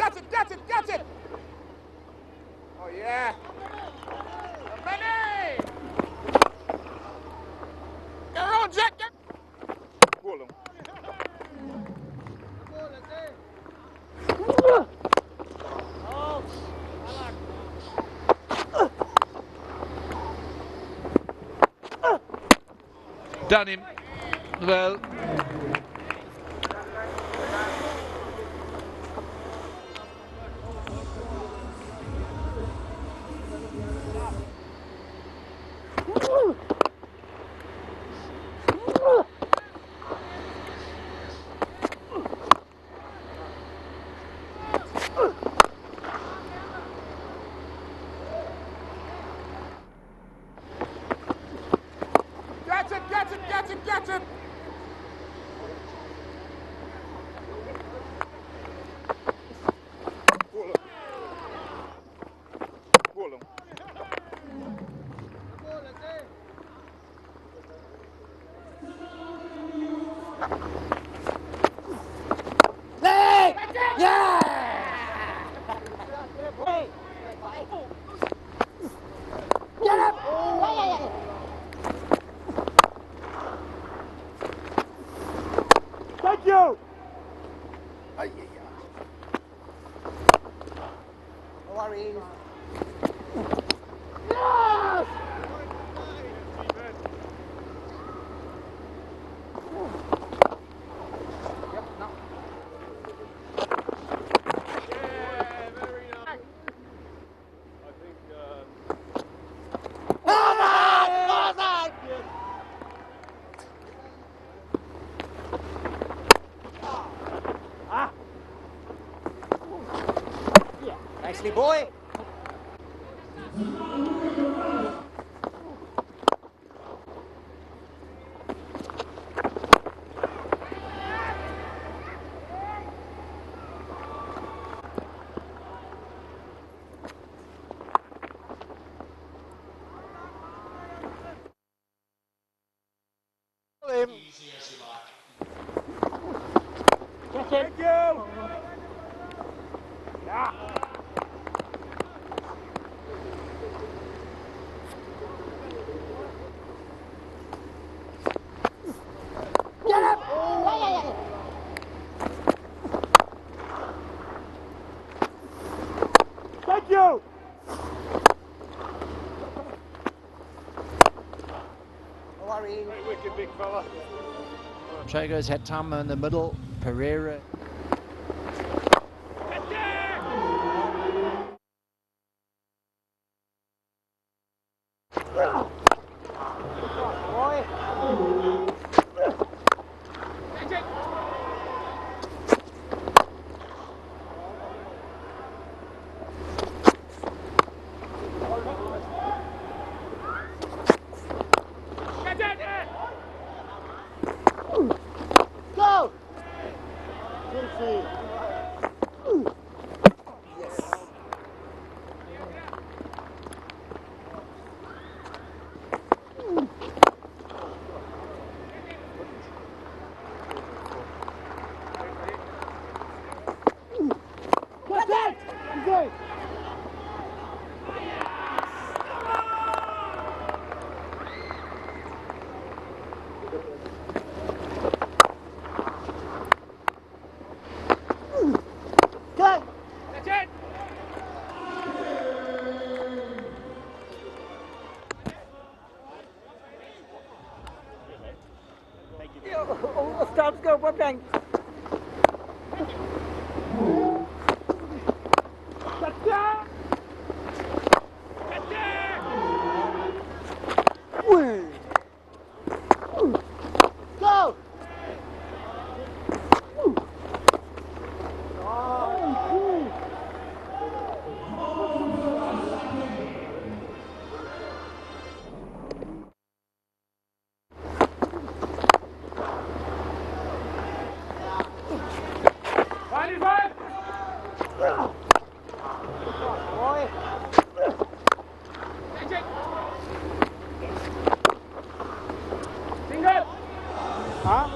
Catch it! Catch it! Catch it! Oh yeah! Benny! Get around, Jack! Pull him. Done him. Well, Catch it! Leg! Yeah! Get up! Thank you! No worries. Yes! Nicely, boy. Thank you. Yeah. Get up! Thank you! No worries. Wicked big fella. Trago's had Tama in the middle, Pereira. Go! Good save. Yes. What's that? Good. Good. That's it. Stop, go, what bank? Go! Huh?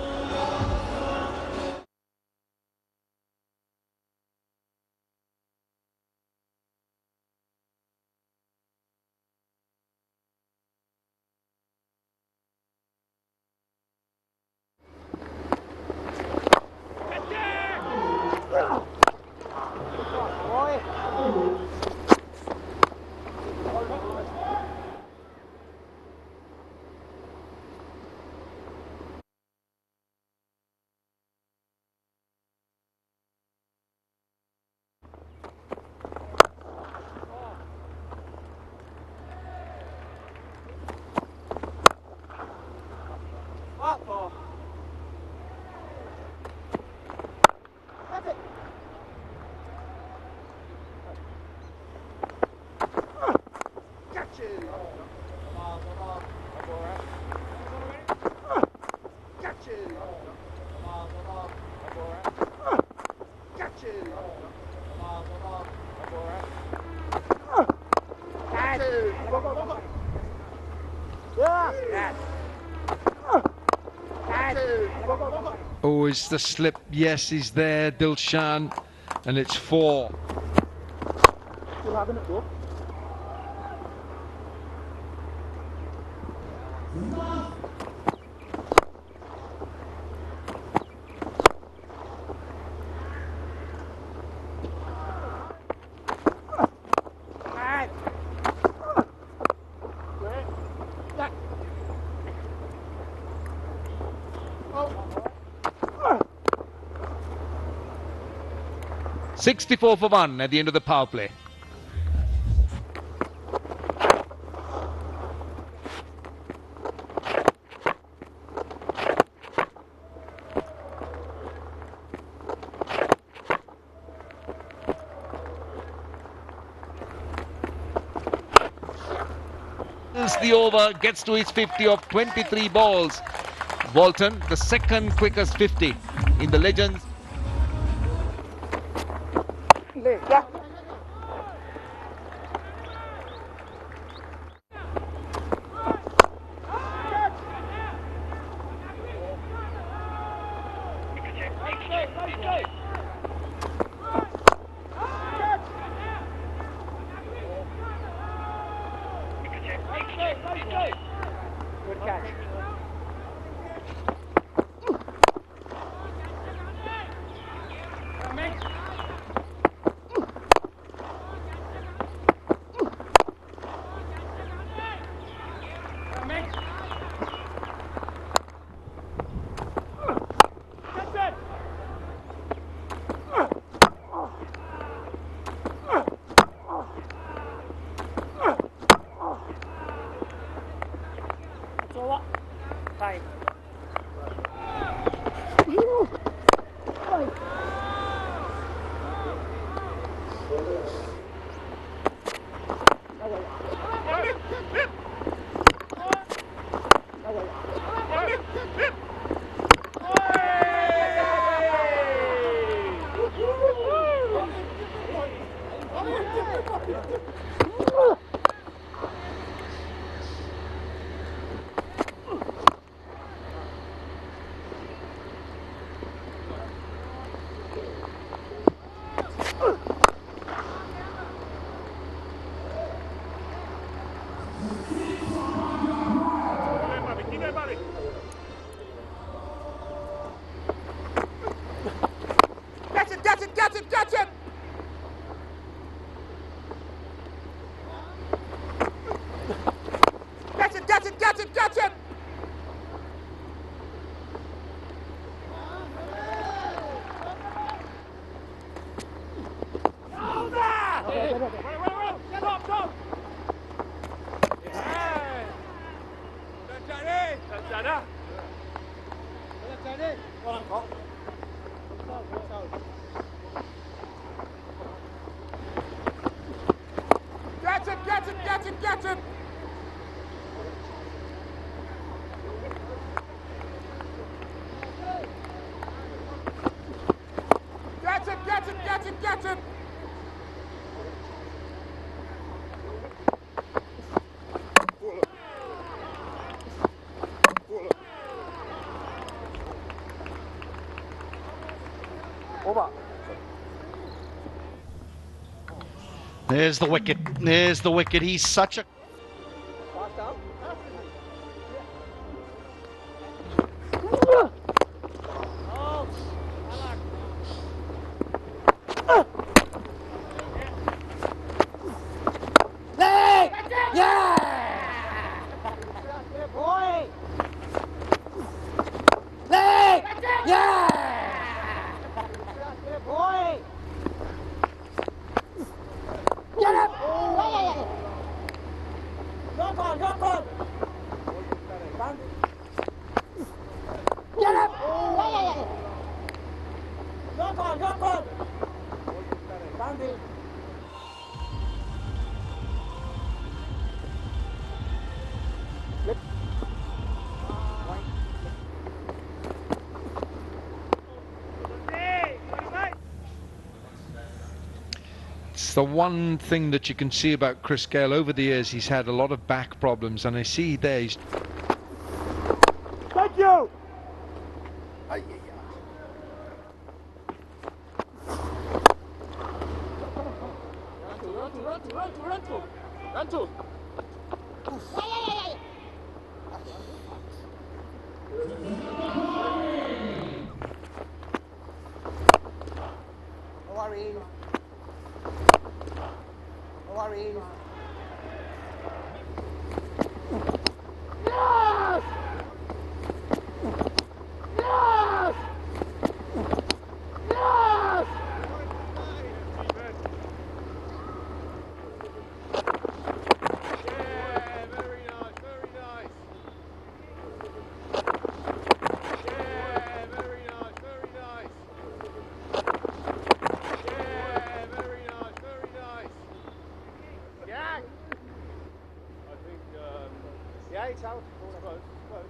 Oh, is the slip? Yes, he's there, Dilshan, and it's 4. $64 for 1 at the end of the power play. The over, gets to his 50 of 23 balls. Walton, the second quickest 50 in the Legends. Get him! Get him! Over. There's the wicket. There's the wicket. He's such a... It's the one thing that you can see about Chris Gayle over the years. He's had a lot of back problems, and I see there he's... Thank you! Yeah, it's out. Close, close.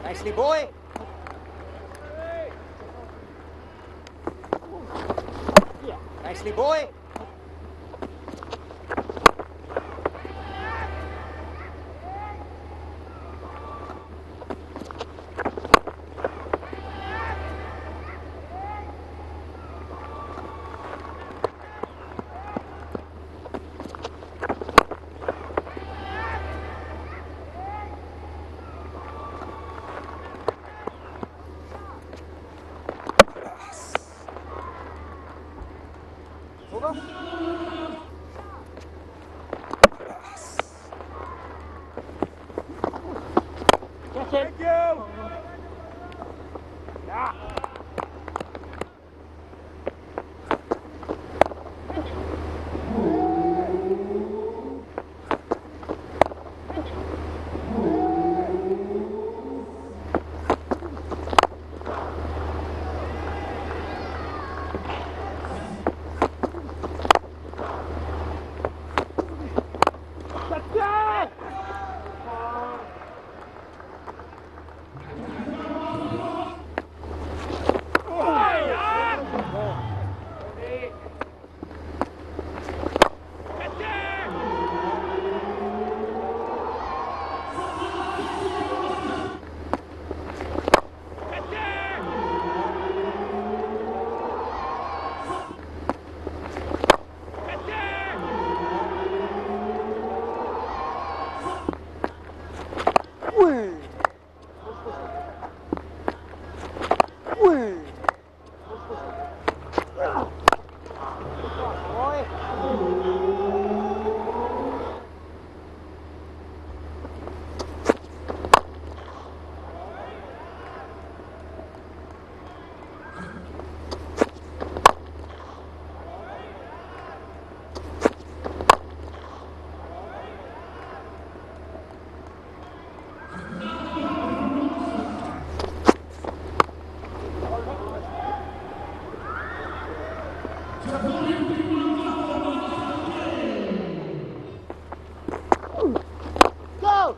Nicely, boy. Nicely, boy. Thank you. Yeah. Go!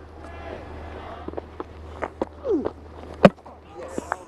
Yes.